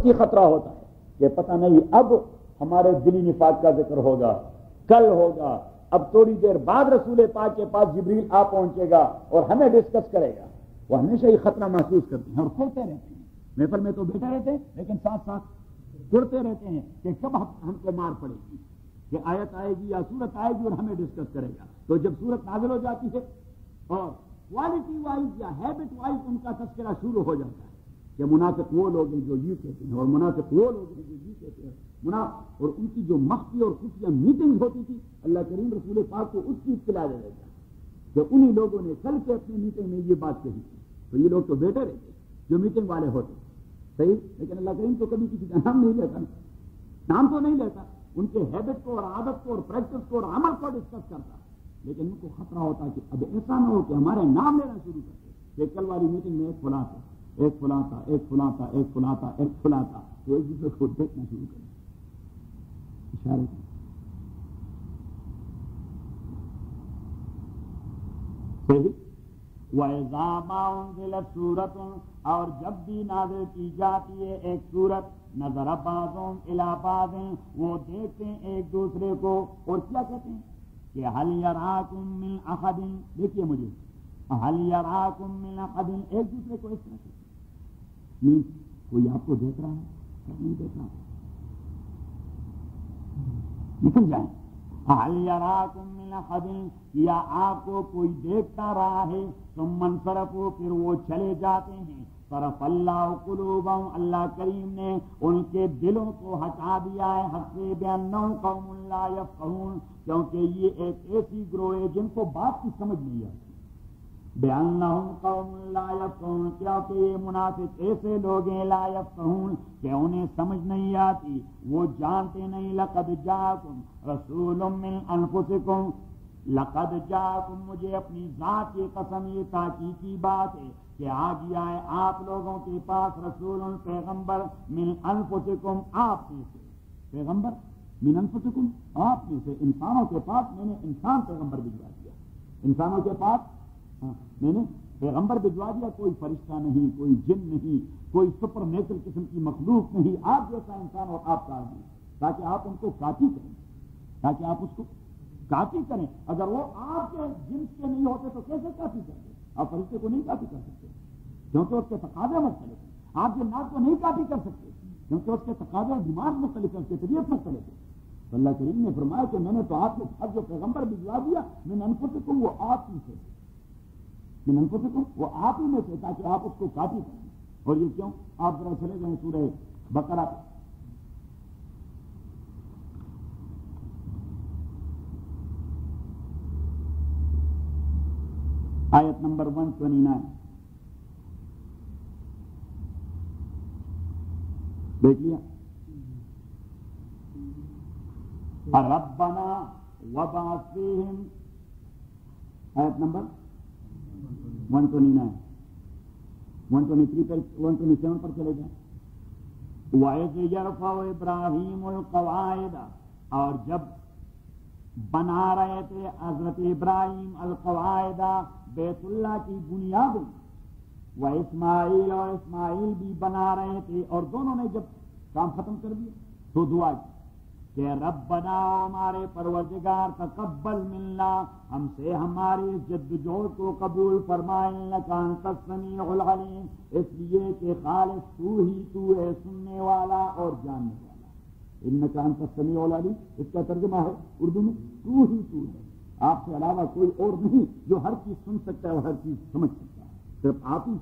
کی خطرہ ہوتا ہے کہ پتہ نہیں اب ہمارے دلی نفاق کا ذکر ہوگا، کل ہوگا، اب تھوڑی دیر بعد رسول پاک کے پاس جبریل آ پہنچے گا اور ہمیں ڈسکس کرے گا۔ وہ ہمیشہ ہی خطرہ محسوس کرتے ہیں اور کھڑتے رہتے ہیں، محفل میں تو بیٹھے رہتے ہیں لیکن ساتھ ساتھ کھڑتے رہتے ہیں کہ کب ہم کو مار پڑے گی، کہ آیت آئے گی یا سورت آئے گی اور ہمیں ڈسکس کرے گا۔ تو جب سورت نازل ہو جاتی ہے اور کوالٹی وائز یا ہیبٹ وائز ان کا تذکرہ شروع ہو جاتا ہے کہ منافق وہ لوگ ہیں جو یہ کہتے ہیں اور منافق وہ لوگ ہیں جو یہ کہتے ہیں، اور ان کی جو مخفی اور خفیہ میٹنگ ہوتی تھی، اللہ کریم رسول پاک کو اس کی اطلاع دے دیتا کہ انہی لوگوں نے کل کے اپنی میٹنگ میں یہ بات کہی تھی۔ تو یہ لوگ تو بیٹھے رہتے جو میٹنگ والے ہوتے، صحیح، لیکن اللہ کریم تو کبھی کسی کا نام نہیں لیتا، نام تو نہیں لیتا، ان کے ہیبٹ کو اور عادت کو اور پریکٹس کو اور عمل کو ڈسکس کرتا، لیکن ان کو خطرہ ہوتا کہ اب ایسا نہ ہو کہ ہمارے نام لینا شروع کرتے کہ کل والی میٹنگ میں ایک فلاں تھا، ایک فلاں تھا، ایک فلاں تھا، ایک فلاں تھا، ایک فلاں تھا، تو ایک دوسرے کو دیکھنا شروع کریں، اشارے کریں۔ صحیح۔ وَإِذَا مَا أُنزِلَتْ سُورَةٌ، اور جب بھی نازل کی جاتی ہے ایک سورت، نظر بعضهم إِلَى بعض، وہ دیکھتے ہیں ایک دوسرے کو اور کیا کہتے ہیں کہ هَلْ يَرَاكُم مِّنْ أَحَدٍ، دیکھیے مجھے، هَلْ يَرَاكُم مِّنْ أَحَدٍ، ایک دوسرے کو اس طرح سے نہیں، کوئی آپ کو دیکھ رہا ہے نہیں دیکھ رہا، نکل جائیں۔ هَلْ يَرَاكُم مِّنْ أَحَدٍ، یا آپ کو کوئی دیکھتا رہا ہے، ثُمَّ انصَرَفُوا، پھر وہ چلے جاتے ہیں، صرف اللہ قلوبہم، اللہ کریم نے ان کے دلوں کو ہٹا دیا ہے حق سے، بِأَنَّهُمْ قَوْمٌ لَا يَفْقَهُونَ، کیونکہ یہ ایک ایسی گروہ ہے جن کو بات کی سمجھ نہیں آتی، بِأَنَّهُمْ قَوْمٌ لَا يَفْقَهُونَ، کیونکہ یہ منافق ایسے لوگ ہیں لا يفقهون کہ انہیں سمجھ نہیں آتی، وہ جانتے نہیں۔ لَقَدْ جَاءَكُمْ رَسُولٌ مِّنْ أَنفُسِكُمْ، لقد جاءکم، مجھے اپنی ذات کی قسم یہ تحقیقی بات ہے کہ آ گیا ہے آپ لوگوں کے پاس رسول، پیغمبر، من انفسکم، آپ میں سے، پیغمبر من انفسکم، آپ میں سے، انسانوں کے پاس میں نے انسان پیغمبر بھجوا دیا، انسانوں کے پاس میں نے پیغمبر بھجوا دیا، کوئی فرشتہ نہیں، کوئی جن نہیں، کوئی سپر نیچرل قسم کی مخلوق نہیں، آپ جیسا انسان اور آپ کا آدمی، تاکہ آپ ان کو کاپی کریں، تاکہ آپ اس کو کاپی کریں۔ اگر وہ آپ کے جنس کے نہیں ہوتے تو کیسے کاپی کرتے؟ آپ فرشتے کو نہیں کاپی کر سکتے کیونکہ اس کے تقاضے مختلف ہیں، آپ جنات کو نہیں کاپی کر سکتے کیونکہ اس کے تقاضے اور دماغ مختلف ہے، اس کی طبیعت مختلف ہے۔ تو اللہ کریم نے فرمایا کہ میں نے تو آپ کے ساتھ جو پیغمبر بھجوا دیا، من انفسکم، وہ آپ ہی سے، من انفسکم، وہ آپ ہی میں سے، تاکہ آپ اس کو کاپی کریں۔ اور یہ کیوں؟ آپ ذرا چلے گئے سورہ بقرہ، آیت نمبر 129، دیکھ لیا، ربنا وبعث فیہم، آیت نمبر 129، 123 پر 127 پر چلے جائیں۔ وَإِذْ يَرْفَعُ إِبْرَاهِيمُ الْقَوَاعِدَ، اور جب بنا رہے تھے حضرت ابراہیم القواعد، بیت اللہ کی بنیادیں، وہ اسماعیل، اور اسماعیل بھی بنا رہے تھے، اور دونوں نے جب کام ختم کر دیا تو دعا کی کہ ربنا، ہمارے پروردگار، تقبل منا، ہم سے ہماری جدوجہد کو قبول فرمائے، انک انت السمیع العلیم، اس لیے کہ خالص تو ہی تو ہے سننے والا اور جاننے والا۔ انک انت السمیع العلیم، اس کا ترجمہ ہے اردو میں تو ہی تو ہے، آپ سے علاوہ کوئی اور نہیں جو ہر چیز سن سکتا ہے اور ہر چیز سمجھ سکتا ہے، صرف آپ ہی۔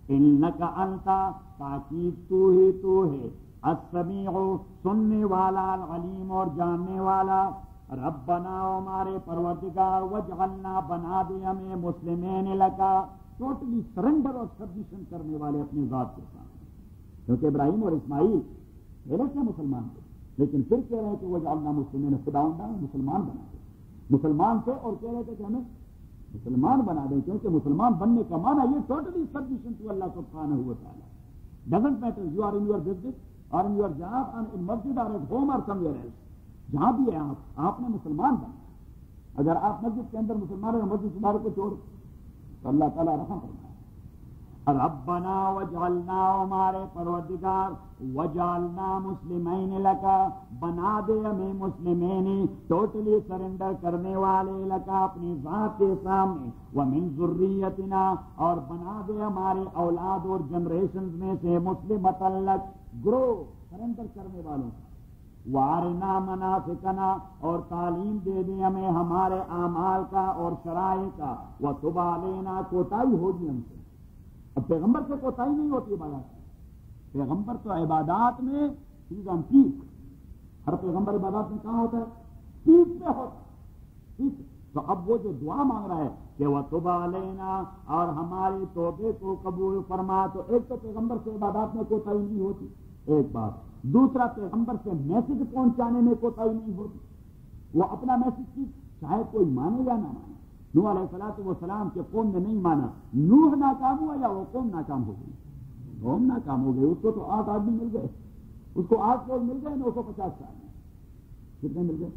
انک انت، تاکید تو ہی تو ہے، السمیع، سننے والا، العلیم، اور جاننے والا۔ ربنا، ہمارے پروردگار، وجعلنا، بنا دے ہمیں، مسلمین لکا، ٹوٹلی سرنڈر اور سبمیشن کرنے والے اپنے ذات کے ساتھ، کیونکہ ابراہیم اور اسماعیل پہلے سے مسلمان تھے، لیکن پھر کہہ رہے ہیں کہ وجعلنا مسلمین، خداوند ہمیں مسلمان بنا دے، مسلمان تھے اور کہہ رہے تھے کہ ہمیں مسلمان بنا دیں، کیونکہ مسلمان بننے کا معنی یہ ٹوٹلی سبمیشن ٹو اللہ سبحانہ و تعالی۔ Doesn't matter you are in your business اور ان یور جاب اور ان مسجد اور ایٹ ہوم اور سم ویئر ایلس، جہاں بھی ہے آپ نے مسلمان بننا۔ اگر آپ مسجد کے اندر مسلمان اور مسجد سے باہر کو چھوڑ تو اللہ تعالیٰ رحم فرمائے۔ ربنا وجعلنا، ہمارے پروردگار، وجعلنا مسلمین لکا، بنا دے ہمیں مسلمین، ٹوٹلی سرنڈر کرنے والے لکا اپنی ذات کے سامنے، ومن ذریتنا، اور بنا دے ہمارے اولاد اور جنریشنز میں سے مسلمۃ لک، گرو سرنڈر کرنے والوں کا، وارنا مناسکنا، اور تعلیم دے دیں ہمیں ہمارے اعمال کا اور شرائع کا، وتب علینا، کوتاہی ہوگی ہم سے۔ اب پیغمبر سے کوتاہی نہیں ہوتی عبادات میں، پیغمبر تو عبادات میں چیز آن پیک، ہر پیغمبر عبادات میں کہاں ہوتا ہے؟ پیک پہ ہوتا ہے، ٹھیک۔ تو اب وہ جو دعا مانگ رہا ہے کہ وتب علینا، اور ہماری توبے کو قبول فرما، تو ایک تو پیغمبر سے عبادات میں کوتاہی نہیں ہوتی، ایک بات۔ دوسرا، پیغمبر سے میسج پہنچانے میں کوتاہی نہیں ہوتی، وہ اپنا میسج کی چاہے کوئی مانے یا نہ مانے۔ نوح علیہ السلام کے قوم نے نہیں مانا، نوح ناکام ہوا یا وہ قوم ناکام ہو گئی؟ قوم ناکام ہو گئی۔ اس کو تو 8 آدمی مل گئے، اس کو 8 لوگ مل گئے 950 سال میں، کتنے مل گئے؟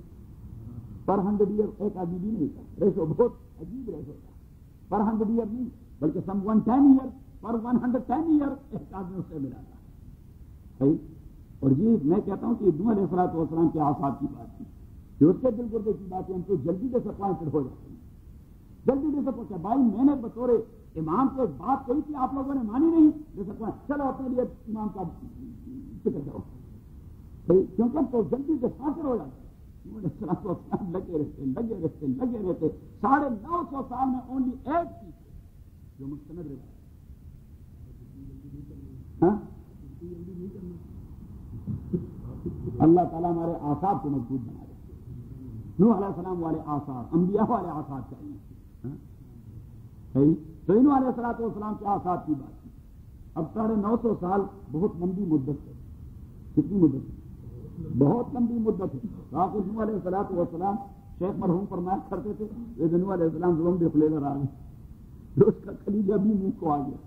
پر 100 ایئر ایک آدمی بھی نہیں تھا، ریشو بہت عجیب ریشو تھا، پر 100 ایئر نہیں بلکہ سم 110 ایئر، پر 110 ایئر ایک آدمی اس سے ملا تھا، صحیح۔ اور یہ میں کہتا ہوں کہ نوح علیہ السلام کے آفات کی بات تھی، جو اس کے دل گردے کی بات ہے، ہم تو جلدی سے اپوائنٹڈ ہو جاتے ہیں، جلدی سے پوچھا بھائی میں نے بطور امام کو ایک بات کہی تھی، آپ لوگوں نے مانی نہیں، جیسے چلو اپنے لیے امام کا فکر کرو، صحیح، کیونکہ تو جلدی سے فاصل ہو جاتے ہیں۔ لگے رہتے 950 سال میں اونلی ایک چیز جو مستند روایت، اللہ تعالیٰ ہمارے آثار کو مضبوط بنا دے۔ نوح علیہ السلام والے آثار، انبیاء والے آثار چاہیے، صحیح۔ تو نوح علیہ السلام کے آثار کی بات کی۔ اب 950 سال بہت لمبی مدت ہے، کتنی مدت ہے؟ بہت لمبی مدت ہے۔ آخر نوح علیہ السلام شیخ مرحوم فرمایا کرتے تھے، نوح علیہ السلام زبان بے فلیور آ گئے، اس کا کلیجہ بھی منہ کو آ گیا،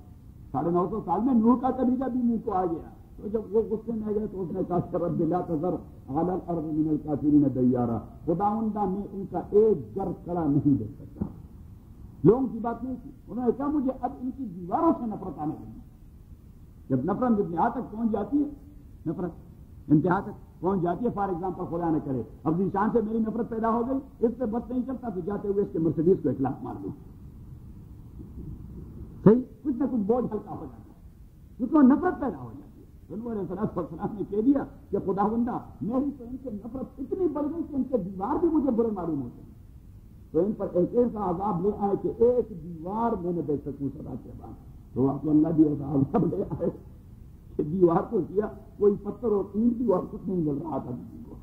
950 سال میں نوح کا کلیجہ بھی منہ کو آ گیا۔ تو جب وہ غصے میں گئے تو اس نے کہا رب لا تذر علی الارض من الکافرین دیارا، خداوندہ میں ان کا ایک گھر کھڑا نہیں دیکھ سکتا۔ لوگوں کی بات نہیں کی، انہوں نے کہا مجھے اب ان کی دیواروں سے نفرت آنے لگی۔ جب نفرت انتہا تک پہنچ جاتی ہے، نفرت انتہا تک پہنچ جاتی ہے، فار ایگزامپل خدا نہ کرے اب شان سے میری نفرت پیدا ہو گئی، اس سے بس نہیں چلتا تو جاتے ہوئے اس کے مرسیڈیز کو اخلاق مار دوں، صحیح، کچھ نہ کچھ بوجھ ہلکا ہو جاتا ہے، اس کو نفرت پیدا ہو جاتی ہے۔ نوح علیہ السلام نے کہہ دیا کہ خداوندہ میری تو ان سے نفرت اتنی بڑھ گئی کہ ان کے دیوار بھی مجھے برے معلوم ہوتے ہیں، تو ان پر ایک ایسا عذاب لے آئے کہ ایک دیوار میں نہ دیکھ سکوں سدا کے بعد۔ تو آپ اللہ بھی ایسا عذاب لے آئے کہ دیوار کو کیا کوئی پتھر اور اینٹ بھی اور کچھ نہیں مل رہا تھا کسی کو،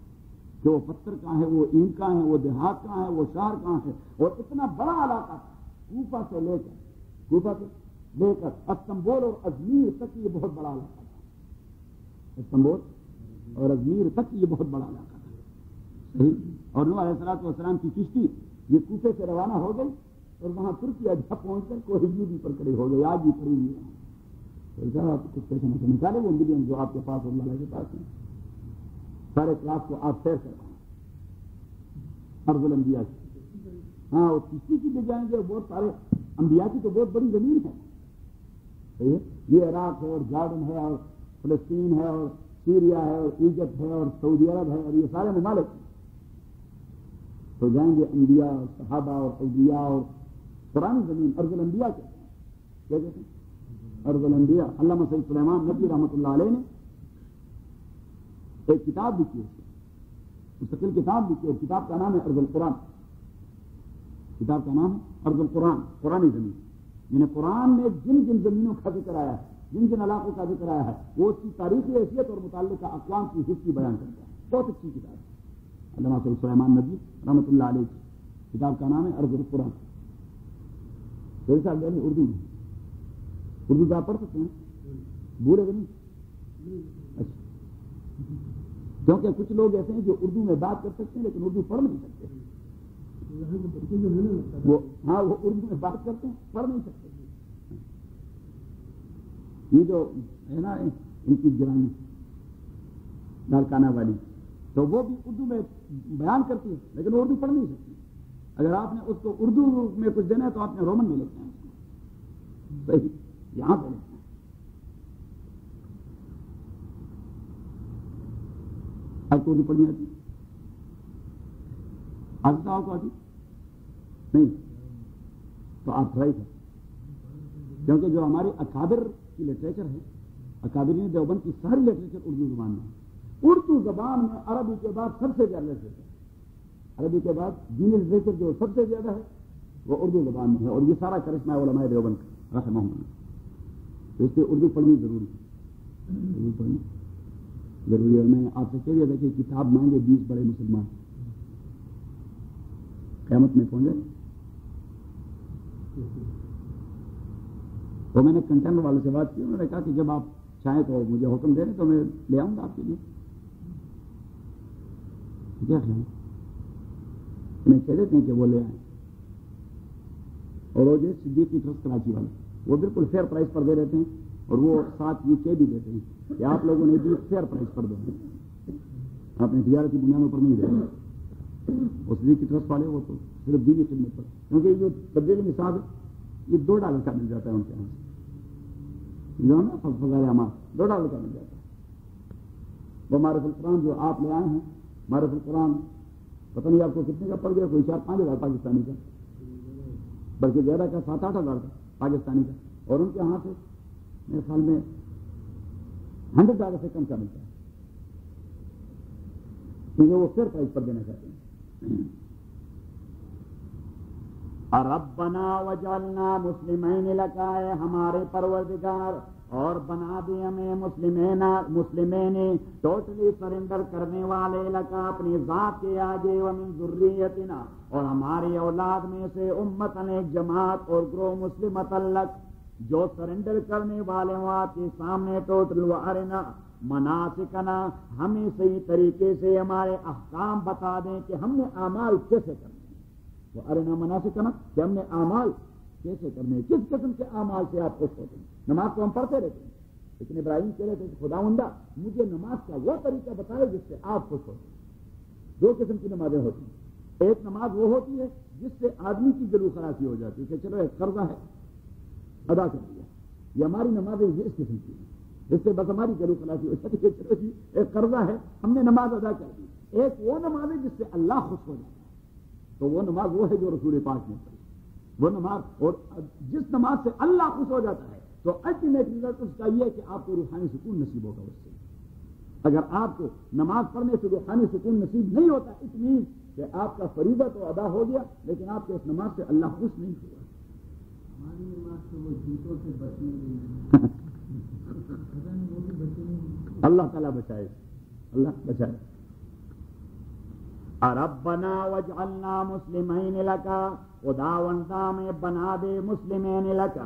کہ وہ پتھر کہاں ہے، وہ اینٹ کہاں ہے، وہ دیہات کہاں ہے، وہ شہر کہاں ہے، اور اتنا بڑا علاقہ تھا، کوفہ سے لے کر استنبول اور ازمیر تک یہ بہت بڑا علاقہ تھا، استنبول اور ازمیر تک یہ بہت بڑا علاقہ تھا، صحیح۔ اور نوح علیہ السلام کی کشتی یہ کوفے سے روانہ ہو گئی اور وہاں ترکیہ جب پہنچ کر کوہیجی پر کھڑی ہو گئی، آج بھی کھڑی ہوئی ہے۔ آپ کچھ پیسے سے نکالے وہ ملین جو آپ کے پاس اللہ علیہ کے پاس ہیں، سارے کلاس کو آپ سیر کروائیں ارض الانبیاء کی، ہاں اس کشتی کی بھی جائیں گے، بہت سارے انبیاء کی تو بہت بڑی زمین ہے، صحیح ہے، یہ عراق ہے اور جارڈن ہے اور فلسطین ہے اور سیریا ہے اور ایجپٹ ہے اور سعودی عرب ہے اور یہ سارے ممالک ہیں، تو جائیں گے انبیاء صحابہ اور اولیاء اور پرانی زمین ارض الانبیاء کہتے ہیں، کیا کہتے ہیں؟ ارض الانبیاء۔ علامہ سید سلیمان ندوی رحمۃ اللہ علیہ نے ایک کتاب لکھی، مستقل کتاب لکھی، اور کتاب کا نام ہے ارض القرآن، کتاب کا نام ہے ارض القرآن، قرآنی زمین، یعنی قرآن میں جن جن زمینوں کا ذکر آیا ہے، جن جن علاقوں کا ذکر آیا ہے، وہ اس کی تاریخی حیثیت اور متعلقہ اقوام کی ہسٹری بیان کرتا ہے، بہت اچھی کتاب ہے۔ علامہ سید سلیمان ندوی رحمۃ اللہ علیہ کی کتاب کا نام ہے ارض القرآن۔ اردو آپ پڑھ سکتے ہیں؟ بھولے گا نہیں؟ اچھا، کیونکہ کچھ لوگ ایسے ہیں جو اردو میں بات کر سکتے ہیں لیکن اردو پڑھ نہیں سکتے، وہ اردو میں بات کرتے ہیں پڑھ نہیں سکتے، یہ جو ہے نا ان کی گرانی لاڑکانہ والی، تو وہ بھی اردو میں بیان کرتی ہے لیکن وہ اردو پڑھ نہیں سکتی۔ اگر آپ نے اس کو اردو میں کچھ دینا ہے تو آپ نے رومن میں لکھنا ہے، صحیح، یہاں سے لکھنا ہے. آپ کو اردو پڑھنی آتی؟ آتا آپ کو آتی نہیں تو آپ ٹرائی کریں، کیونکہ جو ہماری اکابر کی لٹریچر ہے، اکابرین دیوبند کی ساری لٹریچر اردو زبان میں ہے. اردو زبان میں عربی کے بعد سب سے زیادہ لٹریچر ہے. عربی کے بعد دینی لٹریچر جو سب سے زیادہ ہے وہ اردو زبان میں ہے، اور یہ سارا کرشمہ ہے علماء دیوبند کا رحمہم اللہ. تو اس لیے اردو پڑھنی ضروری ہے، اردو پڑھنی ضروری ہے. میں نے آپ سے کہہ دیا تھا کہ کتاب مانگے 20 بڑے مسلمان، قیامت میں پہنچ جائے. تو میں نے کنٹینر والے سے بات کی، انہوں نے کہا کہ جب آپ چاہیں تو مجھے حکم دے رہے تو میں لے آؤں گا آپ کے لیے. کیا خیال میں کہہ دیتے ہیں کہ وہ لے آئیں. اور وہ جو صدیقی ٹرسٹ کراچی والے وہ بالکل فیئر پرائز پر دے دیتے ہیں، اور وہ ساتھ یہ کہہ بھی دیتے ہیں کہ آپ لوگوں نے بھی فیئر پرائز پر دو، آپ نے تجارتی بنیادوں پر نہیں دیا. اور صدیقی ٹرسٹ والے وہ تو صرف دینی خدمت پر، کیونکہ یہ جو تبدیلی نصاب ہے یہ $2 کا مل جاتا ہے ان کے یہاں سے، جو ہے نا فضائل اعمال $2 کا مل جاتا ہے. وہ معرف القرآن جو آپ لے آئے ہیں، معرف القرآن پتہ نہیں آپ کو کتنے کا پڑ گیا، کوئی 4-5 ہزار پاکستانی کا، بلکہ زیادہ کا 7-8 ہزار کا پاکستانی کا. اور ان کے ہاں سے میرے خیال میں $100 سے کم کا ملتا ہے، کیونکہ وہ فیئر پرائز پر دینا چاہتے ہیں. ربنا وجعلنا مسلمین لک، اے ہمارے پروردگار اور بنا دے ہمیں مسلمین ٹوٹلی سرنڈر کرنے والے لک اپنی ذات کے آگے، ومن ذریتنا اور ہماری اولاد میں سے امتن ایک جماعت اور گروہ مسلمۃ لک جو سرنڈر کرنے والے ہوں آپ کے سامنے ٹوٹل. وارنا مناسکنا ہمیں صحیح طریقے سے ہمارے احکام بتا دیں کہ ہم نے اعمال کیسے کرنے. وہ ارنا مناسکنا کہ ہم نے اعمال کیسے کرنے، کس قسم کے اعمال سے آپ خوش ہوتے ہیں. نماز تو ہم پڑھتے رہتے ہیں، لیکن ابراہیم کہہ رہے تھے کہ خداوندہ مجھے نماز کا وہ طریقہ بتائے جس سے آپ خوش ہوتے ہیں. 2 قسم کی نمازیں ہوتی ہیں. ایک نماز وہ ہوتی ہے جس سے آدمی کی گلو خراشی ہو جاتی ہے کہ چلو ایک قرضہ ہے ادا کر دیا. یہ ہماری نمازیں یہ اس قسم کی ہیں جس سے بس ہماری گلو خراشی ہو جاتی ہے، چلو جی ایک قرضہ ہے ہم نے نماز ادا کر دی. ایک وہ نماز ہے جس سے اللہ خوش ہو جاتا ہے، تو وہ نماز وہ ہے جو رسول پاک نے پڑھی. وہ نماز، اور جس نماز سے اللہ خوش ہو جاتا ہے تو الٹیمیٹ رزلٹ اس کا یہ ہے کہ آپ کو روحانی سکون نصیب ہوگا اس سے. اگر آپ کو نماز پڑھنے سے روحانی سکون نصیب نہیں ہوتا، اٹ مینس کہ آپ کا فریضہ تو ادا ہو گیا لیکن آپ کے اس نماز سے اللہ خوش نہیں ہوا. ہماری نماز سے وہ جوتوں سے بچنے اللہ تعالیٰ بچائے، اللہ بچائے. ربنا وجعلنا مسلمین لک، خداوندہ میں بنا دے مسلمین لک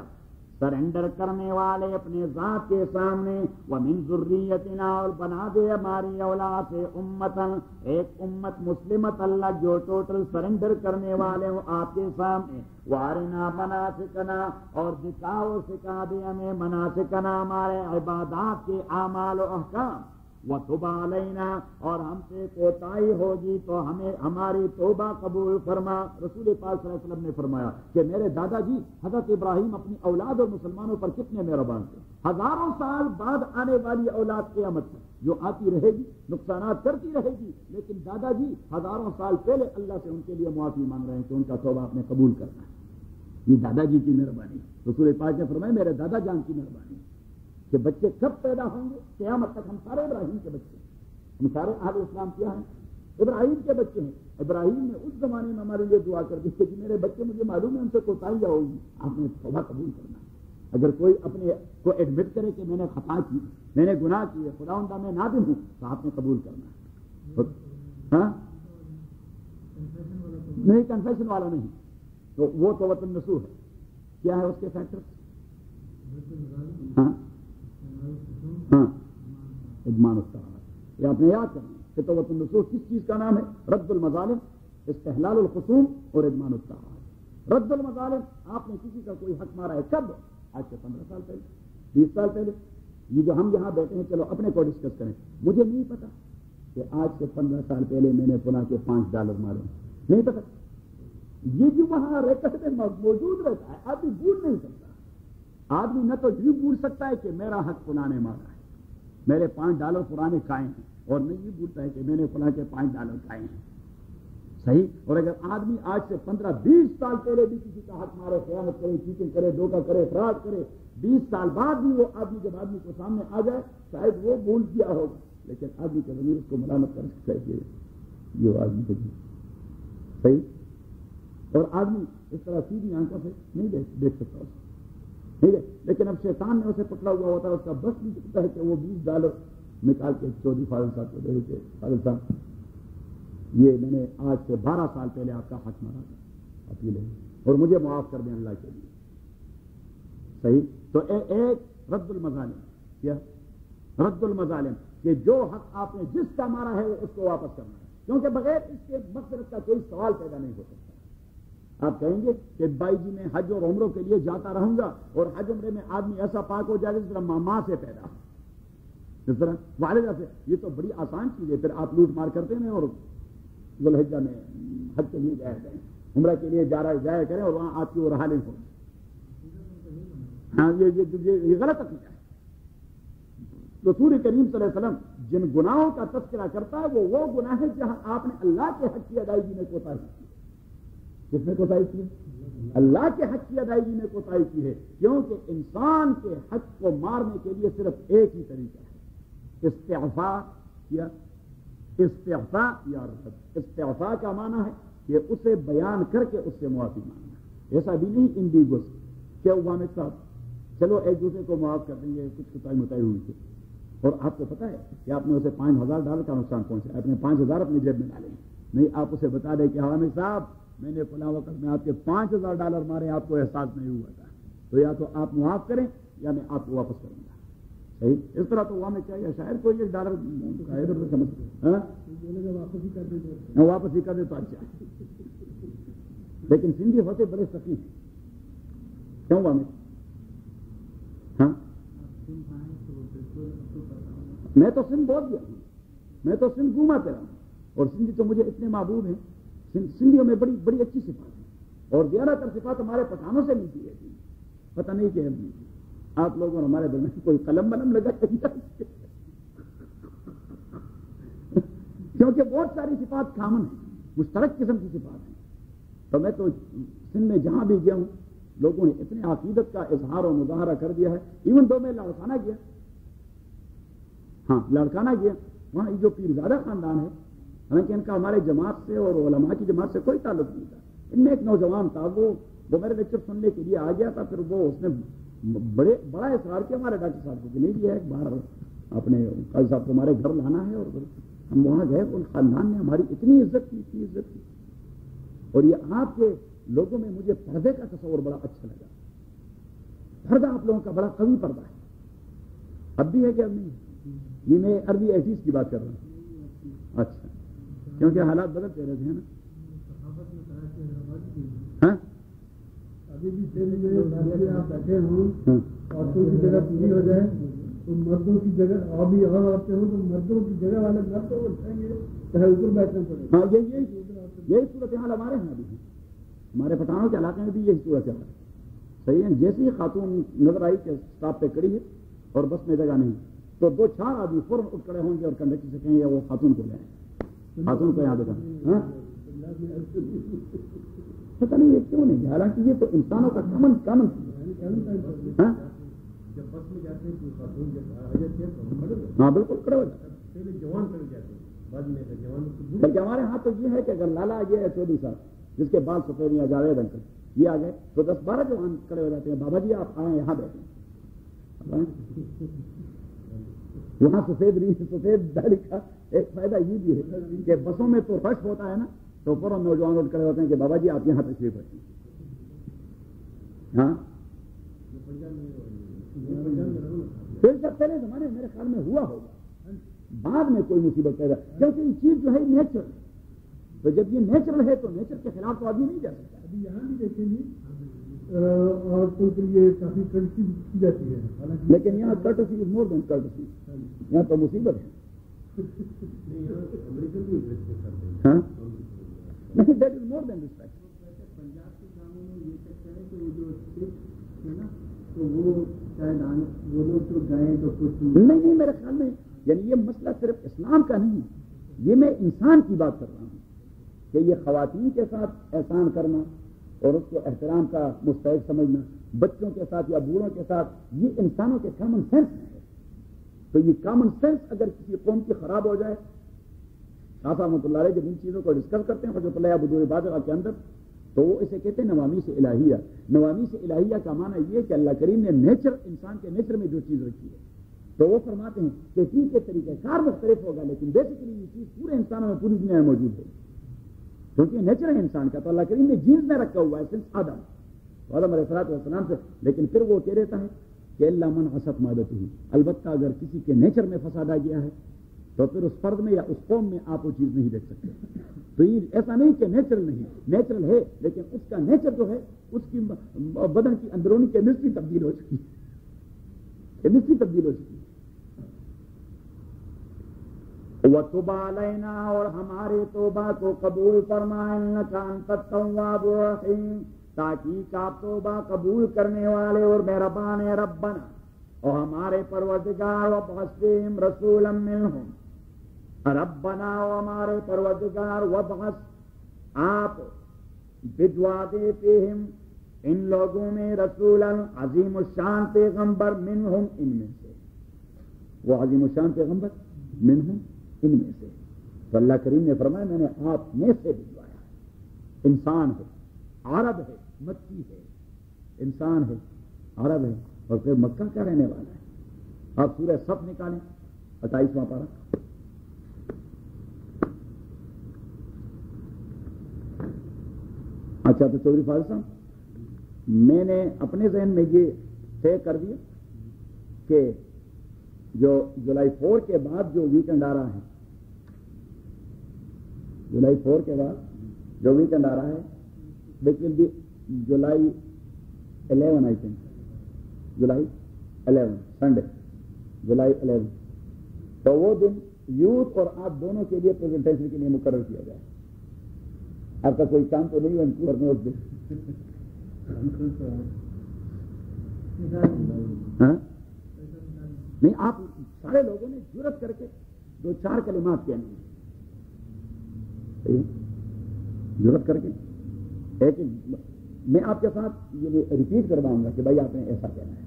سرنڈر کرنے والے اپنے ذات کے سامنے، ومن ذریتنا اور بنا دے ہماری اولاد سے امتن ایک امت مسلمت اللہ جو ٹوٹل سرنڈر کرنے والے ہوں آپ کے سامنے. وارنا مناسکنا اور دکھاؤ سکھا دے ہمیں مناسکنا ہمارے عبادات کے اعمال و احکام. وتب علینا اور ہم سے کوتاہی ہوگی تو ہمیں ہماری توبہ قبول فرما. رسول پاک صلی اللہ علیہ وسلم نے فرمایا کہ میرے دادا جی حضرت ابراہیم اپنی اولاد اور مسلمانوں پر کتنے مہربان تھے. 1000 سال بعد آنے والی اولاد قیامت میں جو آتی رہے گی نقصانات کرتی رہے گی، لیکن دادا جی 1000 سال پہلے اللہ سے ان کے لیے معافی مانگ رہے ہیں کہ ان کا توبہ آپ نے قبول کرنا ہے. یہ دادا جی کی مہربانی. رسول پاک نے فرمایا میرے دادا جان کی مہربانی کہ بچے کب پیدا ہوں گے؟ قیامت تک. ہم سارے ابراہیم کے بچے ہیں، ہم سارے اہل اسلام کیا ہیں؟ ابراہیم کے بچے ہیں. ابراہیم نے اس زمانے میں ہمارے لیے دعا کر دی کہ میرے بچے مجھے معلوم ہے ان سے کوتاہی ہوگی، آپ نے توبہ قبول کرنا. اگر کوئی اپنے کو ایڈمٹ کرے کہ میں نے خطا کی، میں نے گناہ کی ہے، خداوندہ میں نادم ہوں، تو آپ نے قبول کرنا. ہاں نہیں، کنفیشن والا نہیں، تو وہ توبۃ النصوح ہے. کیا ہے اس کے فیکٹر؟ ہاں ہاں اضمان الطاعات. یہ آپ نے یاد کرنا کہ توبۃ النصوح کس چیز کا نام ہے؟ رد المظالم، استحلال الخصوم اور اضمان الطاعات. رد المظالم، آپ نے کسی کا کوئی حق مارا ہے، کب؟ آج سے 15 سال پہلے، 20 سال پہلے. یہ جو ہم یہاں بیٹھے ہیں چلو اپنے کو ڈسکس کریں. مجھے نہیں پتا کہ آج سے 15 سال پہلے میں نے پناہ کے $5 مارے، نہیں پتا. یہ جو وہاں ریکارڈ میں موجود رہتا ہے آدمی بھول نہیں سکتا. آدمی نہ تو یہ بھول سکتا ہے کہ میرا حق فلاں نے مارا ہے، میرے $5 فلاں نے کھائے ہیں، اور نہیں یہ بھولتا ہے کہ میں نے فلاں کے $5 کھائے ہیں، صحیح؟ اور اگر آدمی آج سے 15-20 سال پہلے بھی کسی کا حق مارے، خیانت کرے، چیٹنگ کرے، دھوکہ کرے، فراڈ کرے، 20 سال بعد بھی وہ آدمی جب آدمی کو سامنے آ جائے شاید وہ بھول کیا ہوگا، لیکن آدمی کا ضمیر اس کو ملامت کر سکتا ہے کہ یہ آدمی کو صحیح، اور آدمی اس طرح سیدھی آنکھوں سے نہیں دیکھ سکتا اسے، ٹھیک ہے؟ لیکن اب شیطان نے اسے پکڑا ہوا ہوتا ہے، اس کا بس نہیں چکتا ہے کہ وہ $20 نکال کے چودھری فاضل صاحب کو دے کے فاضل صاحب یہ میں نے آج سے 12 سال پہلے آپ کا حق مارا تھا، اپیل ہے اور مجھے معاف کر دیں اللہ کے لیے، صحیح؟ تو ایک رد المظالم، کیا رد المظالم، کہ جو حق آپ نے جس کا مارا ہے اس کو واپس کرنا ہے، کیونکہ بغیر اس کے مغفرت کا کوئی سوال پیدا نہیں ہو سکتا۔ آپ کہیں گے کہ بھائی جی میں حج اور عمروں کے لیے جاتا رہوں گا، اور حج عمرے میں آدمی ایسا پاک ہو جائے گا جس طرح ماں سے پیدا، جس طرح والدہ سے، یہ تو بڑی آسان چیز ہے، پھر آپ لوٹ مار کرتے ہیں اور ذوالحجہ میں حج کے لیے جایا کریں، عمرہ کے لیے جایا کریں، اور وہاں آپ کی وہ رحالیں ہو، ہاں یہ غلط عقیدہ ہے۔ رسول کریم صلی اللہ علیہ وسلم جن گناہوں کا تذکرہ کرتا ہے وہ گناہ ہے جہاں آپ نے اللہ کے حق کی ادائیگی میں کوتاہی کی، کس نے کوتاہی کی؟ اللہ کے حق کی ادائیگی میں کوتاہی کی ہے، کیونکہ انسان کے حق کو مارنے کے لیے صرف ایک ہی طریقہ ہے، استعفاء یا رد۔ استعفاء کا معنی ہے کہ اسے بیان کر کے اس سے معافی مانگنا، ایسا بھی نہیں انڈیگوس کہ عوام صاحب چلو ایک دوسرے کو معاف کر دیں گے، کچھ کوتاہی متاہی ہوئی تھی، اور آپ کو پتا ہے کہ آپ نے اسے $5,000 کا نقصان پہنچا، آپ نے 5,000 اپنی جیب میں ڈالے، نہیں آپ اسے بتا دیں کہ عوام صاحب میں نے فلاں وقت میں آپ کے $5,000 مارے، آپ کو احساس نہیں ہوا تھا، تو یا تو آپ معاف کریں یا میں آپ کو واپس کروں گا، صحیح؟ اس طرح تو وہاں میں چاہیے شاید کوئی $1 سمجھ واپس ہی کر دے تو اچھا، لیکن سندھی ہوتے بڑے سخی ہیں، کیوں وہاں ہاں میں تو سندھ بہت گیا ہوں، میں تو سندھ گھوما پھرا ہوں، اور سندھی تو مجھے اتنے محبوب ہیں، سندھیوں میں بڑی بڑی اچھی صفات ہیں، اور زیادہ تر صفات ہمارے پٹھانوں سے ملتی رہتی ہیں، پتہ نہیں کہ آپ لوگوں نے ہمارے درمیان کوئی قلم بلم لگا کیونکہ بہت ساری صفات کامن ہیں، مشترک قسم کی صفات ہیں، تو میں تو سندھ میں جہاں بھی گیا ہوں لوگوں نے اتنے عقیدت کا اظہار و مظاہرہ کر دیا ہے، ایون تو میں لاڑکانہ گیا، ہاں لاڑکانہ گیا، وہاں جو پیرزادہ خاندان ہے، حالانکہ ان کا ہمارے جماعت سے اور علماء کی جماعت سے کوئی تعلق نہیں تھا، ان میں ایک نوجوان تھا، وہ میرے لیکچر سننے کے لیے آ گیا تھا، پھر وہ اس نے بڑا اصرار کیا ہمارے ڈاکٹر صاحب کو کہ نہیں لیا ہے باہر اپنے قاضی صاحب کو ہمارے گھر لانا ہے، اور ہم وہاں گئے، ان خاندان نے ہماری اتنی عزت کی، اتنی عزت کی، اور یہ آپ کے لوگوں میں مجھے پردے کا تصور بڑا اچھا لگا، پردہ آپ لوگوں کا بڑا قوی پردہ ہے، اب بھی ہے کہ اب نہیں؟ یہ میں عربی 80s کی بات کر رہا ہوں، اچھا کیونکہ حالات بدلتے رہتے ہیں نا، ہاں ابھی بھی آپ بیٹھے ہوں، عورتوں کی جگہ پوری ہو جائے تو مردوں کی جگہ ابھی اور عورتیں ہوں تو مردوں کی جگہ والے مرد کو اٹھائیں گے، چاہے اوپر بیٹھنا پڑے، ہاں یہی صورتحال ہمارے یہاں بھی ہے، ہمارے پٹھانوں کے علاقے میں بھی یہی صورتحال ہے، صحیح ہے؟ جیسی خاتون نظر آئی کہ اسٹاپ پہ کڑی ہے اور بس میں جگہ نہیں، تو 2-4 آدمی فوراً اٹھ کھڑے ہوں گے اور کنڈکٹر سے کہیں گے وہ خاتون کو لے آئیں، خاتون کو یہاں دیکھا، پتہ نہیں یہ کیوں نہیں، حالانکہ یہ تو انسانوں کا کامن جب بس میں جاتے ہیں خاتون جب ہاں بالکل کھڑے ہو جاتے ہیں، پہلے جوان کر جاتے ہیں، بعد میں جوان، بلکہ ہمارے ہاں تو یہ ہے کہ اگر لالا یہ ہے چودھری صاحب جس کے بال سفید یا جاوید انکل یہ آ گئے تو 10-12 جوان کھڑے ہو جاتے ہیں، بابا جی آپ آئیں یہاں بیٹھیں، وہاں سفید داڑھی کا ایک فائدہ یہ بھی ہے کہ بسوں میں تو رش ہوتا ہے نا، تو فوراً نوجوان اٹھ کھڑے ہوتے ہیں کہ بابا جی آپ یہاں تشریف رکھیں، ہاں پھر جب پہلے زمانے میرے خیال میں ہوا ہوگا، بعد میں کوئی مصیبت پیدا، کیونکہ یہ چیز جو ہے نیچرل، تو جب یہ نیچرل ہے تو نیچر کے خلاف تو آدمی نہیں جا سکتا۔ ابھی یہاں بھی دیکھیں گے عورتوں کے لیے کافی کرٹسی کی جاتی ہے، لیکن یہاں کرٹسی از مور دین کرٹسی، یہاں تو مصیبت ہے، ہاں نہیں that is more than respect. Punjab کے گاؤں میں یہ چکر ہے کہ وہ جو سکھ ہے نا تو وہ شاید وہ لوگ تو گائیں تو کچھ نہیں، میرے خیال میں یعنی یہ مسئلہ صرف اسلام کا نہیں، یہ میں انسان کی بات کر رہا ہوں کہ یہ خواتین کے ساتھ احسان کرنا اور اس کو احترام کا مستحق سمجھنا، بچوں کے ساتھ یا بوڑھوں کے ساتھ، یہ انسانوں کے کامن سینس ہے. تو یہ کامن سینس اگر کسی قوم کی خراب ہو جائے، شاہ رحمۃ اللہ علیہ جب ان چیزوں کو ڈسکس کرتے ہیں حضرت اللہ بدور بادغہ کے اندر، تو وہ اسے کہتے ہیں نوامیس الہیہ. نوامیس الہیہ کا معنی یہ کہ اللہ کریم نے نیچر، انسان کے نیچر میں جو چیز رکھی ہے، تو وہ فرماتے ہیں کہ ٹھیک کے طریقہ کار مختلف ہوگا لیکن بیسیکلی یہ چیز پورے انسانوں میں پوری دنیا میں موجود ہے، کیونکہ نیچر ہے انسان کا. تو اللہ کریم نے جینز میں رکھا ہوا ہے سنس آدم علیہ الصلوۃ والسلام سے. لیکن پھر وہ کہہ دیتا ہے کہ اللہ من عصت مادتہ، البتہ اگر کسی کے نیچر میں فساد آ گیا ہے تو پھر اس فرد میں یا اس قوم میں آپ وہ چیز نہیں دیکھ سکتے. تو یہ ایسا نہیں کہ نیچرل نہیں، نیچرل ہے، لیکن اس کا نیچر جو ہے اس کی بدن کی اندرونی کیمسٹری تبدیل ہو چکی ہے، کیمسٹری تبدیل ہو چکی ہے. وَتُبْ عَلَيْنَا، اور ہمارے توبہ کو قبول فرما، إِنَّكَ أَنْتَ التَّوَّابُ الرَّحِيمُ، تاکہ آپ توبہ قبول کرنے والے اور مہربان ہیں. ربنا، اور ہمارے پروردگار، وَابْعَثْ فِيهِمْ رَسُولًا مِّنْهُمْ، ربنا، اور ہمارے پروردگار، وَابْعَثْ، آپ بھجوا دے فِيهِمْ، ان لوگوں میں، رسولاً، عظیم الشان پیغمبر، منہم، ان میں سے، وہ عظیم الشان پیغمبر منہم، ان میں سے. تو اللہ کریم نے فرمایا میں نے آپ میں سے بھجوایا. انسان ہے، عرب ہے، مکی ہے، انسان ہے، عرب ہے، اور پھر مکہ کا رہنے والا ہے. آپ سورہ صف نکالیں، 28واں پارہ. اچھا، تو چودھری فاضل صاحب، میں نے اپنے ذہن میں یہ طے کر دیا کہ جو جولائی 4 کے بعد جو ویکنڈ آ رہا ہے، جولائی 4 کے بعد جو ویکنڈ آ رہا ہے، لیکن جولائی 11 آئی تھنک، جولائی 11 سنڈے، جولائی 11، تو وہ دن یوتھ اور آپ دونوں کے لیے پریزنٹیشن کے لیے مقرر کیا جائے. آپ کا کوئی کام تو نہیں وینکوور میں اس دن؟ نہیں، آپ سارے لوگوں نے جرت کر کے 2-4 کلمات کہنے ہیں، جرت کر کے. لیکن میں آپ کے ساتھ یہ ریپیٹ کرواؤں گا کہ بھائی آپ نے ایسا کہنا ہے.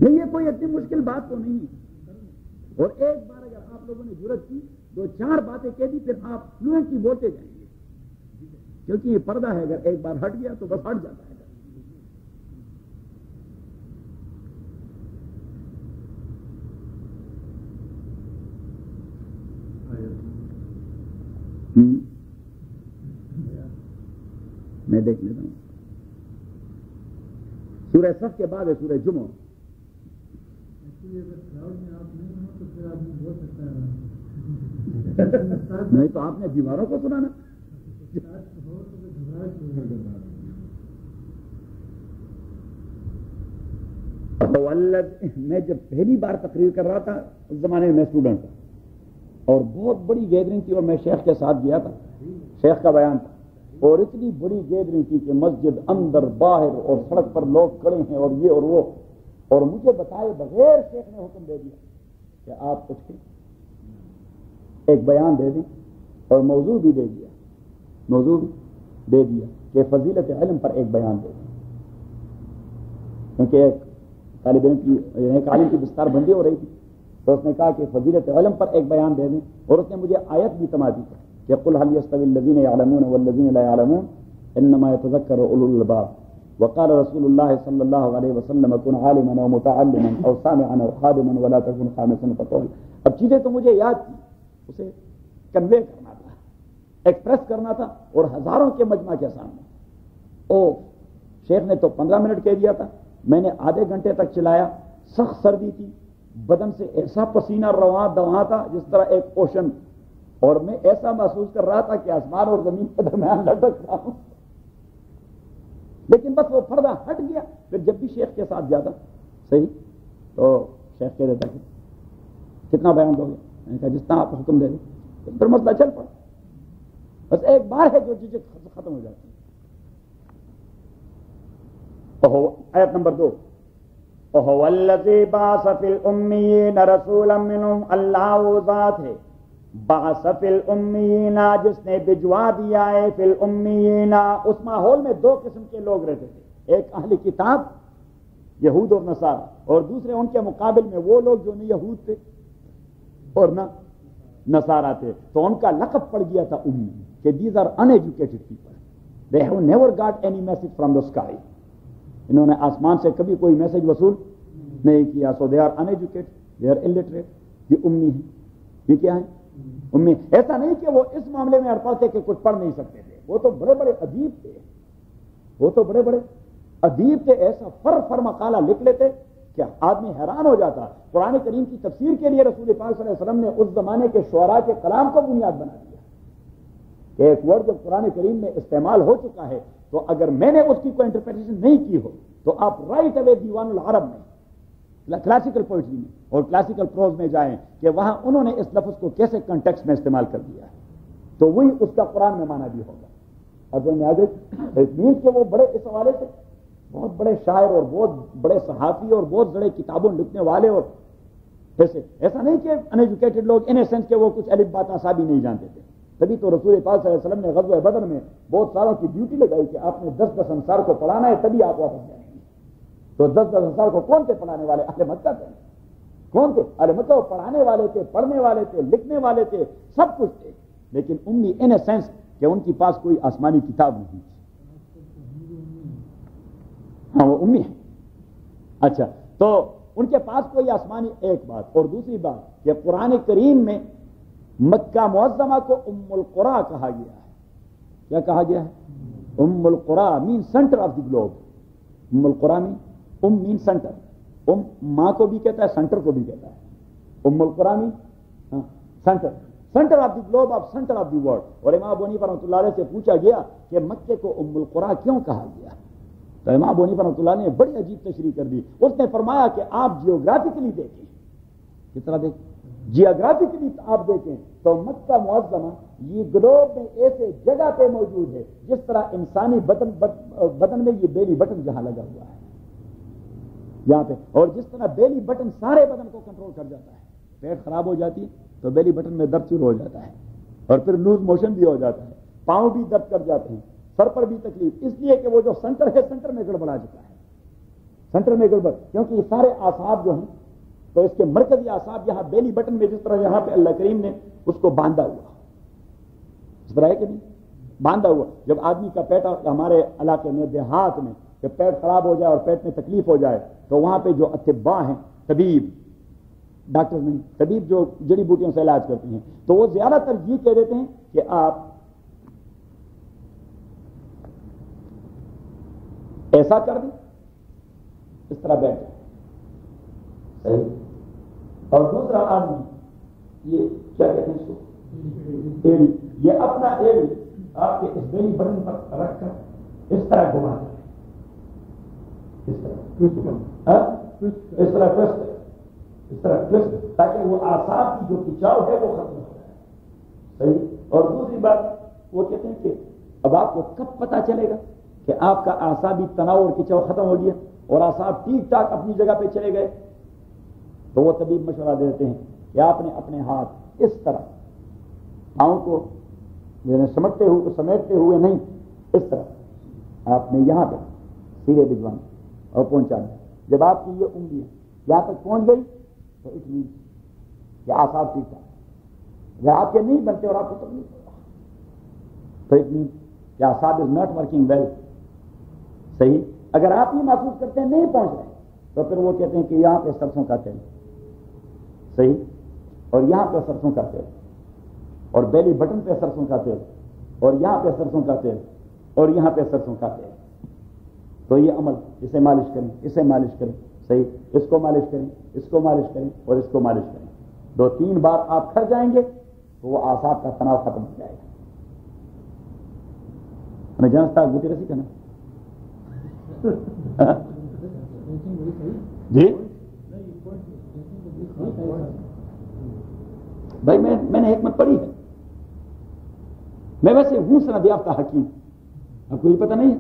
نہیں، یہ کوئی اتنی مشکل بات تو نہیں ہے. اور ایک بار اگر آپ لوگوں نے جرت کی، 2-4 باتیں کہہ دی، پھر آپ فلوئنٹلی بولتے جائیں گے، کیونکہ یہ پردہ ہے، اگر ایک بار ہٹ گیا تو بس ہٹ جاتا ہے. میں دیکھ لیتا ہوں. سورہ صف کے بعد ہے سورہ جمعہ. نہیں تو آپ نے بیماروں کو سنانا. میں جب پہلی بار تقریر کر رہا تھا اس زمانے میں اسٹوڈنٹ تھا، اور بہت بڑی گیدرنگ تھی، اور میں شیخ کے ساتھ گیا تھا، شیخ کا بیان تھا، اور اتنی بڑی گیدرنگ تھی کہ مسجد اندر باہر اور سڑک پر لوگ کھڑے ہیں اور یہ اور وہ، اور مجھے بتائے بغیر شیخ نے حکم دے دیا کہ آپ اٹھ کے ایک بیان دے دیں، اور موضوع بھی دے دیا، موضوع بھی دے دیا کہ فضیلت علم پر ایک بیان دے دیں. کیونکہ ایک طالب علم کی، ایک عالم کی بستار بندی ہو رہی تھی، تو اس نے کہا کہ فضیلت علم پر ایک بیان دے دیں، اور اس نے مجھے آیت بھی سما دی کہ قل هل يستوي الذين يعلمون والذين لا يعلمون انما يتذكر اولو الالباب وقال رسول الله صلى الله عليه وسلم كن عالما او متعلما او سامعا او خادما ولا تكن خامسا فطول. اب چیزیں تو مجھے یاد تھی، اسے کنوے کرنا تھا، ایکسپریس کرنا تھا، اور ہزاروں کے مجمع کے سامنے. شیخ نے تو 15 منٹ کہہ دیا تھا، میں نے آدھے گھنٹے تک چلایا. سخت سردی تھی، بدن سے ایسا پسینہ رواں دواں تھا جس طرح ایک اوشن، اور میں ایسا محسوس کر رہا تھا کہ آسمان اور زمین کے درمیان لٹک رہا ہوں. لیکن بس وہ پردہ ہٹ گیا. پھر جب بھی شیخ کے ساتھ جاتا صحیح تو شیخ کہہ دیتا کہ کتنا بیان دو گے، میں نے کہا جس طرح آپ حکم دے دیں. پھر مسئلہ چل پڑا. بس ایک بار ہے جو چیزیں ختم ہو جاتی ہیں. آیت نمبر 2 وَهُوَ الَّذِي بَعَثَ فِي الْأُمِّيِّينَ رَسُولًا مِّنْهُمْ. اللہ وہ ذات ہے بعث فی الامیین جس نے بھجوا دیا ہے فی الامیین. اس ماحول میں دو قسم کے لوگ رہتے تھے, ایک اہل کتاب یہود اور نصارہ, اور دوسرے ان کے مقابل میں وہ لوگ جو نہ یہود تھے اور نہ نصارہ تھے. تو ان کا لقب پڑ گیا تھا امی, کہ these are uneducated people, they have never got any message from the sky. انہوں نے آسمان سے کبھی کوئی میسج وصول نہیں کیا. So they are uneducated, they are illiterate. یہ امی ہے. یہ کیا ہے؟ امی. ایسا نہیں کہ وہ اس معاملے میں اڑپڑ تھے کہ کچھ پڑھ نہیں سکتے تھے, وہ تو بڑے بڑے ادیب تھے, وہ تو بڑے بڑے ادیب تھے. ایسا فر مقالہ لکھ لیتے کہ آدمی حیران ہو جاتا. قرآن کریم کی تفسیر کے لیے رسول پاک صلی اللہ علیہ وسلم نے اس زمانے کے شعراء کے کلام کو بنیاد بنا دیا کہ ایک ورڈ جب قرآن کریم میں استعمال ہو چکا ہے تو اگر میں نے اس کی کوئی انٹرپریٹیشن نہیں کی ہو تو آپ رائٹ اوے دیوان العرب میں, کلاسیکل پوئٹری میں اور کلاسیکل پروز میں جائیں کہ وہاں انہوں نے اس لفظ کو کیسے کنٹیکسٹ میں استعمال کر دیا ہے, تو وہی اس کا قرآن میں معنی بھی ہوگا. اگر میں آگے مینس کہ وہ بڑے اس حوالے سے بہت بڑے شاعر اور بہت بڑے صحافی اور بہت بڑے کتابوں لکھنے والے, اور ایسا نہیں کہ ان ایجوکیٹڈ لوگ ان اے سینس کہ وہ کچھ الف بات آسا بھی نہیں جانتے تھے. تبھی تو رسول پاک صلی اللہ علیہ وسلم نے غزوہ بدر میں بہت ساروں کی ڈیوٹی لگائی کہ آپ نے 10 انصار کو پڑھانا ہے, تبھی آپ واپس جائیں گے. تو 10 انصار کو کون تھے پڑھانے والے؟ اہل مکہ تھے. کون تھے؟ اہل مکہ. وہ پڑھانے والے تھے, پڑھنے والے تھے, لکھنے والے تھے, سب کچھ تھے, لیکن امی ان اے سینس کہ ان کے پاس کوئی آسمانی کتاب نہیں تھی. ہاں وہ امی ہے. اچھا, تو ان کے پاس کوئی آسمانی, ایک بات. اور دوسری بات کہ قرآن کریم میں مکہ معظمہ کو ام القرى کہا گیا ہے. کیا کہا گیا ہے؟ ام القرى main centre of the Globe. ام القرى مین ام مین سینٹر. ام ماں کو بھی کہتا ہے, سینٹر کو بھی کہتا ہے. ام القرى main centre, centre of the globe, of centre of the world. اور امام ابو حنیفہ رحمۃ اللہ علیہ سے پوچھا گیا کہ مکے کو ام القرى کیوں کہا گیا, تو امام ابو حنیفہ رحمۃ اللہ نے بڑی عجیب تشریح کر دی. اس نے فرمایا کہ آپ جیوگرافیکلی دیکھیں, کس طرح دیکھیں, جیوگرافیکلی آپ دیکھیں تو مکہ معظمہ یہ گلوب میں ایسے جگہ پہ موجود ہے جس طرح انسانی بدن میں یہ بیلی بٹن جہاں لگا ہوا ہے یہاں پہ, اور جس طرح بیلی بٹن سارے بدن کو کنٹرول کر جاتا ہے. پیٹ خراب ہو جاتی ہے تو بیلی بٹن میں درد شروع ہو جاتا ہے, اور پھر لوز موشن بھی ہو جاتا ہے, پاؤں بھی درد کر جاتے ہیں, سر پر بھی تکلیف, اس لیے کہ وہ جو سینٹر ہے سینٹر میں گڑبڑا چکا ہے. سینٹر میں گڑبڑ, کیونکہ یہ سارے اعصاب جو ہیں تو اس کے مرکزی اعصاب یہاں بیلی بٹن میں, جس طرح یہاں پہ اللہ کریم نے اس کو باندھا ہوا, اس طرح ہے کہ نہیں باندھا ہوا. جب آدمی کا پیٹ ہمارے علاقے میں دیہات میں جب پیٹ خراب ہو جائے اور پیٹ میں تکلیف ہو جائے تو وہاں پہ جو اطباء ہیں, طبیب, ڈاکٹر نہیں, طبیب جو جڑی بوٹیوں سے علاج کرتی ہیں, تو وہ زیادہ تر یہ کہہ دیتے ہیں کہ آپ ایسا کر دیں, اس طرح بیٹھ جائیں. صحیح. اور دوسرا آدمی یہ کیا کہتے ہیں اس کو, ایڑی, یہ اپنا ایڑی آپ کے اس بیلی بٹن پر رکھ کر اس طرح گھما دیں, اس طرح ٹوسٹ, تاکہ وہ اعصاب کی جو کھچاؤ ہے وہ ختم ہو جائے. صحیح. اور دوسری بات وہ کہتے ہیں کہ اب آپ کو کب پتا چلے گا کہ آپ کا اعصابی تناؤ اور کھچاؤ ختم ہو گیا اور اعصاب ٹھیک ٹھاک اپنی جگہ پہ چلے گئے, تو وہ طبیب مشورہ دیتے ہیں کہ آپ نے اپنے ہاتھ اس طرح پاؤں کو سمیٹتے ہوئے نہیں, اس طرح آپ نے یہاں پہ سیدھے بھجوانا اور پہنچانا. جب آپ کی یہ انگلی یہاں تک پہنچ گئی تو اس لیے کہ اعصاب ٹھیک ٹھاک, اگر آپ کے نہیں بنتے اور آپ کو تکلیف ہوگا تو اٹ مینس کہ اعصاب از ناٹ ورکنگ ویل. صحیح. اگر آپ یہ محسوس کرتے ہیں نہیں پہنچ رہے تو پھر وہ کہتے ہیں کہ یہاں پہ سرسوں کا تیل, صحیح, اور یہاں پہ سرسوں کا تیل, اور بیلی بٹن پہ سرسوں کا تیل, اور یہاں پہ سرسوں کا تیل, اور یہاں پہ سرسوں کا تیل. تو یہ عمل, اسے مالش کریں, اسے مالش کریں, صحیح, اس کو مالش کریں, اس کو مالش کریں, اور اس کو مالش کریں. 2-3 بار آپ کر جائیں گے تو وہ اعصاب کا تناؤ ختم ہو جائے گا. ہمیں جانتا گوتی رسی کرنا جی بھائی, میں نے حکمت پڑھی ہے. میں ویسے ہوں سند یافتہ حکیم، آپ کو یہ پتہ نہیں ہے؟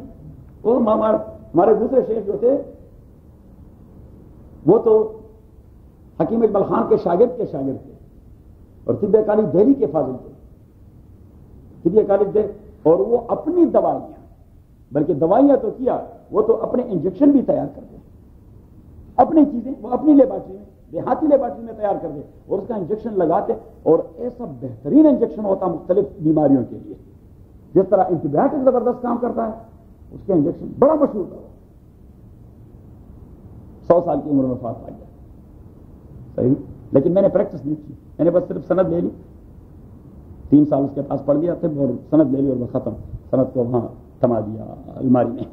وہ ہمارے دوسرے شیخ جو تھے وہ تو حکیم اقبال خان کے شاگرد تھے اور طب کالج دہلی کے فاضل تھے، طب کالج تھے، اور وہ اپنی دوائیاں، بلکہ دوائیاں تو کیا، وہ تو اپنے انجیکشن بھی تیار کرتے ہیں، اپنی چیزیں وہ اپنی لیبارٹری میں، دیہاتی لیبارٹری میں تیار کرتے اور اس کا انجیکشن لگاتے، اور ایسا بہترین انجیکشن ہوتا مختلف بیماریوں کے لیے، جس طرح اینٹی بایوٹک زبردست کام کرتا ہے، اس کا انجیکشن بڑا مشہور تھا، 100 سال کی عمر میں وفات پا گیا، صحیح، لیکن میں نے پریکٹس نہیں کی، میں نے بس صرف سند لے لی، 3 سال اس کے پاس پڑھ لیا طب، اور سند لے لی اور وہ ختم، سند کو وہاں تھما دیا الماری میں۔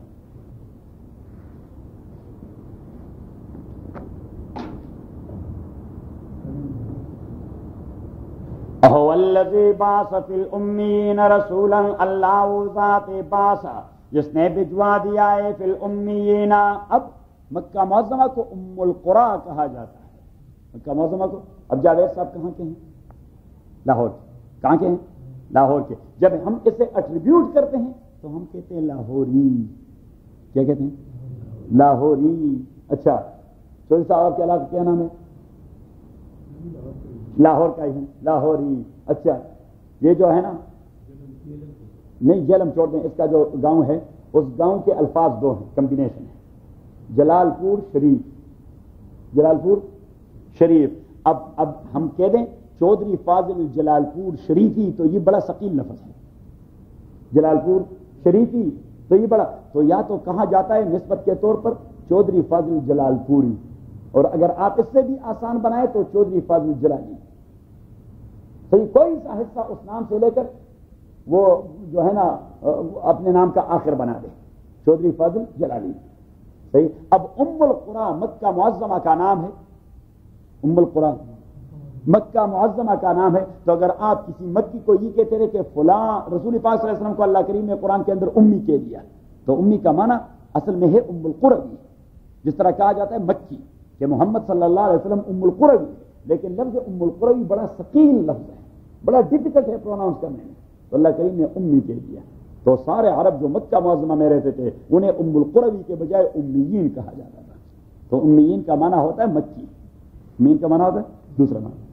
هو الذی بعث فی الامیین رسولا، اللہ ذات بعث جس نے بھجوا دیا ہے فی الامیین۔ اب مکہ معظمہ کو ام القریٰ کہا جاتا ہے، مکہ معظمہ کو۔ اب جاوید صاحب کہاں کے ہیں؟ لاہور کے۔ کہاں کے ہیں؟ لاہور کے۔ جب ہم اسے ایٹریبیوٹ کرتے ہیں تو ہم کہتے ہیں لاہوری۔ کیا کہتے ہیں؟ لاہوری۔ اچھا چودھری صاحب آپ کے علاقے کیا نام ہے؟ لاہور کا ہی ہوں، لاہوری۔ اچھا یہ جو ہے نا، نہیں جیلم چھوڑ دیں، اس کا جو گاؤں ہے اس گاؤں کے الفاظ 2 ہیں، کمبینیشن ہے، جلال پور شریف، جلال پور شریف۔ اب ہم کہہ دیں چودھری فاضل جلال پور شریفی تو یہ بڑا ثقیل لفظ ہے، جلال پور شریفی تو یہ بڑا، تو یا تو کہا جاتا ہے نسبت کے طور پر چودھری فاضل جلال پوری، اور اگر آپ اس سے بھی آسان بنائیں تو چودھری فاضل جلالی، صحیح، کوئی سا حصہ اس نام سے لے کر وہ جو ہے نا اپنے نام کا آخر بنا دے، چودھری فاضل جلالی، صحیح۔ اب ام القریٰ مکہ معظمہ کا نام ہے، ام القریٰ مکہ معظمہ کا نام ہے، تو اگر آپ کسی مکی کو یہ کہتے رہے کہ فلاں رسول پاک صلی اللہ علیہ وسلم کو اللہ کریم نے قرآن کے اندر امی کہہ دیا، تو امی کا معنی اصل میں ہے ام القریٰ، جس طرح کہا جاتا ہے مکی کہ محمد صلی اللہ علیہ وسلم ام القریٰ، لیکن لفظ ام القریٰ بڑا ثقیل لفظ ہے، بڑا ڈیفیکلٹ ہے پروناؤنس کرنے میں، تو اللہ کریم نے امی کہہ دیا، تو سارے عرب جو مکہ معظمہ میں رہتے تھے انہیں ام القریٰ کے بجائے امیین کہا جاتا تھا، تو امیین کا معنی ہوتا ہے مکی، امیین کا معنی ہوتا ہے دوسرا معنی۔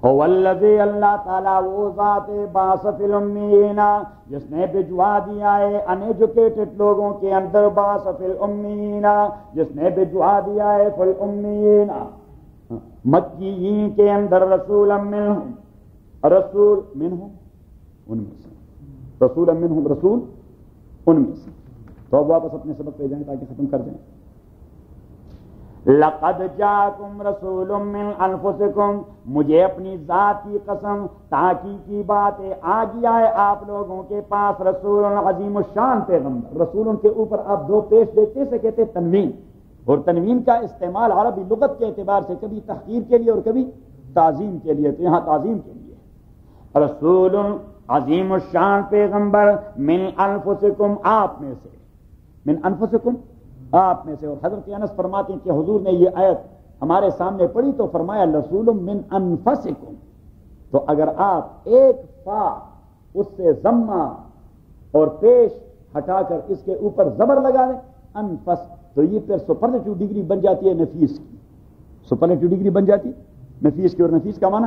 هو الذی، اللہ تعالیٰ وہ ذات بعث فی الامیین جس نے بھجوا دیا ہے ان ایجوکیٹڈ لوگوں کے اندر، بعث فی الامیین جس نے بھجوا دیا ہے فی الامیین مکیین کے اندر، رسولا منہم، رسول منہم ان میں سے، رسولا منہم رسول ان میں سے۔ تو اب واپس اپنے سبق پہ جائیں تاکہ ختم کر دیں۔ لقد جاءکم رسول من انفسکم، مجھے اپنی ذات کی قسم تحقیقی بات ہے، آ گیا ہے آپ لوگوں کے پاس رسول عظیم الشان پیغمبر۔ رسول کے اوپر آپ 2 پیش دیکھتے سے کہتے تنوین، اور تنوین کا استعمال عربی لغت کے اعتبار سے کبھی تحقیر کے لیے اور کبھی تعظیم کے لیے، تو یہاں تعظیم کے لیے رسول عظیم الشان پیغمبر، من انفسکم آپ میں سے، من انفسکم آپ میں سے۔ اور حضرت انس فرماتے ہیں کہ حضور نے یہ آیت ہمارے سامنے پڑھی تو فرمایا رسول من انفسکم، تو اگر آپ ایک فا اس سے ضمہ اور پیش ہٹا کر اس کے اوپر زبر لگا دیں انفس، تو یہ پھر سپرلیٹو ڈگری بن جاتی ہے نفیس کی، سپرلیٹو ڈگری بن جاتی ہے نفیس کی، اور نفیس کا معنی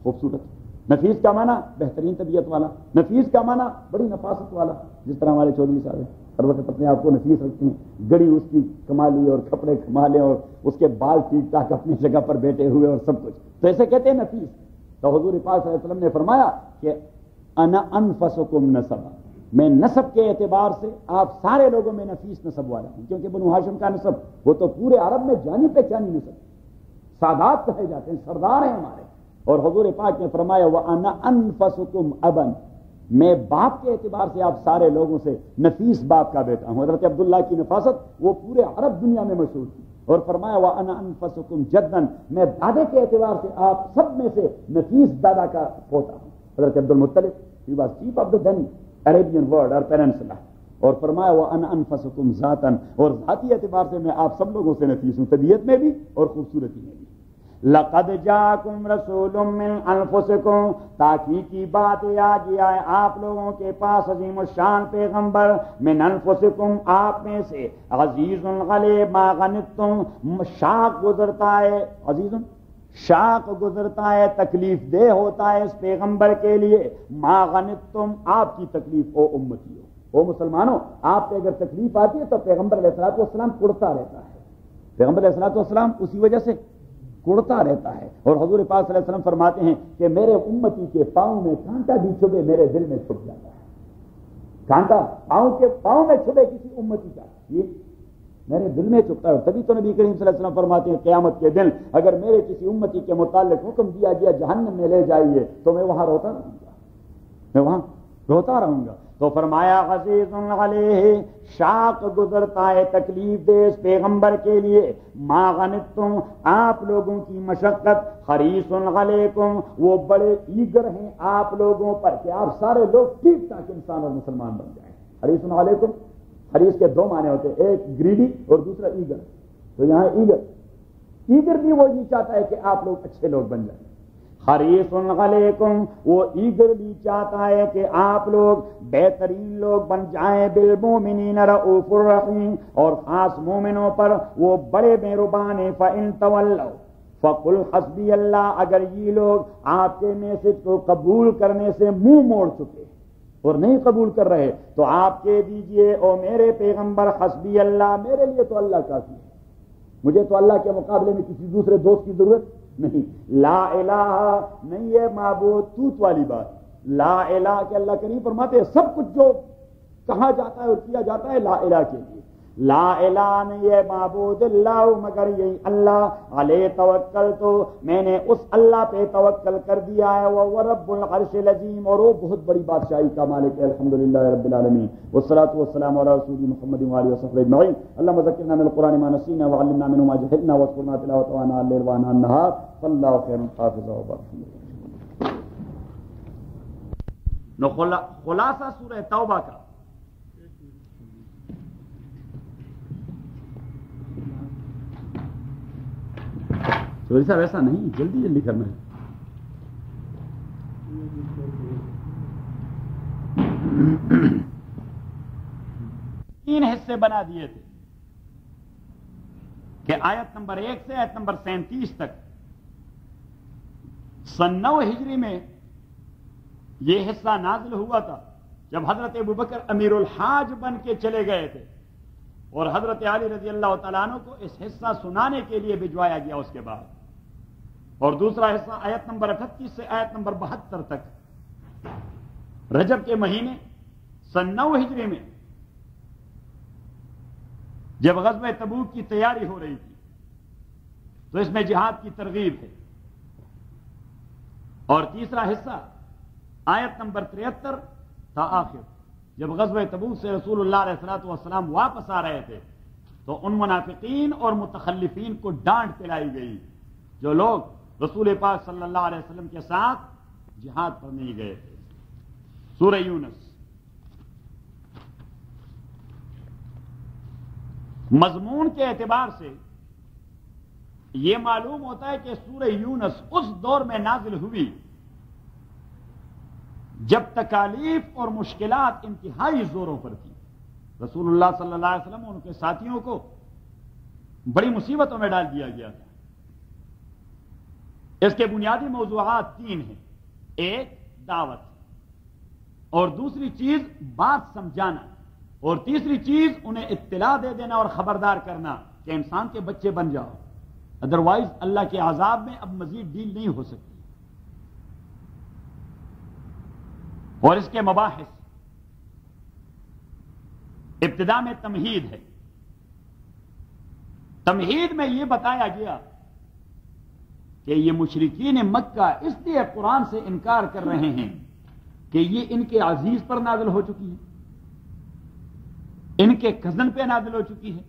خوبصورت، نفیس کا معنی بہترین طبیعت والا، نفیس کا معنی بڑی نفاست والا، جس طرح ہمارے چودھری صاحب ہیں ہر وقت اپنے آپ کو نفیس رکھتے ہیں، گڑی اس کی کمالی اور کپڑے کمالے اور اس کے بال ٹھیک ٹھاک اپنی جگہ پر بیٹھے ہوئے اور سب کچھ، تو ایسے کہتے ہیں نفیس۔ تو حضور پاک صلی اللہ علیہ وسلم نے فرمایا کہ انا انفسکم نسبا، میں نسب کے اعتبار سے آپ سارے لوگوں میں نفیس نسب والا ہوں، کیونکہ بنو ہاشم کا نسب وہ تو پورے عرب میں جانی پہچانی نسب، سادات کہے جاتے ہیں، سردار ہیں ہمارے۔ اور حضور پاک نے فرمایا وَأَنَا أَنفَسُكُمْ أَبًا، میں باپ کے اعتبار سے آپ سارے لوگوں سے نفیس باپ کا بیٹا ہوں۔ حضرت عبداللہ کی نفاست وہ پورے عرب دنیا میں مشہور تھی، اور فرمایا وَأَنَا أَنفَسُكُمْ جَدًّا، میں دادے کے اعتبار سے آپ سب میں سے نفیس دادا کا پوتا ہوں۔ حضرت عبد المطلب he was chief of the then Arabian world or peninsula، اور فرمایا وَأَنَا أَنفَسُكُمْ ذَاتًا، اور ذاتی اعتبار سے میں آپ سب لوگوں سے نفیس ہوں، طبیعت میں بھی اور خوبصورتی میں بھی۔ لقد جاءکم رسول من انفسکم، تحقیقی بات آ گیا ہے آپ لوگوں کے پاس عظیم الشان پیغمبر، من انفسکم آپ میں سے، عزیز علیہ ما غنتم شاق گزرتا ہے، عزیز شاق گزرتا ہے، تکلیف دہ ہوتا ہے اس پیغمبر کے لیے، ما غنتم آپ کی تکلیف او امتی او مسلمانوں، آپ پہ اگر تکلیف آتی ہے تو پیغمبر علیہ الصلوۃ والسلام کڑتا رہتا ہے، پیغمبر علیہ الصلوۃ والسلام اسی وجہ سے کڑتا رہتا ہے۔ اور حضور پاک صلی اللہ علیہ وسلم فرماتے ہیں کہ میرے امتی کے پاؤں میں کانٹا بھی چھپے میرے دل میں چھپ جاتا ہے، کانٹا پاؤں میں چھپے کسی امتی کا یہ میرے دل میں چھپتا ہے۔ تبھی تو نبی کریم صلی اللہ علیہ وسلم فرماتے ہیں قیامت کے دن اگر میرے کسی امتی کے متعلق حکم دیا گیا جہنم میں لے جائیے تو میں وہاں روتا رہوں گا، تو فرمایا عزیز علیہ شاق گزرتا ہے، تکلیف دے اس پیغمبر کے لیے، ما غنتم آپ لوگوں کی مشقت، حریص علیکم وہ بڑے ایگر ہیں آپ لوگوں پر کہ آپ سارے لوگ ٹھیک ٹھاک انسان اور مسلمان بن جائیں۔ حریص علیکم، حریص کے دو معنی ہوتے ہیں، ایک گریڈی اور دوسرا ایگر، تو یہاں ایگر بھی وہ یہ چاہتا ہے کہ آپ لوگ اچھے لوگ بن جائیں، حریص علیکم وہ ایگر بھی چاہتا ہے کہ آپ لوگ بہترین لوگ بن جائیں، بالمؤمنین رؤوف الرحیم اور خاص مومنوں پر وہ بڑے مہربان ہیں، فإن تولوا فقل حسبی اللہ اگر یہ لوگ آپ کے میسج کو قبول کرنے سے منہ موڑ چکے اور نہیں قبول کر رہے تو آپ کہہ دیجئے او میرے پیغمبر حسبی اللہ میرے لیے تو اللہ کافی ہے، مجھے تو اللہ کے مقابلے میں کسی دوسرے دوست کی ضرورت نہیں، لا الہ نہیں ہے معبود توت والی بات، لا الہ کہ اللہ کریم فرماتے ہیں سب کچھ جو کہا جاتا ہے اور کیا جاتا ہے لا الہ کے لیے، لا الہ نہیں ہے معبود اللہ مگر یہی اللہ، علیہ توکل تو میں نے اس اللہ پہ توکل کر دیا ہے، وہ رب العرش العظیم اور وہ بہت بڑی بادشاہی کا مالک ہے، الحمدللہ رب العالمین والصلاۃ والسلام علی رسول محمد وآلہ وصحبہ اجمعین، اللهم ذکرنا من القرآن ما نسینا وعلمنا منه ما جهلنا واذكرنا تلاوته آناء الليل وآناء النهار فالله خير حافظا وبارك۔ نو خلاصہ سورہ توبہ کا صاحب ایسا نہیں، جلدی کرنا ہے۔ تین حصے بنا دیے تھے کہ آیت نمبر 1 سے آیت نمبر 37 تک 9 ہجری میں یہ حصہ نازل ہوا تھا جب حضرت ابوبکر امیر الحاج بن کے چلے گئے تھے اور حضرت علی رضی اللہ تعالیٰ عنہ کو اس حصہ سنانے کے لیے بھجوایا گیا اس کے بعد، اور دوسرا حصہ آیت نمبر 38 سے آیت نمبر 72 تک رجب کے مہینے 9 ہجری میں جب غزوہ تبوک کی تیاری ہو رہی تھی تو اس میں جہاد کی ترغیب ہے، اور تیسرا حصہ آیت نمبر 73 تا آخر جب غزوہ تبوک سے رسول اللہ علیہ الصلوۃ والسلام واپس آ رہے تھے تو ان منافقین اور متخلفین کو ڈانٹ پلائی گئی جو لوگ رسول پاک صلی اللہ علیہ وسلم کے ساتھ جہاد پر نہیں گئے تھے۔ سورہ یونس مضمون کے اعتبار سے یہ معلوم ہوتا ہے کہ سورہ یونس اس دور میں نازل ہوئی جب تکالیف اور مشکلات انتہائی زوروں پر تھی، رسول اللہ صلی اللہ علیہ وسلم اور ان کے ساتھیوں کو بڑی مصیبتوں میں ڈال دیا گیا تھا۔ اس کے بنیادی موضوعات 3 ہیں، ایک دعوت اور دوسری چیز بات سمجھانا اور تیسری چیز انہیں اطلاع دے دینا اور خبردار کرنا کہ انسان کے بچے بن جاؤ، ادروائز اللہ کے عذاب میں اب مزید ڈیل نہیں ہو سکتی۔ اور اس کے مباحث ابتدا میں تمہید ہے، تمہید میں یہ بتایا گیا کہ یہ مشرکین مکہ اس لیے قرآن سے انکار کر رہے ہیں کہ یہ ان کے عزیز پر نازل ہو چکی ہے، ان کے کزن پہ نازل ہو چکی ہے،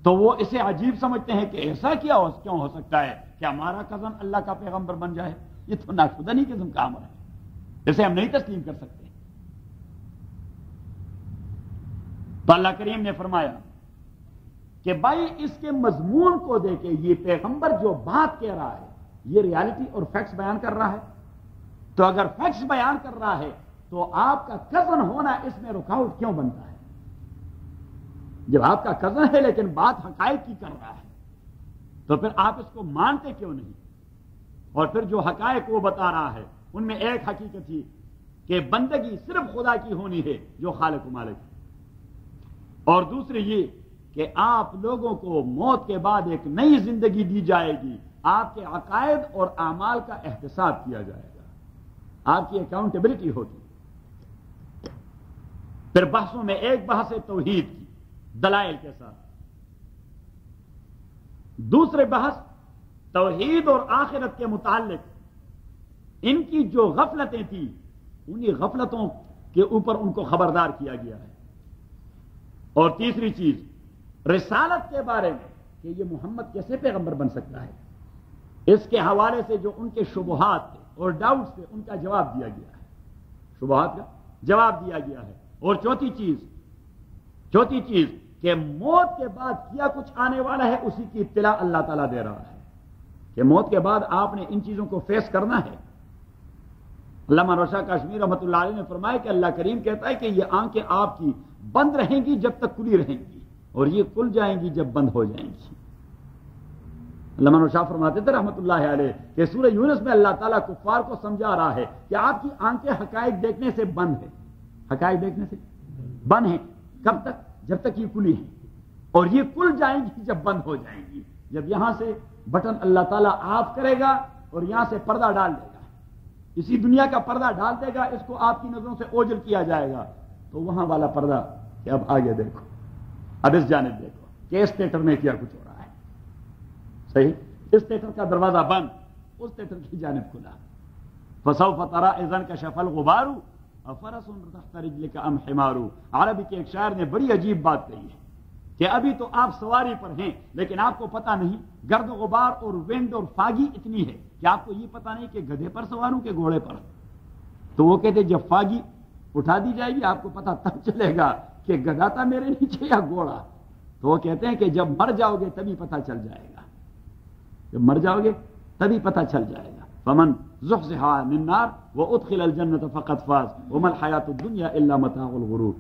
تو وہ اسے عجیب سمجھتے ہیں کہ ایسا کیوں ہو سکتا ہے کہ ہمارا کزن اللہ کا پیغمبر بن جائے، یہ تو ناشدنی قسم کا عمل ہے، اسے ہم نہیں تسلیم کر سکتے۔ تو اللہ کریم نے فرمایا کہ بھائی اس کے مضمون کو دیکھے یہ پیغمبر جو بات کہہ رہا ہے یہ ریالٹی اور فیکٹس بیان کر رہا ہے. تو اگر فیکٹس بیان کر رہا ہے تو آپ کا کزن ہونا اس میں رکاوٹ کیوں بنتا ہے؟ جب آپ کا کزن ہے لیکن بات حقائق کی کر رہا ہے تو پھر آپ اس کو مانتے کیوں نہیں؟ اور پھر جو حقائق وہ بتا رہا ہے ان میں ایک حقیقت تھی کہ بندگی صرف خدا کی ہونی ہے جو خالق و مالک ہے، اور دوسری یہ کہ آپ لوگوں کو موت کے بعد ایک نئی زندگی دی جائے گی، آپ کے عقائد اور اعمال کا احتساب کیا جائے گا، آپ کی اکاؤنٹیبلٹی ہوگی. پھر بحثوں میں ایک بحث ہے توحید کی دلائل کے ساتھ، دوسرے بحث توحید اور آخرت کے متعلق ان کی جو غفلتیں تھیں انہی غفلتوں کے اوپر ان کو خبردار کیا گیا ہے. اور تیسری چیز رسالت کے بارے میں کہ یہ محمد کیسے پیغمبر بن سکتا ہے، اس کے حوالے سے جو ان کے شبہات تھے اور ڈاؤٹس تھے ان کا جواب دیا گیا ہے، شبہات کا جواب دیا گیا ہے. اور چوتھی چیز کہ موت کے بعد کیا کچھ آنے والا ہے اسی کی اطلاع اللہ تعالیٰ دے رہا ہے کہ موت کے بعد آپ نے ان چیزوں کو فیس کرنا ہے. علامہ روشا کاشمیری رحمۃ اللہ علیہ نے فرمایا کہ اللہ کریم کہتا ہے کہ یہ آنکھیں آپ کی بند رہیں گی جب تک کھلی رہیں گی اور یہ کھل جائیں گی جب بند ہو جائیں گی. علامہ روشا فرماتے تھے رحمۃ اللہ علیہ کہ سورہ یونس میں اللہ تعالیٰ کفار کو سمجھا رہا ہے کہ آپ کی آنکھیں حقائق دیکھنے سے بند ہیں، حقائق دیکھنے سے بند ہیں. کب تک؟ جب تک یہ کھلی ہیں، اور یہ کھل جائیں گی جب بند ہو جائیں گی. جب یہاں سے بٹن اللہ تعالیٰ آف کرے گا اور یہاں سے پردہ ڈال دے گا، اسی دنیا کا پردہ ڈال دے گا، اس کو آپ کی نظروں سے اوجھل کیا جائے گا، تو وہاں والا پردہ کہ اب آگے دیکھو، اب اس جانب دیکھو کہ اس تھیٹر میں کیا کچھ ہو رہا ہے. صحیح، اس تھیٹر کا دروازہ بند، اس تھیٹر کی جانب کھلا. فسوف تری اذا انکشف الغبار افرس تحت رجلک ام حمار. عربی کے ایک شاعر نے بڑی عجیب بات کہی ہے کہ ابھی تو آپ سواری پر ہیں لیکن آپ کو پتا نہیں، گرد و غبار اور وینڈ اور فاگی اتنی ہے کہ آپ کو یہ پتا نہیں کہ گدھے پر سوار ہوں کہ گھوڑے پر. تو وہ کہتے جب فاگی اٹھا دی جائے گی آپ کو پتا تب چلے گا کہ گدھا تھا میرے نیچے یا گھوڑا. تو وہ کہتے ہیں کہ جب مر جاؤ گے تبھی پتا چل جائے گا، جب مر جاؤ گے تبھی پتا چل جائے گا. فمن زحزح عن النار وادخل الجنة فقد فاز وما الحیاۃ الدنیا الا متاع الغرور.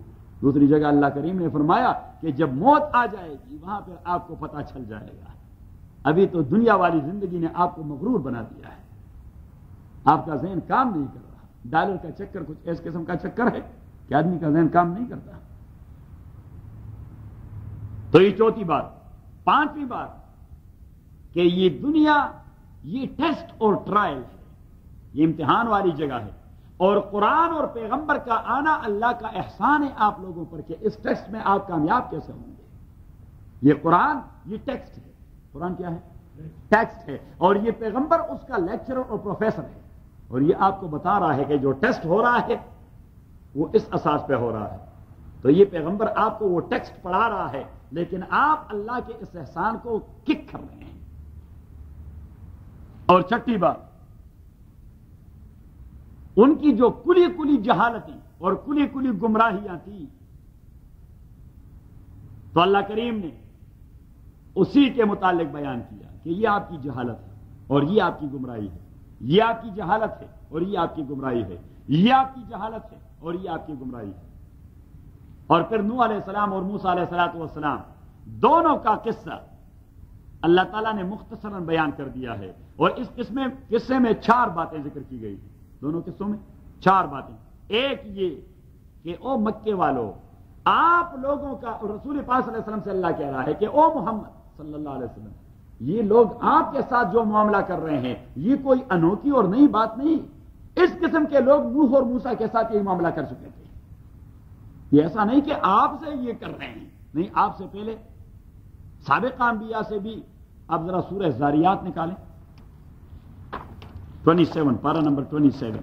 دوسری جگہ اللہ کریم نے فرمایا کہ جب موت آ جائے گی وہاں پہ آپ کو پتا چل جائے گا. ابھی تو دنیا والی زندگی نے آپ کو مغرور بنا دیا ہے، آپ کا ذہن کام نہیں کر رہا. ڈالر کا چکر کچھ اس قسم کا چکر ہے کہ آدمی کا ذہن کام نہیں کرتا. تو یہ چوتھی بات. پانچویں بات کہ یہ دنیا یہ ٹیسٹ اور ٹرائل ہے، یہ امتحان والی جگہ ہے، اور قرآن اور پیغمبر کا آنا اللہ کا احسان ہے آپ لوگوں پر کہ اس ٹیسٹ میں آپ کامیاب کیسے ہوں گے. یہ قرآن یہ ٹیکسٹ ہے، قرآن کیا ہے؟ ٹیکسٹ ہے، اور یہ پیغمبر اس کا لیکچرر اور پروفیسر ہے، اور یہ آپ کو بتا رہا ہے کہ جو ٹیسٹ ہو رہا ہے وہ اس اساس پہ ہو رہا ہے. تو یہ پیغمبر آپ کو وہ ٹیکسٹ پڑھا رہا ہے لیکن آپ اللہ کے اس احسان کو کک کر رہے ہیں. اور چھٹی بات ان کی جو کلی کلی جہالتیں اور کلی کلی گمراہیاں تھیں تو اللہ کریم نے اسی کے متعلق بیان کیا کہ یہ آپ کی جہالت ہے اور یہ آپ کی گمراہی ہے، یہ آپ کی جہالت ہے اور یہ آپ کی گمراہی ہے، یہ آپ کی جہالت ہے اور یہ آپ کی گمراہی ہے. اور پھر نوح علیہ السلام اور موسیٰ علیہ السلام دونوں کا قصہ اللہ تعالیٰ نے مختصراً بیان کر دیا ہے، اور اس قصے میں 4 باتیں ذکر کی گئی. دونوں قصوں میں 4 باتیں. ایک یہ کہ او مکے والو، آپ لوگوں کا رسول پاک صلی اللہ علیہ وسلم سے اللہ کہہ رہا ہے کہ او محمد صلی اللہ علیہ وسلم، یہ لوگ آپ کے ساتھ جو معاملہ کر رہے ہیں یہ کوئی انوکھی اور نئی بات نہیں. اس قسم کے لوگ نوح اور موسیٰ کے ساتھ یہ معاملہ کر چکے تھے. یہ ایسا نہیں کہ آپ سے یہ کر رہے ہیں، نہیں، آپ سے پہلے سابق انبیاء سے بھی. آپ ذرا سورہ زاریات نکالیں 27 پارہ نمبر 27.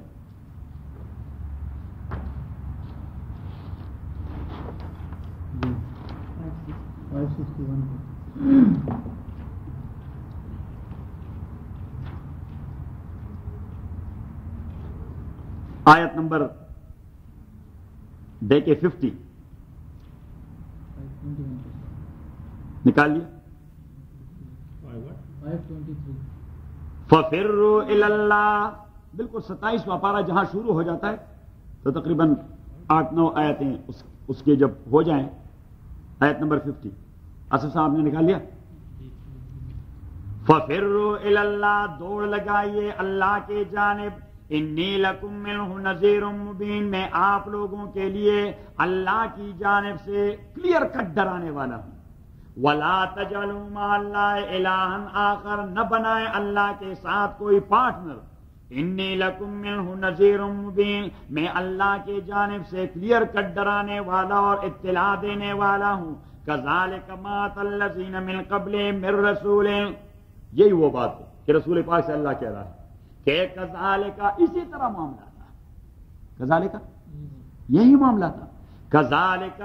آیت نمبر دیکھیں 50. نکال لیا. فَفِرُّوا إِلَى اللَّهِ، بالکل 27واں پارہ جہاں شروع ہو جاتا ہے تو تقریباً 8-9 آیتیں اس کے جب ہو جائیں، آیت نمبر 50 آصف صاحب نے نکال لیا. فَفِرُّوا إِلَى اللَّهِ، دوڑ لگائیے اللہ کے جانب. انی لکم منہ نذیر مبین، میں آپ لوگوں کے لیے اللہ کی جانب سے کلیئر کٹ ڈرانے والا ہوں. وَلَا تَجْعَلُوا مَعَ اللَّهِ إِلَٰهًا آخر، نہ بنائے اللہ کے ساتھ کوئی پارٹنر. انی لکم منہ نذیر مبین، میں اللہ کے جانب سے کلیئر کٹ ڈرانے والا اور اطلاع دینے والا ہوں. کذالک ما أَتَى الَّذِينَ مِن قَبْلِهِم مِّن رَّسُولٍ، یہی وہ بات ہے کہ رسول پاک سے اللہ کہہ رہا ہے کہ کذالک، اسی طرح معاملہ تھا. کذالک یہی معاملہ تھا. کذالک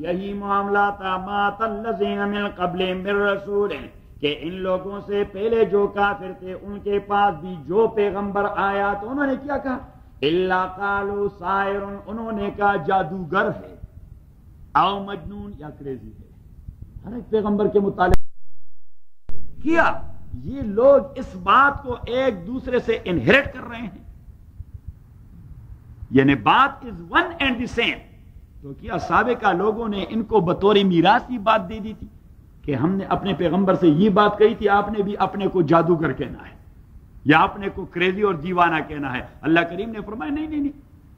یہی معاملہ تھا. ما أَتَى الَّذِينَ مِن قَبْلِهِم مِّن رَّسُولٍ، کہ ان لوگوں سے پہلے جو کافر تھے ان کے پاس بھی جو پیغمبر آیا تو انہوں نے کیا کہا؟ الا قالوا ساحر، انہوں نے کہا جادوگر ہے، او مجنون یا کریزی ہے. ہر ایک پیغمبر کے متعلق کیا. یہ لوگ اس بات کو ایک دوسرے سے انہیرٹ کر رہے ہیں، یعنی بات is one and the same. تو کیا سابقہ لوگوں نے ان کو بطور میراث کی بات دے دی تھی کہ ہم نے اپنے پیغمبر سے یہ بات کہی تھی، آپ نے بھی اپنے کو جادوگر کہنا ہے یا اپنے کو کریزی اور دیوانہ کہنا ہے. اللہ کریم نے فرمایا نہیں،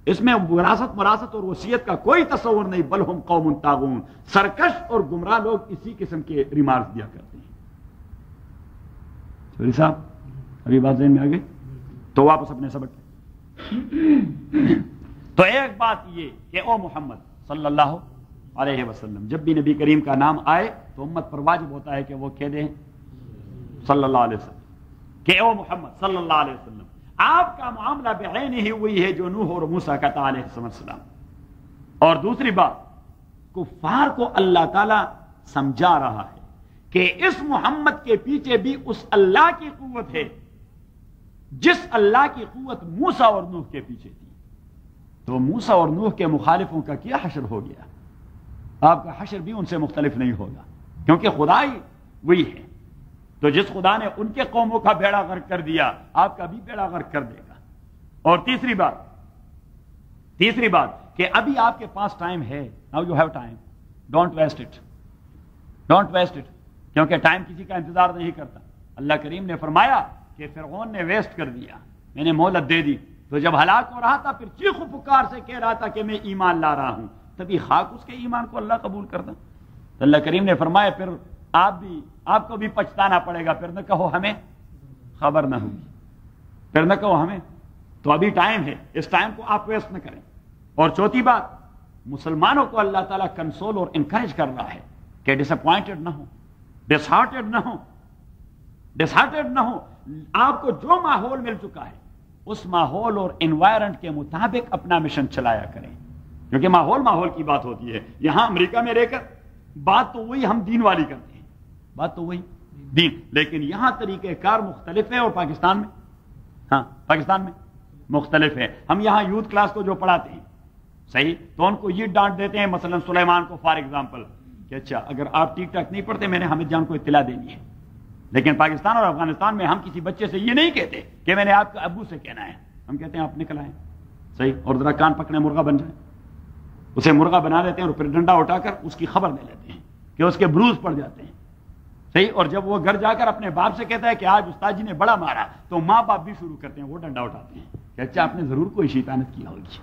اس میں وراثت اور وصیت کا کوئی تصور نہیں. بل ہم قوم طاغون، سرکش اور گمراہ لوگ اسی قسم کے ریمارکس دیا کرتے ہیں. چوری صاحب ابھی بات ذہن میں آ گئی تو واپس اپنے سبق. تو ایک بات یہ کہ او محمد صلی اللہ علیہ وسلم، جب بھی نبی کریم کا نام آئے تو امت پر واجب ہوتا ہے کہ وہ کہہ دیں صلی اللہ علیہ وسلم، کہ او محمد صلی اللہ علیہ وسلم. آپ کا معاملہ بعینہ ہی وہی ہے جو نوح اور موسیٰ کا تھا علیہ السلام. اور دوسری بات، کفار کو اللہ تعالی سمجھا رہا ہے کہ اس محمد کے پیچھے بھی اس اللہ کی قوت ہے جس اللہ کی قوت موسیٰ اور نوح کے پیچھے تھی. تو موسیٰ اور نوح کے مخالفوں کا کیا حشر ہو گیا؟ آپ کا حشر بھی ان سے مختلف نہیں ہوگا، کیونکہ خدا ہی وہی ہے. تو جس خدا نے ان کے قوموں کا بیڑا غرق کر دیا، آپ کا بھی بیڑا غرق کر دے گا. اور تیسری بات کہ ابھی آپ کے پاس ٹائم ہے. Now you have time, don't waste it, کیونکہ ٹائم کسی کا انتظار نہیں کرتا. اللہ کریم نے فرمایا کہ فرعون نے ویسٹ کر دیا، میں نے مہلت دے دی، تو جب ہلاک ہو رہا تھا پھر چیخ و پکار سے کہہ رہا تھا کہ میں ایمان لا رہا ہوں، تبھی خاک اس کے ایمان کو اللہ قبول کرتا. تو اللہ کریم نے فرمایا پھر آپ کو بھی پچھتانا پڑے گا. پھر نہ کہو ہمیں خبر نہ ہوگی، پھر نہ کہو ہمیں. تو ابھی ٹائم ہے، اس ٹائم کو آپ ویسٹ نہ کریں. اور چوتھی بات، مسلمانوں کو اللہ تعالیٰ کنسول اور انکریج کر رہا ہے کہ ڈس اپوائنٹڈ نہ ہو، ڈسہارٹڈ نہ ہو. آپ کو جو ماحول مل چکا ہے اس ماحول اور انوائرنمنٹ کے مطابق اپنا مشن چلایا کریں، کیونکہ ماحول کی بات ہوتی ہے. یہاں امریکہ میں رہ کر بات تو وہی ہم دین والی کرتے ہیں، بات تو وہی دین، لیکن یہاں طریقہ کار مختلف ہے. اور پاکستان میں مختلف ہے. ہم یہاں یوتھ کلاس کو جو پڑھاتے ہیں صحیح، تو ان کو یہ ڈانٹ دیتے ہیں مثلا سلیمان کو فار ایگزامپل کہ اچھا اگر آپ ٹھیک ٹھاک نہیں پڑھتے میں نے حامد جان کو اطلاع دینی ہے. لیکن پاکستان اور افغانستان میں ہم کسی بچے سے یہ نہیں کہتے کہ میں نے آپ کے ابو سے کہنا ہے، ہم کہتے ہیں آپ نکل آئیں صحیح، اور ذرا کان پکڑے مرغا بن جائے. اسے مرغا بنا دیتے ہیں اور پھر ڈنڈا اٹھا کر اس کی خبر دے لیتے ہیں کہ اس کے بروز پڑ جاتے ہیں صحیح. اور جب وہ گھر جا کر اپنے باپ سے کہتا ہے کہ آج استاد جی نے بڑا مارا، تو ماں باپ بھی شروع کرتے ہیں وہ ڈنڈا اٹھاتے ہیں کہ اچھا آپ نے ضرور کوئی شیطانت کیا ہوگی.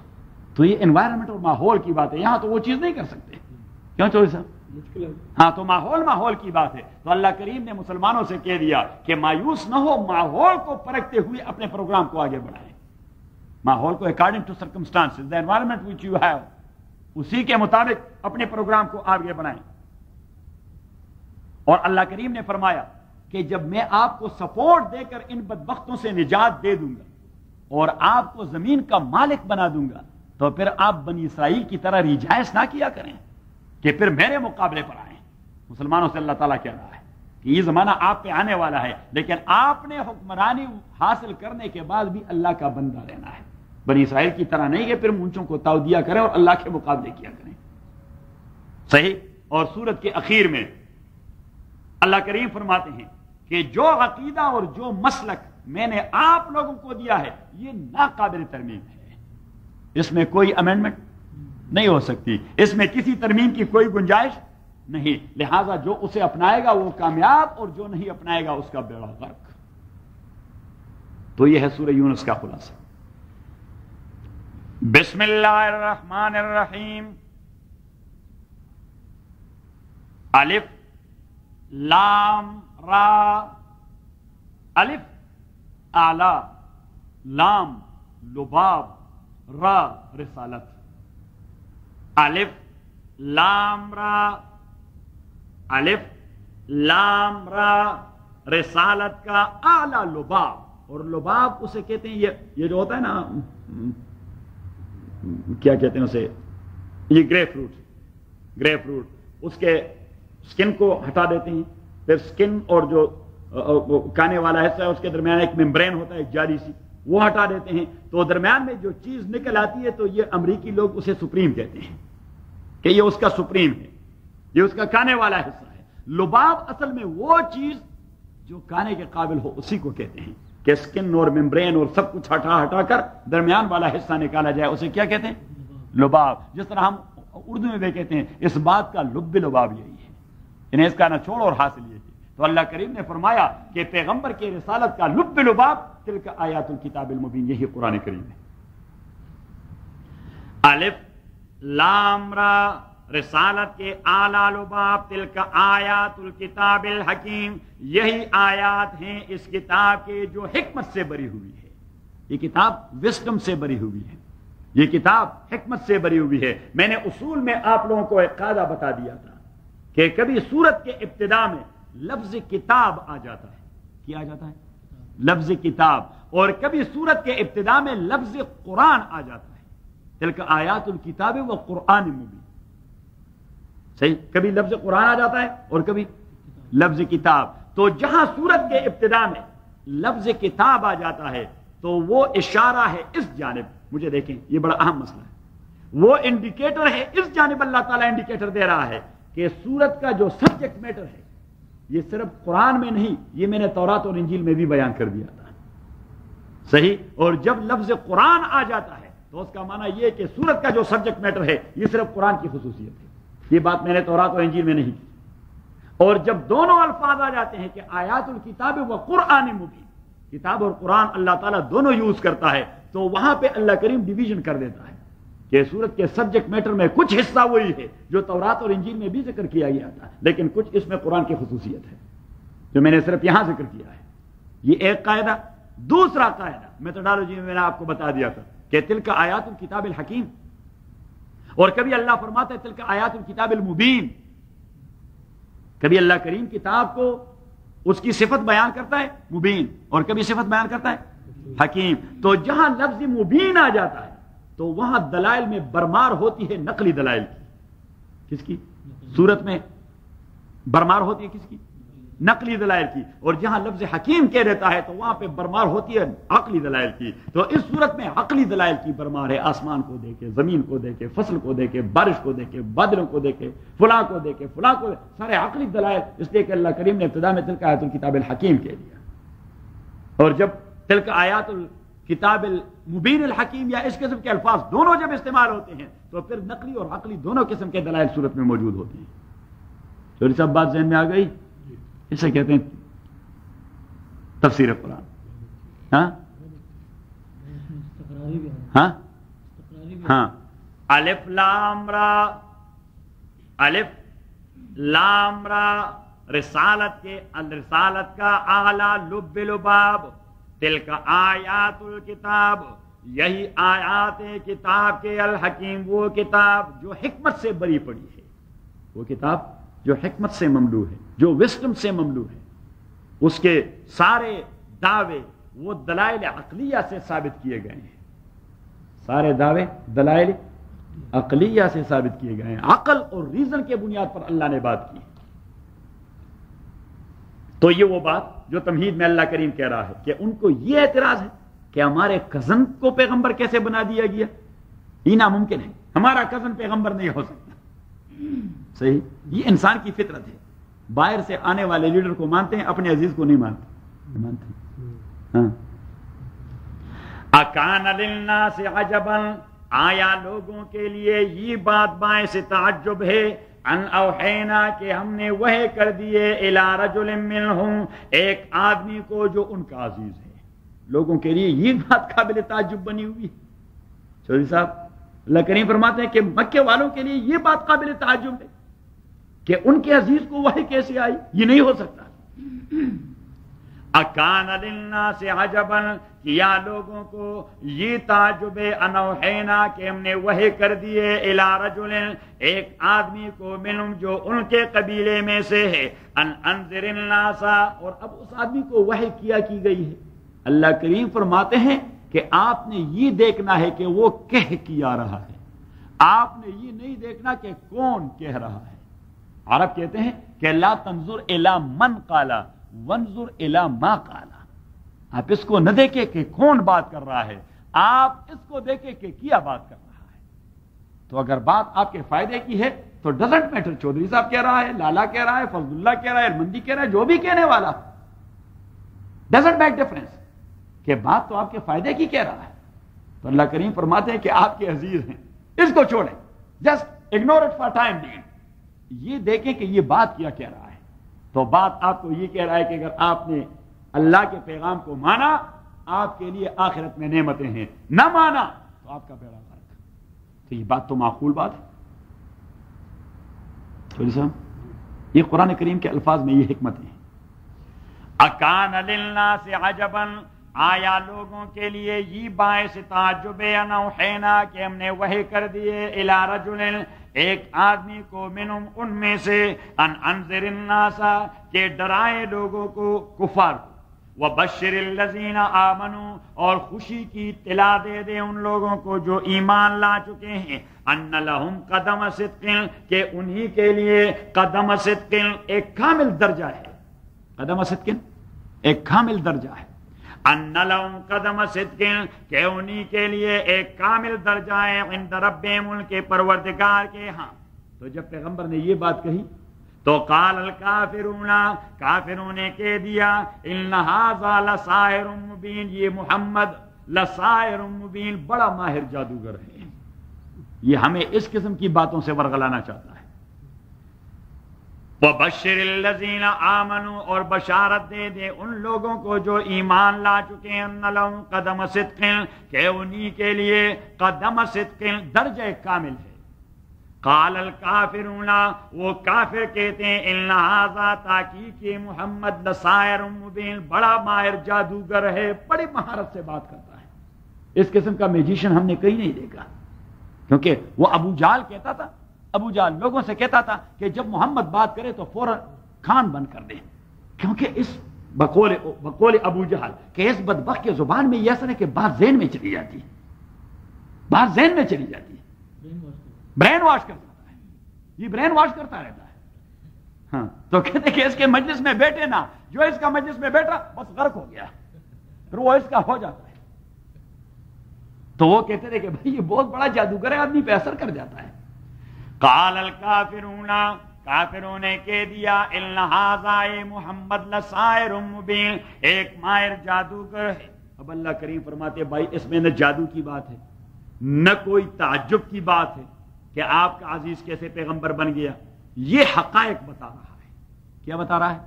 تو یہ انوائرمنٹ اور ماحول کی بات ہے. یہاں تو وہ چیز نہیں کر سکتے. کیوں چوری صاحب؟ ہاں، تو ماحول کی بات ہے. تو اللہ کریم نے مسلمانوں سے کہہ دیا کہ مایوس نہ ہو، ماحول کو پرکھتے ہوئے اپنے پروگرام کو آگے بڑھائیں. ماحول کو according to circumstances, the environment which you have, اسی کے مطابق اپنے پروگرام کو آگے بڑھائیں. اور اللہ کریم نے فرمایا کہ جب میں آپ کو سپورٹ دے کر ان بدبختوں سے نجات دے دوں گا اور آپ کو زمین کا مالک بنا دوں گا، تو پھر آپ بنی اسرائیل کی طرح ریجائز نہ کیا کریں کہ پھر میرے مقابلے پر آئیں. مسلمانوں سے اللہ تعالیٰ کہہ رہا ہے کہ یہ زمانہ آپ پہ آنے والا ہے، لیکن آپ نے حکمرانی حاصل کرنے کے بعد بھی اللہ کا بندہ رہنا ہے. بنی اسرائیل کی طرح نہیں کہ پھر مونچوں کو تاؤ دیا کریں اور اللہ کے مقابلے کیا کریں صحیح. اور سورت کے اخیر میں اللہ کریم فرماتے ہیں کہ جو عقیدہ اور جو مسلک میں نے آپ لوگوں کو دیا ہے یہ ناقابل ترمیم ہے، اس میں کوئی امینڈمنٹ نہیں ہو سکتی، اس میں کسی ترمیم کی کوئی گنجائش نہیں، لہذا جو اسے اپنائے گا وہ کامیاب اور جو نہیں اپنائے گا اس کا بیڑا غرق۔ تو یہ ہے سورہ یونس کا خلاصہ۔ بسم اللہ الرحمن الرحیم، الف لام را، الف اعلی، لام لباب، را رسالت، الف لام را، الف لام را رسالت کا اعلی لباب، اور لباب اسے کہتے ہیں یہ جو ہوتا ہے نا، کیا کہتے ہیں اسے، یہ گریپ فروٹ، اس کے سکن کو ہٹا دیتے ہیں، پھر سکن اور جو کھانے والا حصہ ہے اس کے درمیان ایک ممبرین ہوتا ہے، ایک جالی سی، وہ ہٹا دیتے ہیں، تو درمیان میں جو چیز نکل آتی ہے تو یہ امریکی لوگ اسے سپریم کہتے ہیں کہ یہ اس کا سپریم ہے، یہ اس کا کھانے والا حصہ ہے۔ لباب اصل میں وہ چیز جو کھانے کے قابل ہو اسی کو کہتے ہیں کہ سکن اور ممبرین اور سب کچھ ہٹا کر درمیان والا حصہ نکالا جائے، اسے کیا کہتے ہیں؟ لباب۔ جس طرح ہم اردو میں بھی کہتے ہیں اس بات کا لب لباب یہی ہے، انہیں اس کا نہ چھوڑ اور حاصل یہی ہے۔ تو اللہ کریم نے فرمایا کہ پیغمبر کے رسالت کا لب لباب تلک آیات الکتاب المبین، یہی قرآن کریم ہے۔ الف لام را، رسالت کے اعلیٰ لباب، تلک آیات الکتاب الحکیم، یہی آیات ہیں اس کتاب کے جو حکمت سے بری ہوئی ہے۔ یہ کتاب وزڈم سے بری ہوئی ہے، یہ کتاب حکمت سے بری ہوئی ہے۔ میں نے اصول میں آپ لوگوں کو ایک قاعدہ بتا دیا تھا کہ کبھی سورت کے ابتدا میں لفظ کتاب آ جاتا ہے، کیا آ جاتا ہے؟ لفظ کتاب، اور کبھی سورت کے ابتدا میں لفظ قرآن آ جاتا ہے، تلک آیات الکتاب و قرآن مبین، صحیح؟ کبھی لفظ قرآن آ جاتا ہے اور کبھی لفظ کتاب۔ تو جہاں سورت کے ابتدا میں لفظ کتاب آ جاتا ہے تو وہ اشارہ ہے اس جانب، مجھے دیکھیں یہ بڑا اہم مسئلہ ہے، وہ انڈیکیٹر ہے اس جانب، اللہ تعالیٰ انڈیکیٹر دے رہا ہے کہ سورت کا جو سبجیکٹ میٹر ہے یہ صرف قرآن میں نہیں، یہ میں نے تورات اور انجیل میں بھی بیان کر دیا تھا، صحیح؟ اور جب لفظ قرآن آ جاتا ہے تو اس کا معنی یہ کہ سورت کا جو سبجیکٹ میٹر ہے یہ صرف قرآن کی خصوصیت ہے، یہ بات میں نے تورات اور انجیل میں نہیں کی۔ اور جب دونوں الفاظ آ جاتے ہیں کہ آیات الکتاب و قرآن مبین، کتاب اور قرآن اللہ تعالیٰ دونوں یوز کرتا ہے، تو وہاں پہ اللہ کریم ڈویژن کر دیتا ہے کہ سورت کے سبجیکٹ میٹر میں کچھ حصہ وہی ہے جو تورات اور انجیل میں بھی ذکر کیا گیا تھا، لیکن کچھ اس میں قرآن کی خصوصیت ہے جو میں نے صرف یہاں ذکر کیا ہے۔ یہ ایک قاعدہ۔ دوسرا قاعدہ میتھڈالوجی میں نے آپ کو بتا دیا تھا کہ تلک آیات الکتاب الحکیم، اور کبھی اللہ فرماتا ہے تلک آیات الکتاب المبین، کبھی اللہ کریم کتاب کو اس کی صفت بیان کرتا ہے مبین، اور کبھی صفت بیان کرتا ہے حکیم۔ تو جہاں لفظ مبین آ جاتا ہے تو وہاں دلائل میں برمار ہوتی ہے نقلی دلائل کی، کس کی؟ سورت میں برمار ہوتی ہے کس کی؟ نقلی دلائل کی۔ اور جہاں لفظ حکیم کہہ دیتا ہے تو وہاں پہ برمار ہوتی ہے عقلی دلائل کی۔ تو اس صورت میں عقلی دلائل کی برمار ہے، آسمان کو دے کے، زمین کو دے کے، فصل کو دے کے، بارش کو دے کے، بادلوں کو دے کے، فلاں کو دے کے، فلاں کو دے، سارے عقلی دلائل، اس لیے کہ اللہ کریم نے ابتدا میں تلک آیات الکتاب الحکیم کہہ دیا، اور جب تلک آیات الکتاب المبین الحکیم یا اس قسم کے الفاظ دونوں جب استعمال ہوتے ہیں تو پھر نقلی اور عقلی دونوں قسم کے دلائل صورت میں موجود ہوتے ہیں۔ تو یہ سب بات ذہن میں آ گئی؟ اسے کہتے ہیں تفسیر قرآن۔ ہاں ہاں ہاں، الف لام را، الف لام را، رسالت کے رسالت کا اعلیٰ لب لباب، تلک آیات الکتاب، یہی آیات کتاب کے، الحکیم وہ کتاب جو حکمت سے بری پڑی ہے، وہ کتاب جو حکمت سے مملو ہے، جو وزڈم سے مملو ہے۔ اس کے سارے دعوے وہ دلائل عقلیہ سے ثابت کیے گئے ہیں، سارے دعوے دلائل عقلیہ سے ثابت کیے گئے ہیں، عقل اور ریزن کے بنیاد پر اللہ نے بات کی۔ تو یہ وہ بات جو تمہید میں اللہ کریم کہہ رہا ہے کہ ان کو یہ اعتراض ہے کہ ہمارے کزن کو پیغمبر کیسے بنا دیا گیا، یہ ناممکن ہے، ہمارا کزن پیغمبر نہیں ہو سکتا، صحیح؟ یہ انسان کی فطرت ہے، باہر سے آنے والے لیڈر کو مانتے ہیں، اپنے عزیز کو نہیں مانتے. ہاں. اکان للناس عجبا، آیا لوگوں کے لیے یہ بات باعث تعجب ہے، ان اوحینا کہ ہم نے وحی کر دیے الی رجل منہم ایک آدمی کو جو ان کا عزیز ہے. لوگوں کے لیے یہ بات قابل تعجب بنی ہوئی. چودھری صاحب اللہ کریم فرماتے ہیں کہ مکے والوں کے لیے یہ بات قابل تعجب ہے کہ ان کے عزیز کو وحی کیسے آئی، یہ نہیں ہو سکتا. اکان للناس عجبا، کیا لوگوں کو یہ تعجب ان اوحینا کہ ہم نے وحی کر دیے الی رجل ایک آدمی کو منہم جو ان کے قبیلے میں سے ہے، ان انذر الناس، اور اب اس آدمی کو وحی کیا کی گئی ہے. اللہ کریم فرماتے ہیں کہ آپ نے یہ دیکھنا ہے کہ وہ کہہ کیا رہا ہے، آپ نے یہ نہیں دیکھنا کہ کون کہہ رہا ہے. عرب کہتے ہیں کہ لا تنظر الی من قال وانظر الی ما قال. آپ اس کو نہ دیکھیں کہ کون بات کر رہا ہے، آپ اس کو دیکھیں کہ کیا بات کر رہا ہے. تو اگر بات آپ کے فائدے کی ہے تو ڈزنٹ میٹر چودھری صاحب کہہ رہا ہے، لالا کہہ رہا ہے، فضل اللہ کہہ رہا ہے، المندی کہہ رہا ہے، جو بھی کہنے والا، ڈزنٹ میک ڈفرنس کہ بات تو آپ کے فائدے کی کہہ رہا ہے. تو اللہ کریم فرماتے ہیں کہ آپ کے عزیز ہیں، اس کو چھوڑیں، just ignore it for time being. یہ دیکھیں کہ یہ بات کیا کہہ رہا ہے. تو بات آپ کو یہ کہہ رہا ہے کہ اگر آپ نے اللہ کے پیغام کو مانا آپ کے لیے آخرت میں نعمتیں ہیں، نہ مانا تو آپ کا بیڑا غرق. تو یہ بات تو معقول بات ہے. چودھری صاحب یہ قرآن کریم کے الفاظ میں یہ حکمت ہے. اکان للناس عجبا، آیا لوگوں کے لیے یہ باعث تعجب ان اوحینا کہ ہم نے وحی کر دیے الی رجل ایک آدمی کو منہم ان میں سے، ان انذر الناس کہ ڈرائے لوگوں کو، کفار کو، وبشر الذین آمنوا اور خوشی کی اطلاع دے دے ان لوگوں کو جو ایمان لا چکے ہیں، ان لہم قدم صدق کہ انہی کے لیے قدم صدق ایک کامل درجہ ہے. قدم صدق ایک کامل درجہ ہے. ان لہم قدم صدق کہ انہی کے لیے ایک کامل درجہ ہے عند ربہم ان کے پروردگار کے ہاں. تو جب پیغمبر نے یہ بات کہی تو قال الکافرون، کافروں نے کہہ دیا ان ھذا لساحر مبین، یہ محمد لساحر مبین بڑا ماہر جادوگر ہے، یہ ہمیں اس قسم کی باتوں سے ورغلانا چاہتا ہے. وبشر الذین آمنوا اور بشارت دے دے ان لوگوں کو جو ایمان لا چکے ہیں، ان لہم قدم صدق کہ انہی کے لیے قدم صدق درجہ کامل ہے. قال الکافرون، وہ کافر کہتے ہیں ان ھذا تحقیق محمد لساحر مبین بڑا ماہر جادوگر ہے، بڑی مہارت سے بات کرتا ہے. اس قسم کا میجیشن ہم نے کہیں نہیں دیکھا. کیونکہ وہ ابو جہل کہتا تھا، ابو جہل لوگوں سے کہتا تھا کہ جب محمد بات کرے تو فوراً کان بند کر دیں، کیونکہ اس بقول ابو جہل کہ اس بدبخت کی زبان میں یہ اثر ہے کہ بات ذہن میں چلی جاتی ہے، بات ذہن میں چلی جاتی ہے، برین واش کرتا ہے، یہ برین واش کرتا رہتا ہے. ہاں تو کہتے ہیں کہ اس کے مجلس میں بیٹھے نا، جو اس کا مجلس میں بیٹھا بس غرق ہو گیا، پھر وہ اس کا ہو جاتا ہے. تو وہ کہتے تھے کہ بھائی یہ بہت بڑا جادوگر ہے، آدمی پہ اثر کر جاتا ہے. قال الکافرون، کافروں نے کہہ دیا ان ھذا محمد لساحر مبین ایک ماہر جادوگر ہے. اب اللہ کریم فرماتے بھائی اس میں نہ جادو کی بات ہے، نہ کوئی تعجب کی بات ہے کہ آپ کا عزیز کیسے پیغمبر بن گیا. یہ حقائق بتا رہا ہے. کیا بتا رہا ہے؟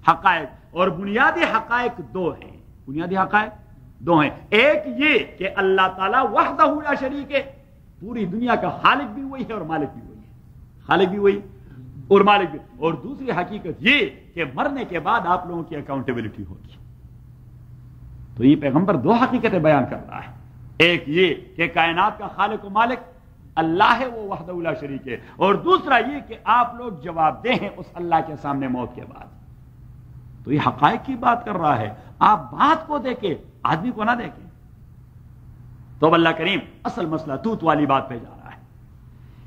حقائق. اور بنیادی حقائق دو ہیں، بنیادی حقائق دو ہیں. ایک یہ کہ اللہ تعالیٰ وحدہ لا شریک ہے، پوری دنیا کا خالق بھی وہی ہے اور مالک بھی وہی ہے، خالق بھی وہی اور مالک بھی. اور دوسری حقیقت یہ کہ مرنے کے بعد آپ لوگوں کی اکاؤنٹیبلٹی ہوگی. تو یہ پیغمبر دو حقیقتیں بیان کر رہا ہے. ایک یہ کہ کائنات کا خالق و مالک اللہ ہے، وہ وحدہ لا شریک ہے. اور دوسرا یہ کہ آپ لوگ جواب دہ ہیں اس اللہ کے سامنے موت کے بعد. تو یہ حقائق کی بات کر رہا ہے. آپ بات کو دیکھیں، آدمی کو نہ دیکھیں. تو اب اللہ کریم اصل مسئلہ توت والی بات پہ جا رہا ہے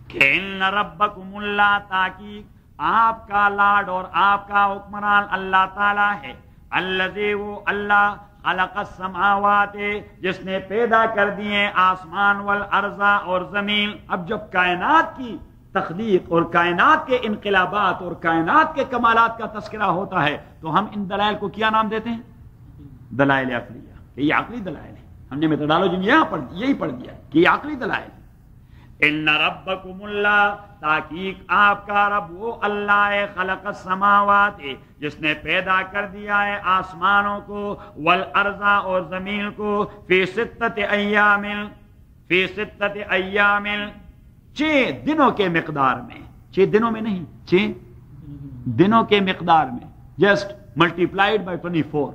کہ ان ربکم اللہ، تاکہ آپ کا لاڈ اور آپ کا حکمران اللہ تعالیٰ ہے. الذی، وہ اللہ، خلق السماوات، جس نے پیدا کر دیے آسمان والارض اور زمین. اب جب کائنات کی تخلیق اور کائنات کے انقلابات اور کائنات کے کمالات کا تذکرہ ہوتا ہے تو ہم ان دلائل کو کیا نام دیتے ہیں؟ دلائل عقلیہ، کہ یہ عقلی دلائل ہے. ہم نے میتھڈالوجی میں یہی پڑھ دیا کہ یہ عقلی دلائل. ان ربکم اللہ، تحقیق آپ کا رب وہ اللہ ہے، خلق السماوات، جس نے پیدا کر دیا ہے آسمانوں کو، والارض اور زمین کو، فی ستۃ ایام، فی ستۃ ایام 6 دنوں کے مقدار میں. 6 دنوں میں نہیں، 6 دنوں کے مقدار میں. Just multiplied by 24.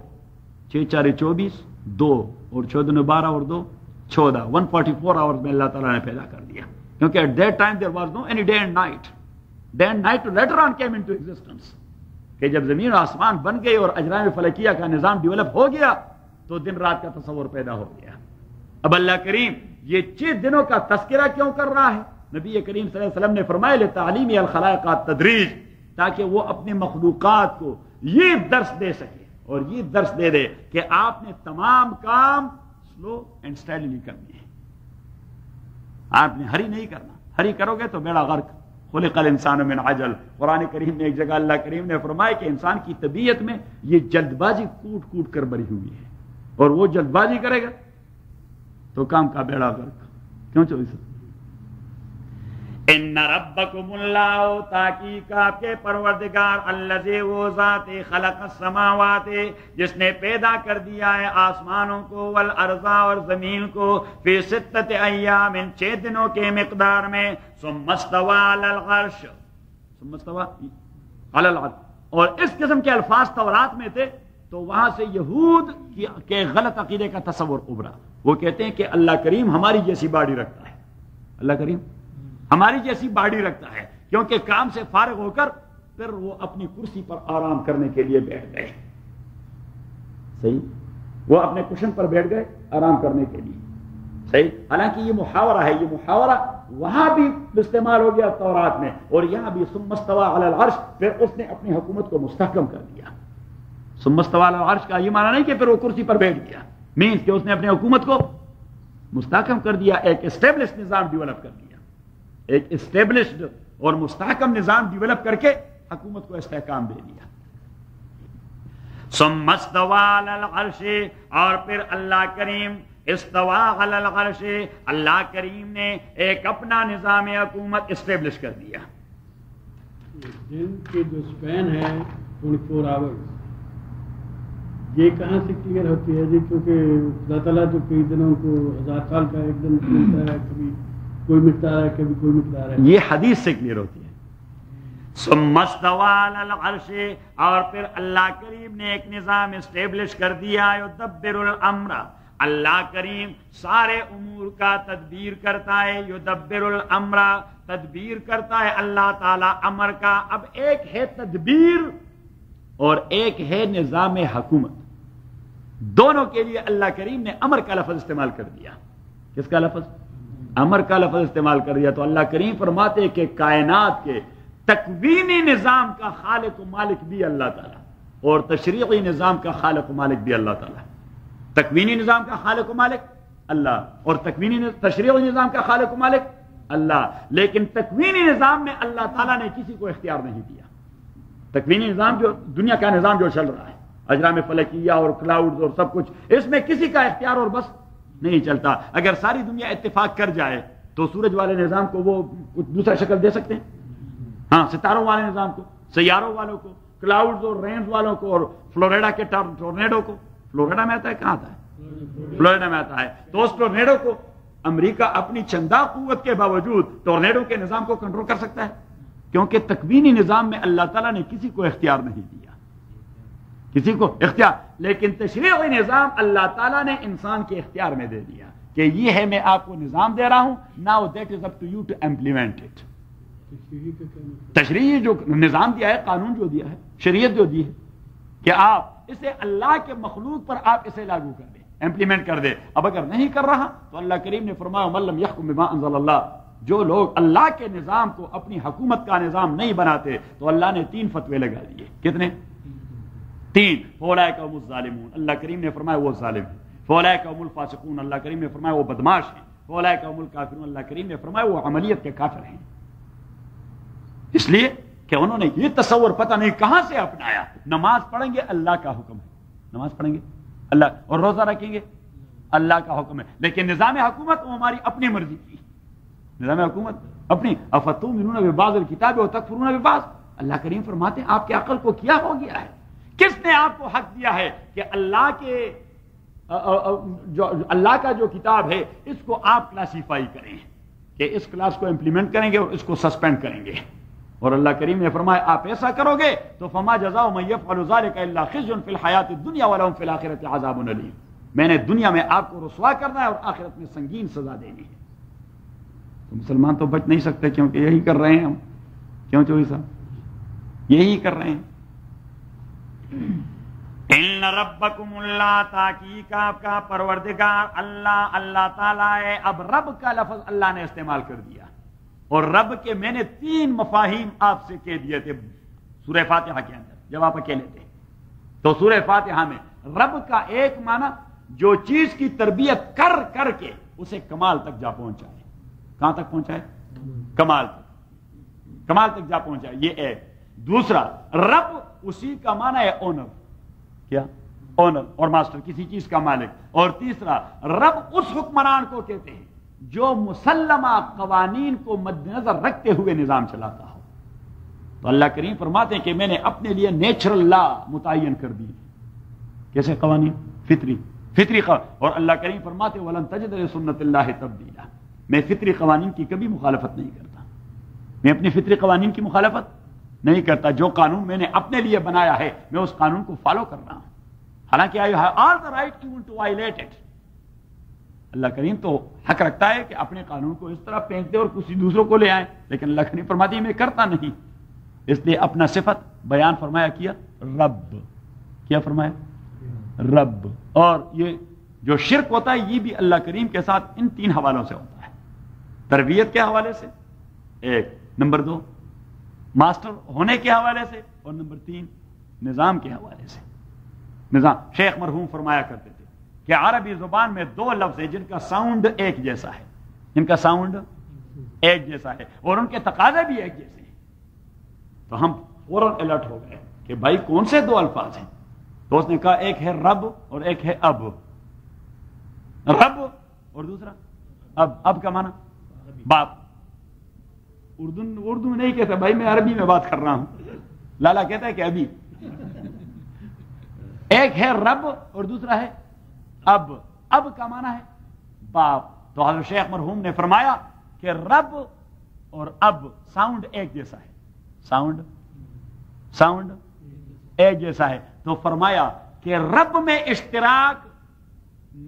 6 4 24، 2 اور 14 12 اور 2 14، 144 آورز میں اللہ تعالیٰ نے پیدا کر دیا. کیونکہ at that time there was no any day and night. Day and night later on came into existence. کہ جب زمین و آسمان بن گئے اور اجرام فلکیہ کا نظام ڈیولپ ہو گیا تو دن رات کا تصور پیدا ہو گیا. اب اللہ کریم یہ 6 دنوں کا تذکرہ کیوں کر رہا ہے؟ نبی کریم صلی اللہ علیہ وسلم نے فرمایا لتعلیم الخلائق التدریج، تاکہ وہ اپنے مخلوقات کو یہ درس دے سکے اور یہ درس دے دے کہ آپ نے تمام کام سلو اینڈ اسٹیڈیلی کرنے ہیں. آپ نے ہری نہیں کرنا، ہری کرو گے تو بیڑا غرق. خلق الانسان من عجل. قرآن کریم میں ایک جگہ اللہ کریم نے فرمایا کہ انسان کی طبیعت میں یہ جلد بازی کوٹ کوٹ کر بری ہوئی ہے، اور وہ جلد بازی کرے گا تو کام کا بیڑا غرق. کیوں چوبیس؟ ان ربکم اللہ، تحقیق آپ کے پروردگار، الذی وہ ذات، خلق السماوات، جس نے پیدا کر دیا ہے آسمانوں کو، والارض اور زمین کو، فی 6 ایام 6 دنوں کے مقدار میں، ثم استوی علی العرش، ثم استوی علی العرش. اور اس قسم کے الفاظ تورات میں تھے تو وہاں سے یہود کے غلط عقیدے کا تصور ابھرا. وہ کہتے ہیں کہ اللہ کریم ہماری جیسی باڈی رکھتا ہے. اللہ کریم ہماری جیسی باڈی رکھتا ہے، کیونکہ کام سے فارغ ہو کر پھر وہ اپنی کرسی پر آرام کرنے کے لیے بیٹھ گئے. صحیح، وہ اپنے کشن پر بیٹھ گئے آرام کرنے کے لیے. صحیح، حالانکہ یہ محاورہ ہے، یہ محاورہ وہاں بھی استعمال ہو گیا تورات میں، اور یہاں بھی ثم استوی علی العرش. پھر اس نے اپنی حکومت کو مستحکم کر دیا. ثم استوی علی العرش کا یہ معنی نہیں کہ پھر وہ کرسی پر بیٹھ گیا، مینس کہ اس نے اپنی حکومت کو مستحکم کر دیا، ایک اسٹیبلش نظام ڈیولپ کر دیا، ایک اسٹیبلشڈ اور مستحکم نظام ڈیولپ کر کے حکومت کو استحکام دے دیا. ثم استوی علی العرش، اور پھر اللہ کریم استوی علی العرش، اللہ کریم نے ایک اپنا نظام حکومت اسٹیبلش کر دیا. دن کے جو اسپین ہے 24 آورز، یہ کہاں سے کلیئر ہوتی ہے جی؟ کیونکہ اللہ تعالیٰ تو کئی دنوں کو 1000 سال کا ایک دن ملتا ہے، کبھی کوئی مقدار ہے کبھی کوئی مقدار ہے. یہ حدیث سے کلیئر ہوتی ہے. ثم استوی علی العرش، اور پھر اللہ کریم نے ایک نظام اسٹیبلش کر دیا. یدبر الامر، اللہ کریم سارے امور کا تدبیر کرتا ہے. یدبر الامر، تدبیر کرتا ہے اللہ تعالی امر کا. اب ایک ہے تدبیر اور ایک ہے نظام حکومت. دونوں کے لیے اللہ کریم نے امر کا لفظ استعمال کر دیا. کس کا لفظ؟ امر کا لفظ استعمال کر دیا. تو اللہ کریم فرماتے کہ کائنات کے تکوینی نظام کا خالق و مالک بھی اللہ تعالیٰ، اور تشریعی نظام کا خالق و مالک بھی اللہ تعالیٰ. تکوینی نظام کا خالق و مالک اللہ، اور تشریعی نظام کا خالق و مالک اللہ. لیکن تکوینی نظام میں اللہ تعالیٰ نے کسی کو اختیار نہیں دیا. تکوینی نظام جو دنیا کا نظام جو چل رہا ہے، اجرام فلکیہ اور کلاؤڈز اور سب کچھ، اس میں کسی کا اختیار اور بس نہیں چلتا. اگر ساری دنیا اتفاق کر جائے تو سورج والے نظام کو وہ کچھ دوسرا شکل دے سکتے ہیں. ہاں، ستاروں والے نظام کو، سیاروں والوں کو، کلاؤڈز اور رینز والوں کو، اور فلوریڈا کے ٹورنیڈو کو. فلوریڈا میں آتا ہے، کہاں آتا ہے؟ فلوریڈا میں آتا ہے. تو اس ٹورنیڈو کو امریکہ اپنی چندہ قوت کے باوجود ٹورنیڈو کے نظام کو کنٹرول کر سکتا ہے، کیونکہ تکوینی نظام میں اللہ تعالیٰ نے کسی کو اختیار نہیں دیا، کسی کو اختیار. لیکن تشریعی نظام اللہ تعالیٰ نے انسان کے اختیار میں دے دیا کہ یہ ہے، میں آپ کو نظام دے رہا ہوں، now that is up to you to implement it. تشریعی جو نظام دیا ہے، قانون جو دیا ہے، شریعت جو دی ہے، کہ آپ اسے اللہ کے مخلوق پر آپ اسے لاگو کر دیں، امپلیمنٹ کر دیں. اب اگر نہیں کر رہا تو اللہ کریم نے فرمایا من لم یحکم بما انزل اللہ، جو لوگ اللہ کے نظام کو اپنی حکومت کا نظام نہیں بناتے تو اللہ نے 3 فتوے لگا دیے. کتنے؟ 3. فاولئک هم الظالمون، اللہ کریم نے فرمایا وہ ظالم ہیں. فاولئک هم الفاسقون، اللہ کریم نے فرمایا وہ بدماش ہیں. فاولئک هم الکافرون، اللہ کریم نے فرمایا وہ عملیت کے کافر ہیں. اس لیے کہ انہوں نے یہ تصور پتہ نہیں کہاں سے اپنایا، نماز پڑھیں گے اللہ کا حکم ہے، نماز پڑھیں گے اللہ، اور روزہ رکھیں گے اللہ کا حکم ہے، لیکن نظام حکومت وہ ہماری اپنی مرضی کی، نظام حکومت اپنی، افتؤمنون ببعض الکتاب وتکفرون ببعض، اللہ کریم فرماتے ہیں آپ کی عقل کو کیا ہو گیا ہے؟ کس نے آپ کو حق دیا ہے کہ اللہ کا جو کتاب ہے اس کو آپ کلاسیفائی کریں کہ اس کلاس کو امپلیمنٹ کریں گے اور اس کو سسپینڈ کریں گے؟ اور اللہ کریم نے فرمایا آپ ایسا کرو گے تو فما جزاء من یفعل ذلک الا خزي فی الحیات الدنیا ولهم فی الاخرۃ عذاب الیم، میں نے دنیا میں آپ کو رسوا کرنا ہے اور آخرت میں سنگین سزا دینی ہے۔ تو مسلمان تو بچ نہیں سکتے کیونکہ یہی کر رہے ہیں ہم، کیوں چوہی صاحب یہی کر رہے ہیں۔ ان ربکم اللہ، تحقیق آپ کا پروردگار اللہ، اللہ تعالیٰ ہے۔ اب رب کا لفظ اللہ نے استعمال کر دیا، اور رب کے میں نے 3 مفاہیم آپ سے کہہ دیے تھے سورہ فاتحہ کے اندر جب آپ اکیلے تھے۔ تو سورہ فاتحہ میں رب کا ایک معنی جو چیز کی تربیت کر کر کے اسے کمال تک جا پہنچائے۔ کہاں تک پہنچائے؟ کمال تک، کمال تک جا پہنچائے، یہ ایک۔ دوسرا، رب اسی کا معنی ہے اونر، کیا؟ اونر اور ماسٹر، کسی چیز کا مالک۔ اور تیسرا، رب اس حکمران کو کہتے ہیں جو مسلمہ قوانین کو مد نظر رکھتے ہوئے نظام چلاتا ہو۔ تو اللہ کریم فرماتے ہیں کہ میں نے اپنے لیے نیچرل لا متعین کر دی۔ کیسے قوانین؟ فطری اور اللہ کریم فرماتے ہیں وَلَن تَجِدَ لِسُنَّتِ اللَّهِ تَبْدِيلًا، میں فطری قوانین کی کبھی مخالفت نہیں کرتا، میں اپنی فطری قوانین کی مخالفت نہیں کرتا۔ جو قانون میں نے اپنے لیے بنایا ہے میں اس قانون کو فالو کر رہا ہوں، حالانکہ I have all the right even to violate it۔ اللہ کریم تو حق رکھتا ہے کہ اپنے قانون کو اس طرح پھینک دے اور کسی دوسروں کو لے آئے، لیکن اللہ کریم فرماتی ہے میں کرتا نہیں، اس لیے اپنا صفت بیان فرمایا کیا رب، کیا فرمایا؟ رب۔ اور یہ جو شرک ہوتا ہے یہ بھی اللہ کریم کے ساتھ ان 3 حوالوں سے ہوتا ہے، تربیت کے حوالے سے ایک، نمبر 2 ماسٹر ہونے کے حوالے سے، اور نمبر 3 نظام کے حوالے سے۔ نظام، شیخ مرحوم فرمایا کرتے تھے کہ عربی زبان میں 2 لفظ ہیں جن کا ساؤنڈ ایک جیسا ہے، جن کا ساؤنڈ ایک جیسا ہے اور ان کے تقاضے بھی ایک جیسے ہیں۔ تو ہم فوراً الرٹ ہو گئے کہ بھائی کون سے 2 الفاظ ہیں؟ تو اس نے کہا ایک ہے رب اور ایک ہے اب۔ رب اور دوسرا اب کا معنی باپ۔ اردو میں نہیں کہتا بھائی، میں عربی میں بات کر رہا ہوں، لالا کہتا ہے کہ ابھی۔ ایک ہے رب اور دوسرا ہے اب۔ اب کا معنی ہے باپ۔ تو حضرت شیخ مرحوم نے فرمایا کہ رب اور اب ساؤنڈ ایک جیسا ہے، ساؤنڈ ایک جیسا ہے۔ تو فرمایا کہ رب میں اشتراک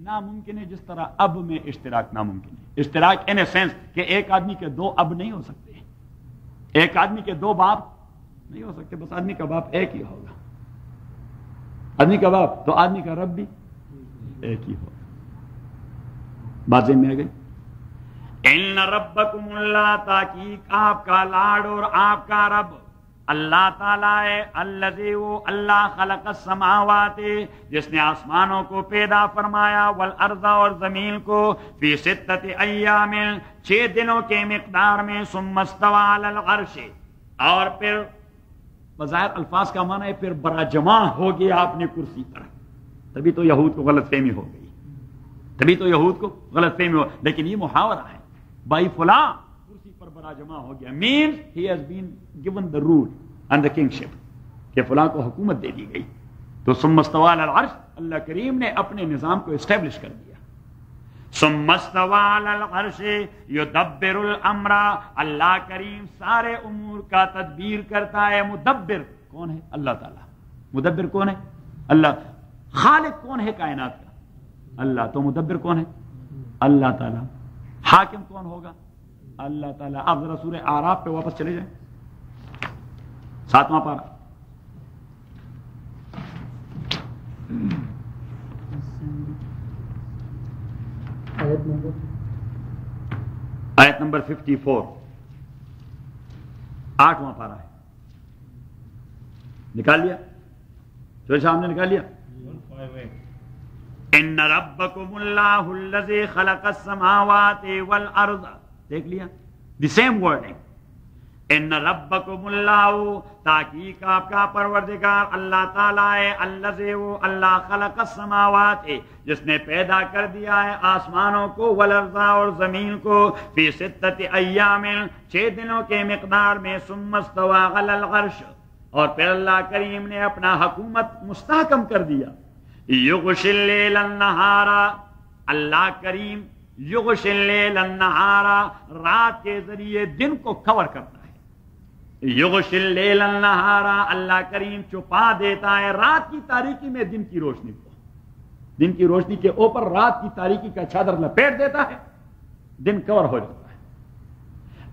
ناممکن ہے جس طرح اب میں اشتراک ناممکن ہے۔ اشتراک ان اے سینس کہ ایک آدمی کے 2 اب نہیں ہو سکتے، ایک آدمی کے 2 باپ نہیں ہو سکتے، بس آدمی کا باپ ایک ہی ہوگا، آدمی کا باپ، تو آدمی کا رب بھی ایک ہی ہوگا۔ بات ذہن میں آ گئی؟ ان ربکم اللہ، تحقیق آپ کا لاڈ اور آپ کا رب اللہ تعالیٰ ہے، الذی وہ اللہ خلق السماوات، جس نے آسمانوں کو پیدا فرمایا، والارض اور زمین کو، فی 6 ایام 6 دنوں کے مقدار میں، ثم استوى علی العرش، اور پھر بظاہر الفاظ کا معنی ہے پھر براجماع ہو گیا اپنی کرسی پر۔ تبھی تو یہود کو غلط فہمی ہو گئی، لیکن یہ محاورہ ہے، بھائی فلاں کرسی پر براجماع ہو گیا، means he has been given the rule and the kingship، کہ فلاں کو حکومت دے دی گئی۔ تو ثم استوى علی العرش، اللہ کریم نے اپنے نظام کو اسٹیبلش کر دیا۔ ثم استوى علی العرش یدبر الامر، اللہ کریم سارے امور کا تدبیر کرتا ہے۔ مدبر کون ہے؟ اللہ تعالیٰ۔ مدبر کون ہے؟ اللہ۔ خالق کون ہے کائنات کا؟ اللہ۔ تو مدبر کون ہے؟ اللہ تعالیٰ۔ حاکم کون ہوگا؟ اللہ تعالیٰ۔ آپ ذرا سورہ اعراف پہ واپس چلے جائیں، 7واں پارہ، آیت نمبر 54، 8واں پارہ ہے۔ نکال لیا؟ جو صاحب نے نکال لیا؟ ان ربکم اللہ الذی خلق السماوات والارض، دیکھ لیا؟ دی سیم ورڈنگ، ان ربکم اللہ، تحقیق آپ کا پروردگار اللہ تعالیٰ ہے، الذی وہ اللہ خلق السماوات، جس نے پیدا کر دیا ہے آسمانوں کو، والارض اور زمین کو، فی ستۃ ایام 6 دنوں کے مقدار میں، ثم استوى علی العرش، اور پھر اللہ کریم نے اپنا حکومت مستحکم کر دیا، یغشی اللیل النہار، اللہ کریم یغشی اللیل النہار، رات کے ذریعے دن کو کور کرتا ہے، یغشی اللیل النہار، اللہ کریم چھپا دیتا ہے رات کی تاریکی میں دن کی روشنی کو، دن کی روشنی کے اوپر رات کی تاریکی کا چادر لپیٹ دیتا ہے، دن کور ہو جاتا ہے،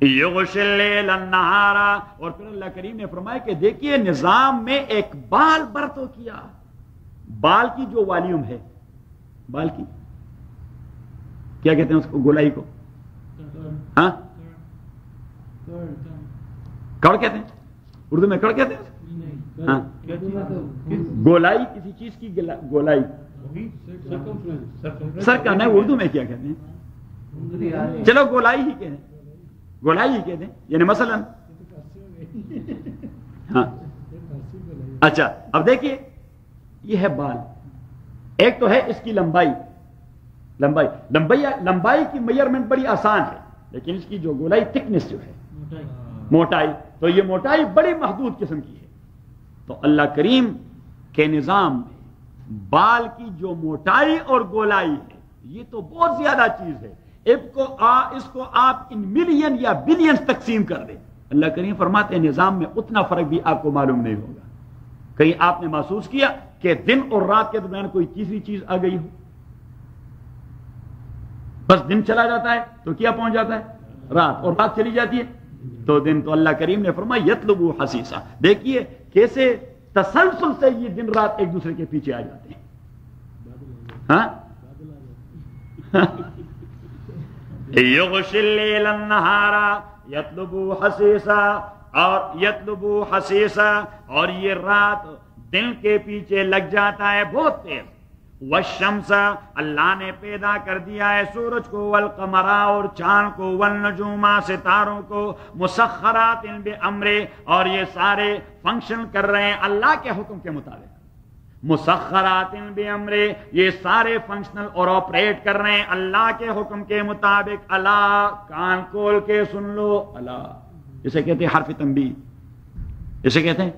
یغشی اللیل النہار، اور پھر اللہ کریم نے فرمایا کہ دیکھیے نظام میں ایک بال برتو کیا، بال کی جو والیوم ہے، بال کی کیا کہتے ہیں اس کو، گولائی کو، ہاں کڑ کہتے ہیں اردو میں، کڑ کہتے ہیں، ہاں گولائی کسی چیز کی گولائی، سر کا نہیں، اردو میں کیا کہتے ہیں، چلو گولائی ہی کہتے ہیں، گولائی ہی کہتے ہیں، یعنی مثلا ہاں اچھا اب دیکھیے یہ ہے بال، ایک تو ہے اس کی لمبائی کی میئرمنٹ بڑی آسان ہے، لیکن اس کی جو گولائی تھکنس جو ہے، موٹائی، تو یہ موٹائی بڑی محدود قسم کی ہے، تو اللہ کریم کے نظام میں بال کی جو موٹائی اور گولائی ہے یہ تو بہت زیادہ چیز ہے، اس کو آپ ان ملین یا بلینز تقسیم کر دیں، اللہ کریم فرماتے ہیں نظام میں اتنا فرق بھی آپ کو معلوم نہیں ہوگا، کہیں آپ نے محسوس کیا کہ دن اور رات کے درمیان کوئی تیسری چیز آ گئی ہو، بس دن چلا جاتا ہے تو کیا پہنچ جاتا ہے رات، اور رات چلی جاتی ہے تو دن، تو اللہ کریم نے فرمایا یطلبو حسیسا، دیکھیے کیسے تسلسل سے یہ دن رات ایک دوسرے کے پیچھے آ جاتے ہیں، ہاں یغشی اللیل النہار یطلبو حسیسا، اور یطلبو حسیسا، اور یہ رات دن کے پیچھے لگ جاتا ہے بہت تیز، والشمس، اللہ نے پیدا کر دیا ہے سورج کو، والقمر، اور چاند کو، والنجوم، ستاروں کو، مسخرات بامر، اور یہ سارے فنکشن کر رہے ہیں اللہ کے حکم کے مطابق، مسخرات بامر، یہ سارے فنکشنل اور آپریٹ کر رہے ہیں اللہ کے حکم کے مطابق، اللہ کان کھول کے سن لو، اللہ اسے کہتے ہیں حرف تنبیہ، اسے کہتے ہیں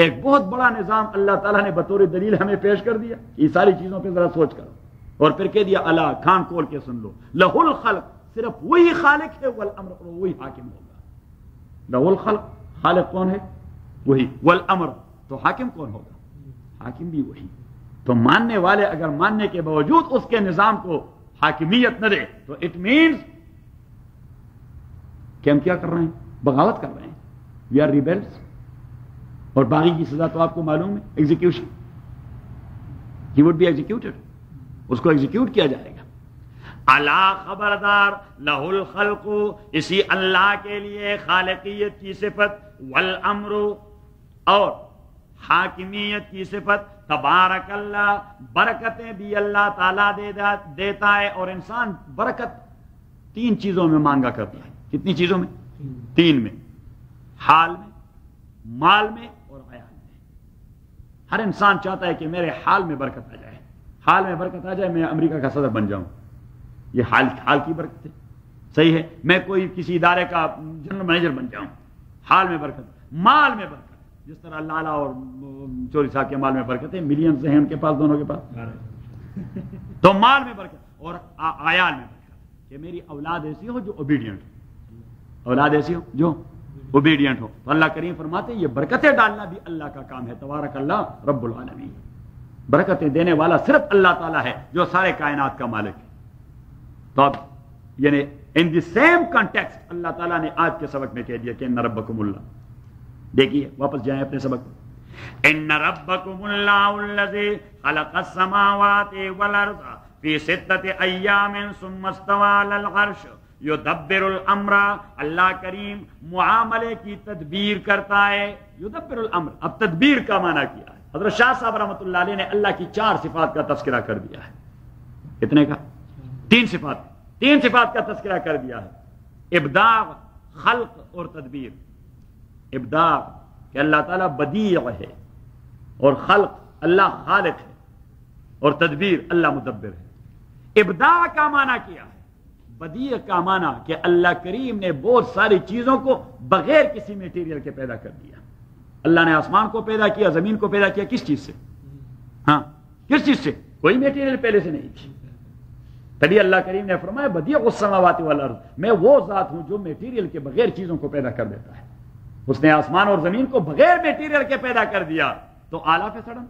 ایک بہت بڑا نظام اللہ تعالیٰ نے بطور دلیل ہمیں پیش کر دیا، یہ ساری چیزوں پہ ذرا سوچ کرو، اور پھر کہہ دیا اللہ کان کھول کے سن لو، لہ الخلق، صرف وہی خالق ہے، والامر، اور وہی حاکم ہوگا، لہ الخلق، خالق کون ہے وہی، والامر، تو حاکم کون ہوگا، حاکم بھی وہی، تو ماننے والے اگر ماننے کے باوجود اس کے نظام کو حاکمیت نہ دے تو اٹ مینز کہ ہم کیا کر رہے ہیں، بغاوت کر رہے ہیں، وی آر ریبیلس، اور باغی کی سزا تو آپ کو معلوم ہے، ایگزیکیوشن، ہی وڈ بی ایگزیکیوٹڈ، اس کو ایگزیکیوٹ کیا جائے گا، اللہ خبردار، لہ الخلق، اسی اللہ کے لیے خالقیت کی صفت، والامر، اور حاکمیت کی صفت، تبارک اللہ، برکتیں بھی اللہ تعالیٰ دیتا ہے، اور انسان برکت 3 چیزوں میں مانگا کرتا ہے، کتنی چیزوں میں، 3 میں، حال میں، مال میں اور عیال میں، ہر انسان چاہتا ہے کہ میرے حال میں برکت آ جائے، حال میں برکت آ جائے، میں امریکہ کا صدر بن جاؤں، یہ حال کی برکت ہے، صحیح ہے، میں کوئی کسی ادارے کا جنرل مینیجر بن جاؤں، حال میں برکت، مال میں برکت، جس طرح لالا اور چوری صاحب کے مال میں برکت ہے، ملینز ہیں ان کے پاس، دونوں کے پاس، تو مال میں برکت، اور عیال میں برکت، کہ میری اولاد ایسی ہو جو اوبیڈینٹ ہو، اولاد ایسی ہو جو اوبیڈینٹ ہو، تو اللہ کریم فرماتے ہیں یہ برکتیں ڈالنا بھی اللہ کا کام ہے، تبارک اللہ رب العالمین، برکتیں دینے والا صرف اللہ تعالیٰ ہے جو سارے کائنات کا مالک ہے، تو اب یعنی ان دی سیم کانٹیکسٹ اللہ تعالیٰ نے آج کے سبق میں کہہ دیا کہ ان ربکم اللہ، دیکھیے واپس جائیں اپنے سبق میں، ان ربکم اللہ الذی خلق السماوات والارض فی 6 ایام ثم استوى علی العرش یدبر الامر، اللہ کریم معاملے کی تدبیر کرتا ہے، یدبر الامر، اب تدبیر کا معنی کیا ہے، حضرت شاہ صاحب رحمۃ اللہ علیہ نے اللہ کی 4 صفات کا تذکرہ کر دیا ہے، کتنے کا، 3 صفات کا تذکرہ کر دیا ہے، ابداع، خلق اور تدبیر، ابداع کہ اللہ تعالیٰ بدیع ہے، اور خلق اللہ خالق ہے، اور تدبیر اللہ مدبر ہے۔ ابداع کا معنی کیا ہے؟ بدیع کا معنی کہ اللہ کریم نے بہت ساری چیزوں کو بغیر کسی میٹیریل کے پیدا کر دیا۔ اللہ نے آسمان کو پیدا کیا، زمین کو پیدا کیا، کس چیز سے؟ ہاں، کس چیز سے؟ کوئی میٹیریل پہلے سے نہیں تھی۔ تبھی اللہ کریم نے فرمایا بدیع السماوات والارض، میں وہ ذات ہوں جو میٹیریل کے بغیر چیزوں کو پیدا کر دیتا ہے۔ اس نے آسمان اور زمین کو بغیر میٹیریل کے پیدا کر دیا۔ تو اعلیٰ پہ سڑن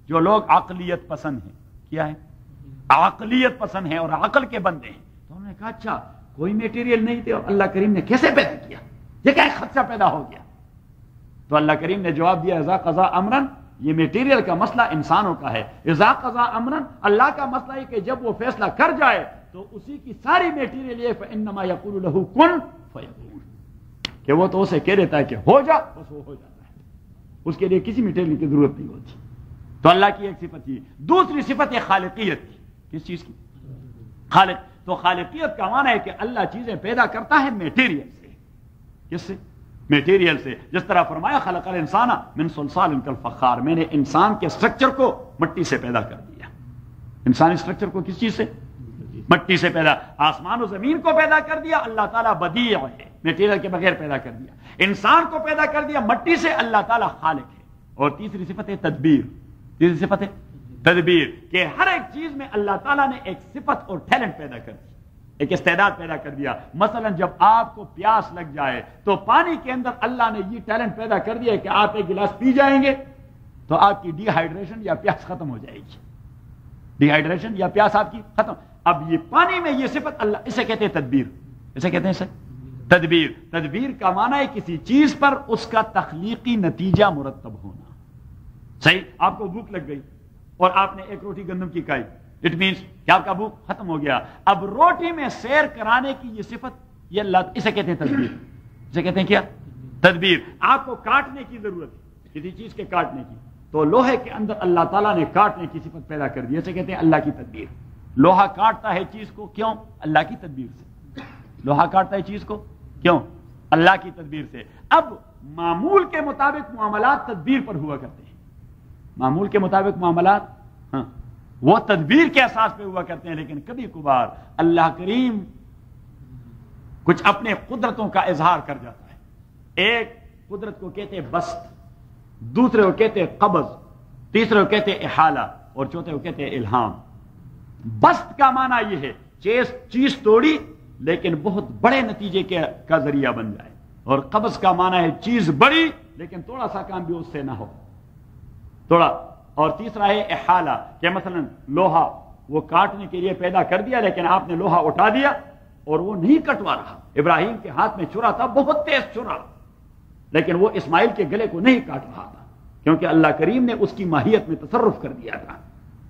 جو لوگ عقلیت پسند ہیں، کیا ہے؟ عقلیت پسند ہیں اور عقل کے بندے ہیں، تو انہوں نے کہا اچھا کوئی میٹیریل نہیں تھے اور اللہ کریم نے کیسے پیدا کیا؟ یہ کیا خدشہ پیدا ہو گیا؟ تو اللہ کریم نے جواب دیا اذا قضا امرن، یہ میٹیریل کا مسئلہ انسانوں کا ہے۔ اذا قضا امرن، اللہ کا مسئلہ ہے کہ جب وہ فیصلہ کر جائے تو اسی کی ساری میٹیریل یہ فانما یقول له کن فیکون، کہ وہ تو اسے کہہ دیتا ہے کہ ہو جا، بس وہ ہو جاتا ہے، اس کے لیے کسی میٹیریل کی ضرورت نہیں ہوتی۔ تو اللہ کی ایک صفت یہ، دوسری صفت ہے خالقیت کی۔ کس چیز کی؟ خالق۔ تو خالقیت کا معنی ہے کہ اللہ چیزیں پیدا کرتا ہے میٹیریل سے۔ کس سے؟ میٹیریل سے۔ جس طرح فرمایا خلق الانسان من صلصال کالفخار، میں نے انسان کے سٹرکچر کو مٹی سے پیدا کر دیا۔ انسانی سٹرکچر کو کس چیز سے؟ مٹی سے پیدا۔ آسمان و زمین کو پیدا کر دیا، اللہ تعالیٰ بدیع ہے، میٹیریل کے بغیر پیدا کر دیا۔ انسان کو پیدا کر دیا مٹی سے، اللہ تعالیٰ خالق ہے۔ اور تیسری صفت ہے تدبیر۔ تیسری صفت ہے تدبیر، کہ ہر ایک چیز میں اللہ تعالیٰ نے ایک صفت اور ٹیلنٹ پیدا کر دی، ایک استعداد پیدا کر دیا۔ مثلا جب آپ کو پیاس لگ جائے تو پانی کے اندر اللہ نے یہ ٹیلنٹ پیدا کر دیا کہ آپ ایک گلاس پی جائیں گے تو آپ کی ڈی ہائیڈریشن یا پیاس ختم ہو جائے گی۔ ڈی ہائیڈریشن یا پیاس آپ کی ختم۔ اب یہ پانی میں یہ صفت اللہ، اسے کہتے ہیں تدبیر۔ اسے کہتے ہیں اسے تدبیر۔ تدبیر کا معنی ہے کسی چیز پر اس کا تخلیقی نتیجہ مرتب ہونا۔ صحیح، آپ کو بھوک لگ گئی اور آپ نے ایک روٹی گندم کی کھائی، اٹ مینس کہ آپ کا بھوک ختم ہو گیا۔ اب روٹی میں سیر کرانے کی یہ صفت، یہ اللہ، اسے کہتے ہیں تدبیر۔ اسے کہتے ہیں کیا؟ تدبیر۔ آپ کو کاٹنے کی ضرورت ہے، کسی چیز کے کاٹنے کی، تو لوہے کے اندر اللہ تعالیٰ نے کاٹنے کی صفت پیدا کر دی، اسے کہتے ہیں اللہ کی تدبیر۔ لوہا کاٹتا ہے چیز کو، کیوں؟ اللہ کی تدبیر سے۔ لوہا کاٹتا ہے چیز کو، کیوں؟ اللہ کی تدبیر سے۔ اب معمول کے مطابق معاملات تدبیر پر ہوا کرتے ہیں۔ معمول کے مطابق معاملات وہ تدبیر کے اساس پہ ہوا کرتے ہیں، لیکن کبھی کبھار اللہ کریم کچھ اپنے قدرتوں کا اظہار کر جاتا ہے۔ ایک قدرت کو کہتے ہیں بسط، دوسرے کو کہتے ہیں قبض، تیسرے کو کہتے ہیں احالہ، اور چوتھے کو کہتے ہیں الہام۔ بسط کا معنی یہ ہے چیز توڑی لیکن بہت بڑے نتیجے کا ذریعہ بن جائے، اور قبض کا معنی ہے چیز بڑی لیکن تھوڑا سا کام بھی اس سے نہ ہو، تھوڑا۔ اور تیسرا ہے احالہ، کہ مثلا لوہا وہ کاٹنے کے لیے پیدا کر دیا لیکن آپ نے لوہا اٹھا دیا اور وہ نہیں کٹوا رہا۔ ابراہیم کے ہاتھ میں چھرا تھا، بہت تیز چھرا، لیکن وہ اسماعیل کے گلے کو نہیں کاٹ رہا تھا، کیونکہ اللہ کریم نے اس کی ماہیت میں تصرف کر دیا تھا۔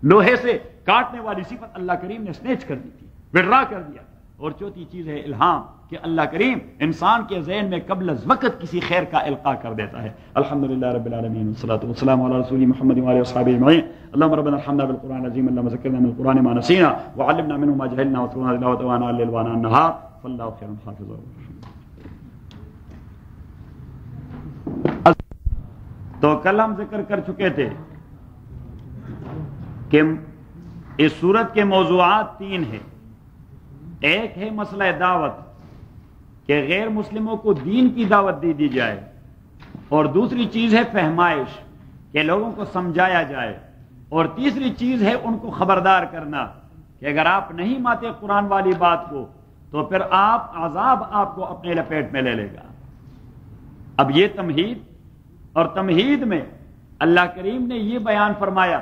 لوہے سے کاٹنے والی صفت اللہ کریم نے سنیچ کر دی تھی، وڈرا کر دیا۔ اور چوتھی چیز ہے الہام، کہ اللہ کریم انسان کے ذہن میں قبل از وقت کسی خیر کا القاء کر دیتا ہے۔ الحمدللہ رب العالمین والصلاۃ والسلام علی رسول محمد وعلى اصحابہ اجمعین۔ اللهم ربنا ارحمنا بالقرآن العظیم، اللهم ذکرنا من القرآن ما نسینا وعلمنا منه ما جهلنا واتقنا تلاوته وانا الليل وانا النهار فالله خير حافظا۔ تو کل ہم ذکر کر چکے تھے کہ اس سورت کے موضوعات تین ہیں۔ ایک ہے مسئلہ دعوت، کہ غیر مسلموں کو دین کی دعوت دے دی جائے، اور دوسری چیز ہے فہمائش، کہ لوگوں کو سمجھایا جائے، اور تیسری چیز ہے ان کو خبردار کرنا کہ اگر آپ نہیں مانتے قرآن والی بات کو تو پھر عذاب آپ کو اپنے لپیٹ میں لے لے گا۔ اب یہ تمہید، اور تمہید میں اللہ کریم نے یہ بیان فرمایا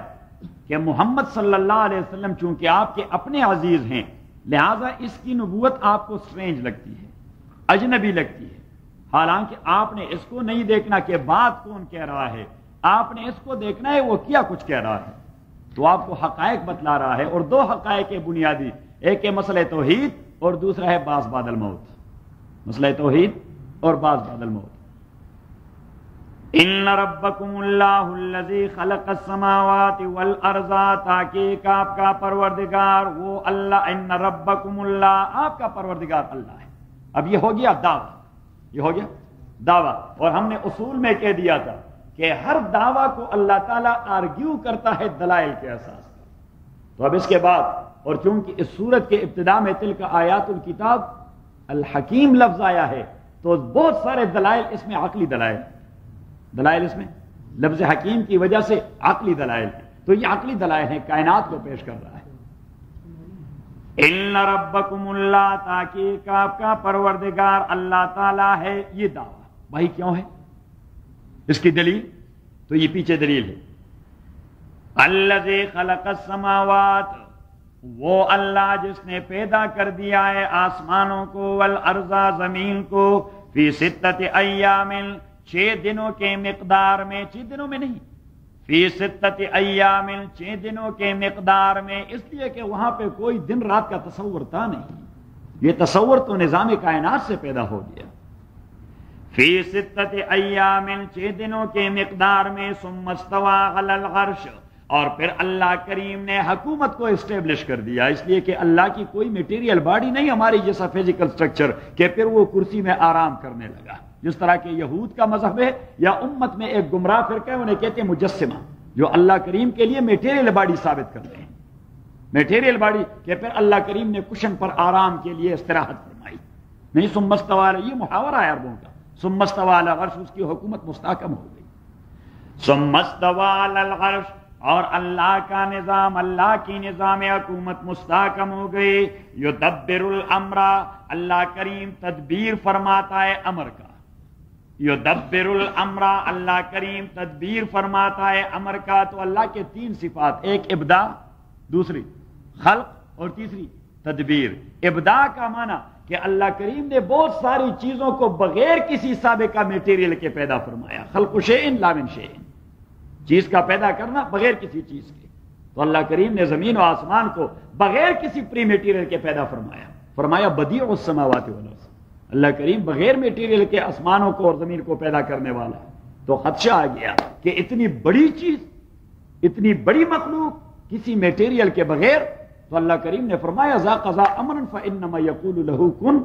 کہ محمد صلی اللہ علیہ وسلم چونکہ آپ کے اپنے عزیز ہیں، لہذا اس کی نبوت آپ کو سٹرینج لگتی ہے، اجنبی لگتی ہے، حالانکہ آپ نے اس کو نہیں دیکھنا کہ بات کون کہہ رہا ہے، آپ نے اس کو دیکھنا ہے وہ کیا کچھ کہہ رہا ہے۔ تو آپ کو حقائق بتلا رہا ہے، اور دو حقائق بنیادی، ایک ہے مسئلہ توحید اور دوسرا ہے بعث بعد الموت۔ مسئلہ توحید اور بعث بعد الموت۔ ان ربکم اللہ الذی خلق السماوات والارض، تاکہ آپ کا پروردگار وہ اللہ، ان ربکم اللہ، آپ کا پروردگار اللہ ہے۔ اب یہ ہو گیا دعویٰ، یہ ہو گیا دعویٰ. اور ہم نے اصول میں کہہ دیا تھا کہ ہر دعویٰ کو اللہ تعالیٰ آرگیو کرتا ہے دلائل کے اساس پر. تو اب اس کے بعد، اور چونکہ اس سورت کے ابتدا میں تلک آیات الکتاب الحکیم لفظ آیا ہے، تو بہت سارے دلائل اس میں عقلی دلائل اس میں لفظ حکیم کی وجہ سے عقلی دلائل ہیں. تو یہ عقلی دلائل ہیں، کائنات کو پیش کر رہا ہے. ان ربکم اللہ، تحقیق آپ کا پروردگار اللہ تعالیٰ ہے. یہ دعویٰ بھائی کیوں ہے؟ اس کی دلیل تو یہ پیچھے دلیل ہے. الذی خلق السماوات، وہ اللہ جس نے پیدا کر دیا ہے آسمانوں کو، والارض زمین کو، فی ستۃ ایام، 6 دنوں کے مقدار میں، 6 دنوں میں نہیں، فی ستۃ ایام، 6 دنوں کے مقدار میں، اس لیے کہ وہاں پہ کوئی دن رات کا تصور تھا نہیں. یہ تصور تو نظام کائنات سے پیدا ہو گیا. فی ستۃ ایام، 6 دنوں کے مقدار میں، ثم استوى علی العرش، اور پھر اللہ کریم نے حکومت کو اسٹیبلش کر دیا. اس لیے کہ اللہ کی کوئی میٹیریل باڈی نہیں ہماری جیسا فزیکل سٹرکچر کہ پھر وہ کرسی میں آرام کرنے لگا، جس طرح کہ یہود کا مذہب ہے یا امت میں ایک گمراہ فرقہ ہے، انہیں کہتے ہیں مجسمہ، جو اللہ کریم کے لیے میٹیریل باڈی ثابت کرتے ہیں. میٹیریل باڈی کہ پھر اللہ کریم نے کشن پر آرام کے لیے استراحت فرمائی. نہیں، ثم استوى، یہ محاورہ ہے عربوں کا. ثم استوى علی العرش، اس کی حکومت مستحکم ہو گئی. ثم استوى علی العرش، اور اللہ کا نظام، اللہ کی نظام حکومت مستحکم ہو گئی. یدبر الامر، اللہ کریم تدبیر فرماتا ہے امر کا. یدبر الامر، اللہ کریم تدبیر فرماتا ہے امر کا. تو اللہ کے 3 صفات، ایک ابداع، دوسری خلق، اور تیسری تدبیر. ابداع کا معنی کہ اللہ کریم نے بہت ساری چیزوں کو بغیر کسی سابقہ میٹیریل کے پیدا فرمایا. خلق شیء لا من شیء، چیز کا پیدا کرنا بغیر کسی چیز کے. تو اللہ کریم نے زمین و آسمان کو بغیر کسی پری میٹیریل کے پیدا فرمایا بدیع السماوات والارض. اللہ کریم بغیر میٹیریل کے آسمانوں کو اور زمین کو پیدا کرنے والا ہے. تو خدشہ آ گیا کہ اتنی بڑی چیز، اتنی بڑی مخلوق کسی میٹیریل کے بغیر. تو اللہ کریم نے فرمایا ذا قضا امرا فانما یقول له کن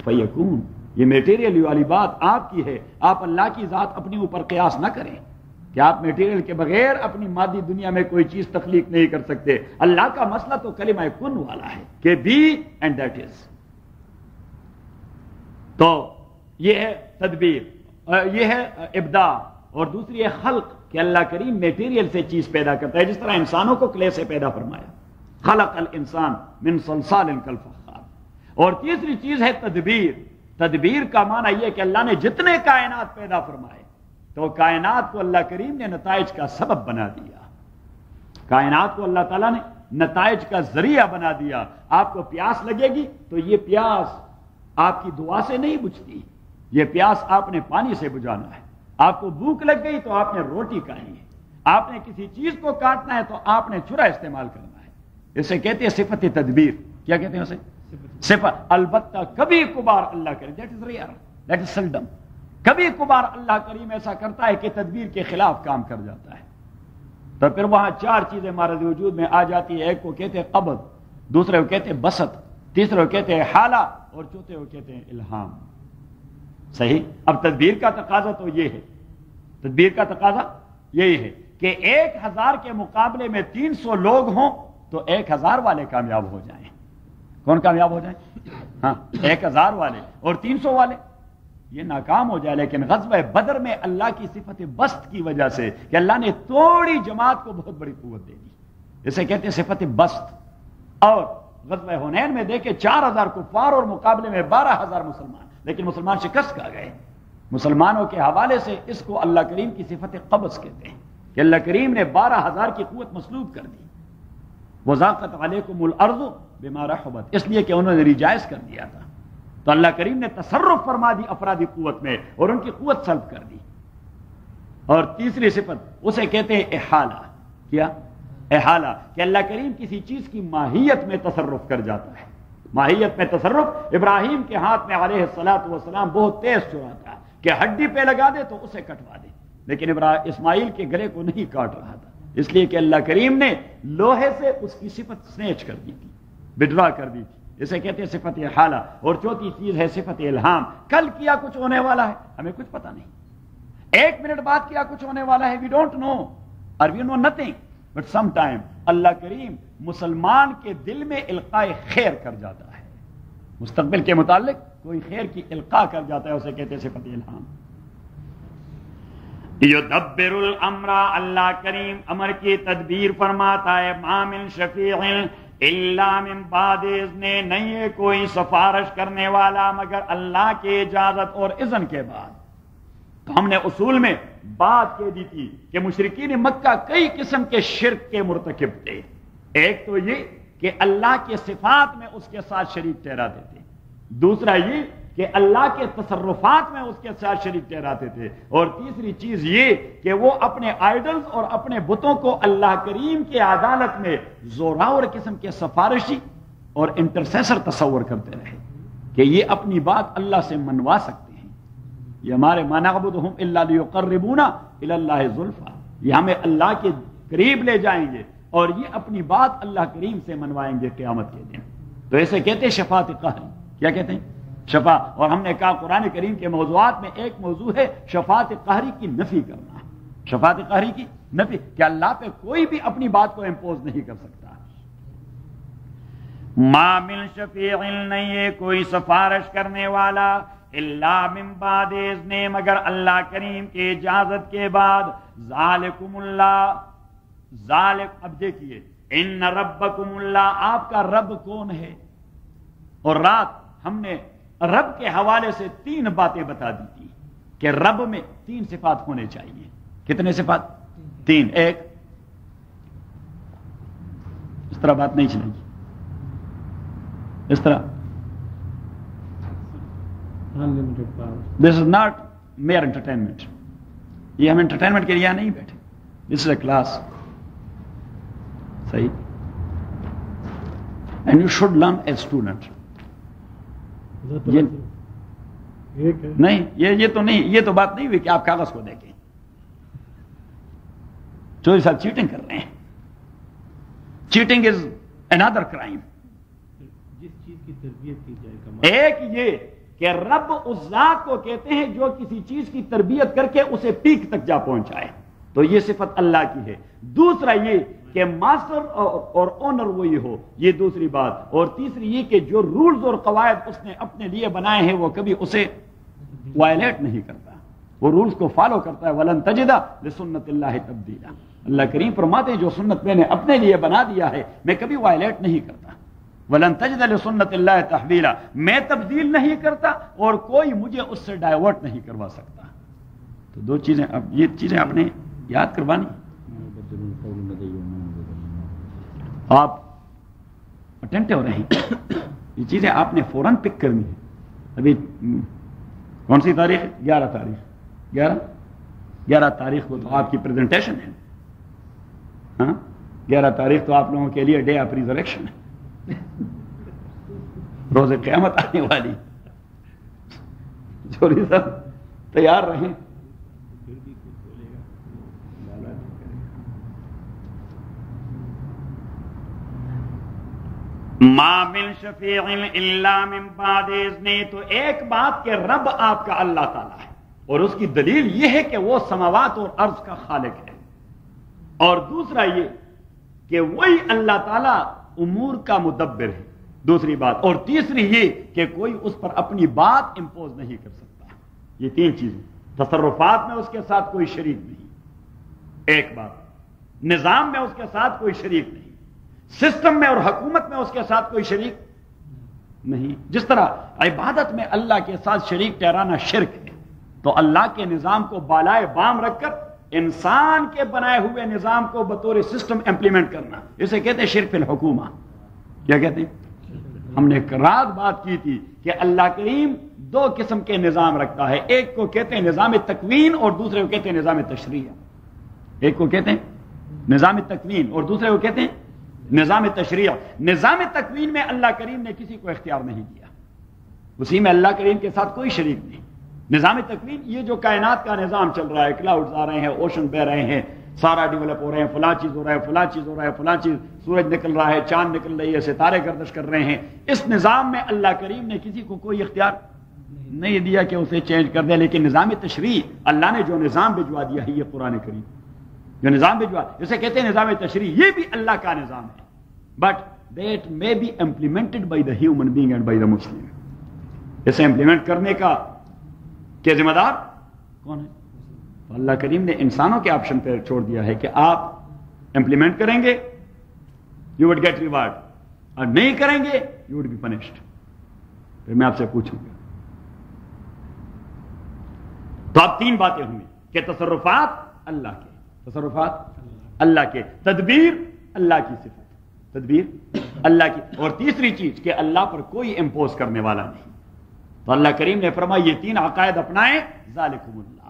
فیکون. یہ میٹیریل والی بات آپ کی ہے. آپ اللہ کی ذات اپنے اوپر قیاس نہ کریں کہ آپ میٹیریل کے بغیر اپنی مادی دنیا میں کوئی چیز تخلیق نہیں کر سکتے. اللہ کا مسئلہ تو کلمہ کن والا ہے کہ بی اینڈ دیٹ از. تو یہ ہے تدبیر، یہ ہے ابداع. اور دوسری ہے خلق کہ اللہ کریم میٹیریل سے چیز پیدا کرتا ہے، جس طرح انسانوں کو کلے سے پیدا فرمایا. خلق الانسان من صلصال کالفخار. اور تیسری چیز ہے تدبیر. تدبیر کا معنی یہ کہ اللہ نے جتنے کائنات پیدا فرمائے تو کائنات کو اللہ کریم نے نتائج کا سبب بنا دیا. کائنات کو اللہ تعالیٰ نے نتائج کا ذریعہ بنا دیا. آپ کو پیاس لگے گی تو یہ پیاس آپ کی دعا سے نہیں بجھتی، یہ پیاس آپ نے پانی سے بجھانا ہے. آپ کو بھوک لگ گئی تو آپ نے روٹی کھانی ہے. آپ نے کسی چیز کو کاٹنا ہے تو آپ نے چھرا استعمال کرنا ہے. اسے کہتے ہیں صفت تدبیر. کیا کہتے ہیں اسے؟ صفت. البتہ کبھی کبھار اللہ کرے، that is rare, that is seldom. کبھی کبھار اللہ کریم ایسا کرتا ہے کہ تدبیر کے خلاف کام کر جاتا ہے. تو پھر وہاں 4 چیزیں معرض وجود میں آ جاتی ہے. ایک کو کہتے ہیں قبض، دوسرے کو کہتے ہیں بسط، تیسرے کو کہتے ہیں حالہ، اور چوتھے کو کہتے ہیں الہام. صحیح. اب تدبیر کا تقاضا تو یہ ہے، تدبیر کا تقاضا یہی ہے کہ 1000 کے مقابلے میں 300 لوگ ہوں تو 1000 والے کامیاب ہو جائیں. کون کامیاب ہو جائیں؟ ہاں 1000 والے. اور 300 والے یہ ناکام ہو جائے. لیکن غزوہ بدر میں اللہ کی صفت بسط کی وجہ سے کہ اللہ نے تھوڑی جماعت کو بہت بڑی قوت دے دی، اسے کہتے ہیں صفت بسط. اور غزوہ حنین میں دیکھے 4000 کفار اور مقابلے میں 12000 مسلمان، لیکن مسلمان شکست کھا گئے. مسلمانوں کے حوالے سے اس کو اللہ کریم کی صفت قبض کہتے ہیں کہ اللہ کریم نے 12000 کی قوت مسلوب کر دی. وضاقت علیکم الارض بما رحبت، اس لیے کہ انہوں نے ریجائز کر دیا تھا. تو اللہ کریم نے تصرف فرما دی افرادی قوت میں اور ان کی قوت سلب کر دی. اور تیسری صفت اسے کہتے ہیں احالہ. کیا؟ احالہ کہ اللہ کریم کسی چیز کی ماہیت میں تصرف کر جاتا ہے. ماہیت میں تصرف. ابراہیم کے ہاتھ میں علیہ الصلوۃ والسلام بہت تیز چھرا تھا کہ ہڈی پہ لگا دے تو اسے کٹوا دے، لیکن اسماعیل کے گلے کو نہیں کاٹ رہا تھا، اس لیے کہ اللہ کریم نے لوہے سے اس کی صفت سنیچ کر دی تھی، وڈرا کر دی تھی. اسے کہتے ہیں صفت حالہ. اور چوتھی چیز ہے صفت الہام. کل کیا کچھ ہونے والا ہے ہمیں کچھ پتہ نہیں, 1 منٹ بعد کیا کچھ ہونے والا ہے, وی ڈونٹ نو اور وی نو نتھنگ. بٹ سم ٹائم اللہ کریم مسلمان کے دل میں القاء خیر کر جاتا ہے, مستقبل کے متعلق کوئی خیر کی القاء کر جاتا ہے, اسے کہتے ہیں صفت الہام. یدبر الامر, اللہ کریم امر کی تدبیر فرماتا ہے. ما من شفیع الا من بعد اذن, نہیں ہے کوئی سفارش کرنے والا مگر اللہ کی اجازت اور اذن کے بعد. تو ہم نے اصول میں بات کہہ دی تھی کہ مشرکین مکہ کئی قسم کے شرک کے مرتکب تھے. ایک تو یہ کہ اللہ کے صفات میں اس کے ساتھ شریک ٹھہراتے تھے, دوسرا یہ کہ اللہ کے تصرفات میں اس کے ساتھ شریک ٹھہراتے تھے, اور تیسری چیز یہ کہ وہ اپنے آئیڈلز اور اپنے بتوں کو اللہ کریم کی عدالت میں زوراور قسم کے سفارشی اور انٹرسیسر تصور کرتے رہے کہ یہ اپنی بات اللہ سے منوا سکتے ہیں. یہ ہمارے ما نعبدہم الا لیقربونا الی اللہ زلفی, یہ ہمیں اللہ کے قریب لے جائیں گے اور یہ اپنی بات اللہ کریم سے منوائیں گے قیامت کے دن. تو ایسے کہتے ہیں شفاعت قہری. کیا کہتے ہیں؟ شفا. اور ہم نے کہا قرآن کریم کے موضوعات میں ایک موضوع ہے شفاعت قہری کی نفی کرنا. شفاعت قہری کی نفی کہ اللہ پہ کوئی بھی اپنی بات کو امپوز نہیں کر سکتا. ما من شفیع, نہیں ہے کوئی سفارش کرنے والا الا من بعد اذن, مگر اللہ کریم کی اجازت کے بعد. ذالکم اللہ, ذالک, اب دیکھیے ان ربکم اللہ, آپ کا رب کون ہے. اور رات ہم نے رب کے حوالے سے 3 باتیں بتا دی تھی کہ رب میں 3 صفات ہونے چاہیے. کتنے صفات؟ 3. ایک, اس طرح بات نہیں چلے گی, اس طرح. دس از ناٹ میئر انٹرٹینمنٹ, یہ ہم انٹرٹینمنٹ کے لیے نہیں بیٹھے, دس از اے کلاس. صحیح. And you should learn a student. نہیں یہ تو نہیں, یہ تو بات نہیں ہوئی کہ آپ کاغذ کو دیکھیں. چوری صاحب چیٹنگ کر رہے ہیں. Cheating is another crime. جس چیز کی تربیت کی جائے. ایک یہ کہ رب اس ذات کو کہتے ہیں جو کسی چیز کی تربیت کر کے اسے پیک تک جا پہنچائے, تو یہ صفت اللہ کی ہے. دوسرا یہ کہ ماسٹر اور اونر وہی ہو, یہ دوسری بات. اور تیسری یہ کہ جو رولز اور قواعد اس نے اپنے لیے بنائے ہیں وہ کبھی اسے وائلیٹ نہیں کرتا, وہ رولز کو فالو کرتا ہے. ولن تجد لسنت اللہ تبدیلا, اللہ کریم فرماتے ہیں جو سنت میں نے اپنے لیے بنا دیا ہے میں کبھی وائلیٹ نہیں کرتا. ولن تجد لسنت اللہ تحویلا, میں تبدیل نہیں کرتا اور کوئی مجھے اس سے ڈائیورٹ نہیں کروا سکتا. تو 2 چیزیں, اب یہ چیزیں آپ نے یاد کروانی. آپ اٹینٹو رہیں, یہ چیزیں آپ نے فوراً پک کرنی ہے. ابھی کون سی تاریخ ہے؟ 11 تاریخ. 11 تاریخ کو تو آپ کی پریزنٹیشن ہے. ہاں 11 تاریخ تو آپ لوگوں کے لیے ڈے آف ریزریکشن ہے, روز قیامت آنے والی. چوری صاحب تیار رہیں. ما من شفیع الا من بعد اذن, تو ایک بات کہ رب آپ کا اللہ تعالیٰ ہے, اور اس کی دلیل یہ ہے کہ وہ سماوات اور ارض کا خالق ہے. اور دوسرا یہ کہ وہی اللہ تعالیٰ امور کا مدبر ہے, دوسری بات. اور تیسری یہ کہ کوئی اس پر اپنی بات امپوز نہیں کر سکتا. یہ 3 چیزیں. تصرفات میں اس کے ساتھ کوئی شریک نہیں, ایک بات. نظام میں اس کے ساتھ کوئی شریک نہیں, سسٹم میں اور حکومت میں اس کے ساتھ کوئی شریک نہیں. جس طرح عبادت میں اللہ کے ساتھ شریک ٹھہرانا شرک ہے, تو اللہ کے نظام کو بالائے بام رکھ کر انسان کے بنائے ہوئے نظام کو بطور سسٹم امپلیمنٹ کرنا, اسے کہتے ہیں شرک فی الحکومہ. کیا کہتے ہیں؟ ہم نے رات بات کی تھی کہ اللہ کریم 2 قسم کے نظام رکھتا ہے, ایک کو کہتے ہیں نظام تکوین اور دوسرے کو کہتے ہیں نظام تشریع. ایک کو کہتے ہیں نظام تکوین اور دوسرے کو کہتے ہیں نظام تشریع. نظام تکوین میں اللہ کریم نے کسی کو اختیار نہیں دیا, اسی میں اللہ کریم کے ساتھ کوئی شریک نہیں. نظام تکوین یہ جو کائنات کا نظام چل رہا ہے, کلاؤڈز آ رہے ہیں, اوشن بہ رہے ہیں, سارا ڈیولپ ہو رہے ہیں، فلاں چیز ہو رہا ہے، فلاں چیز ہو رہا ہے، فلاں چیز، سورج نکل رہا ہے، چاند نکل رہی ہے، ستارے گردش کر رہے ہیں. اس نظام میں اللہ کریم نے کسی کو کوئی اختیار نہیں دیا کہ اسے چینج کر دے. لیکن نظام تشریع، اللہ نے جو نظام بھجوا دیا ہے یہ قرآن کریم، جو نظام بھجوا، اسے کہتے ہیں نظام تشریع، یہ بھی اللہ کا نظام ہے. But that may be implemented by the human being and by the Muslim. اسے امپلیمنٹ کرنے کا کیا ذمہ دار کون ہے؟ تو اللہ کریم نے انسانوں کے آپشن پہ چھوڑ دیا ہے کہ آپ امپلیمنٹ کریں گے یو وڈ گیٹ ریوارڈ، اور نہیں کریں گے یو وڈ بی پنشڈ. پھر میں آپ سے پوچھوں گا، تو اب تین باتیں ہوئی کہ تصرفات اللہ کے، تصرفات اللہ کے، تدبیر اللہ کی صفت، تدبیر اللہ کی، اور تیسری چیز کہ اللہ پر کوئی امپوز کرنے والا نہیں. تو اللہ کریم نے فرمایا یہ تین عقائد اپنائیں، ذالکم اللہ،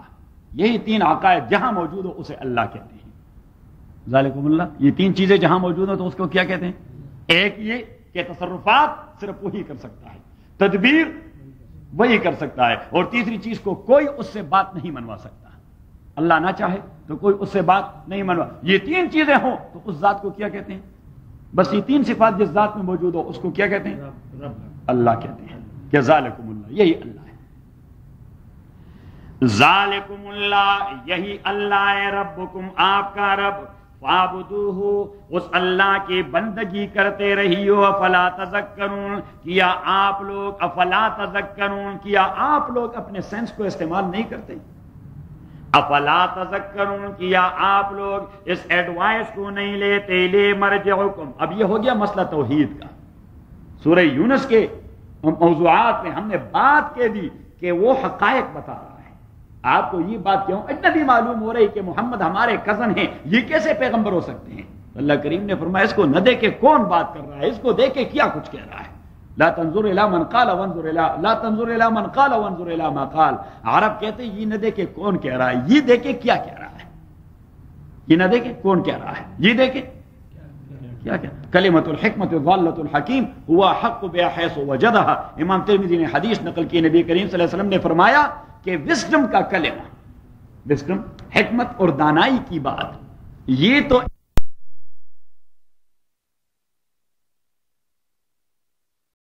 یہی تین عقائد جہاں موجود ہو اسے اللہ کہتے ہیں. ذالکم اللہ، یہ تین چیزیں جہاں موجود ہو تو اس کو کیا کہتے ہیں؟ ایک یہ کہ تصرفات صرف وہی کر سکتا ہے، تدبیر وہی کر سکتا ہے، اور تیسری چیز کو کوئی اس سے بات نہیں منوا سکتا. اللہ نہ چاہے تو کوئی اس سے بات نہیں منوا. یہ تین چیزیں ہوں تو اس ذات کو کیا کہتے ہیں؟ بس یہ تین صفات جس ذات میں موجود ہو اس کو کیا کہتے ہیں؟ اللہ کہتے ہیں. کہ ذالکم اللہ، یہی اللہ ہے. ذالکم اللہ، یہی اللہ ہے، ربکم، آپ کا رب، فاعبدوہ، اس اللہ کی بندگی کرتے رہیو. افلا تذکرون، کیا آپ لوگ، افلا تذکرون، کیا آپ لوگ اپنے سینس کو استعمال نہیں کرتے؟ افلا تذکرون، کیا آپ لوگ اس ایڈوائس کو نہیں لیتے؟ لے مرجعکم، اب یہ ہو گیا مسئلہ توحید کا. سورہ یونس کے موضوعات میں ہم نے بات کہہ دی کہ وہ حقائق بتا رہا ہے. آپ کو یہ بات کیوں اجنبی معلوم ہو رہی کہ محمد ہمارے کزن ہیں، یہ کیسے پیغمبر ہو سکتے ہیں؟ اللہ کریم نے فرمایا اس کو نہ دیکھے کون بات کر رہا ہے، اس کو دیکھے کیا کچھ کہہ رہا ہے. لا تنظر الی من قال وانظر الی، لا تنظر الی من قال وانظر الی ما قال. عرب کہتے ہیں یہ نہ دیکھے کون کہہ رہا ہے، یہ دیکھے کیا کہہ رہا ہے. یہ نہ دیکھے کون کہہ رہا ہے، یہ دیکھے کیا کیا. کلمۃ الحکمت ضالۃ الحکیم ہوا حق بها حیث وجدها. امام ترمذی نے حدیث نقل کی، نبی کریم صلی اللہ علیہ وسلم نے فرمایا کہ وزڈم کا کلمہ، وزڈم، حکمت اور دانائی کی بات، یہ تو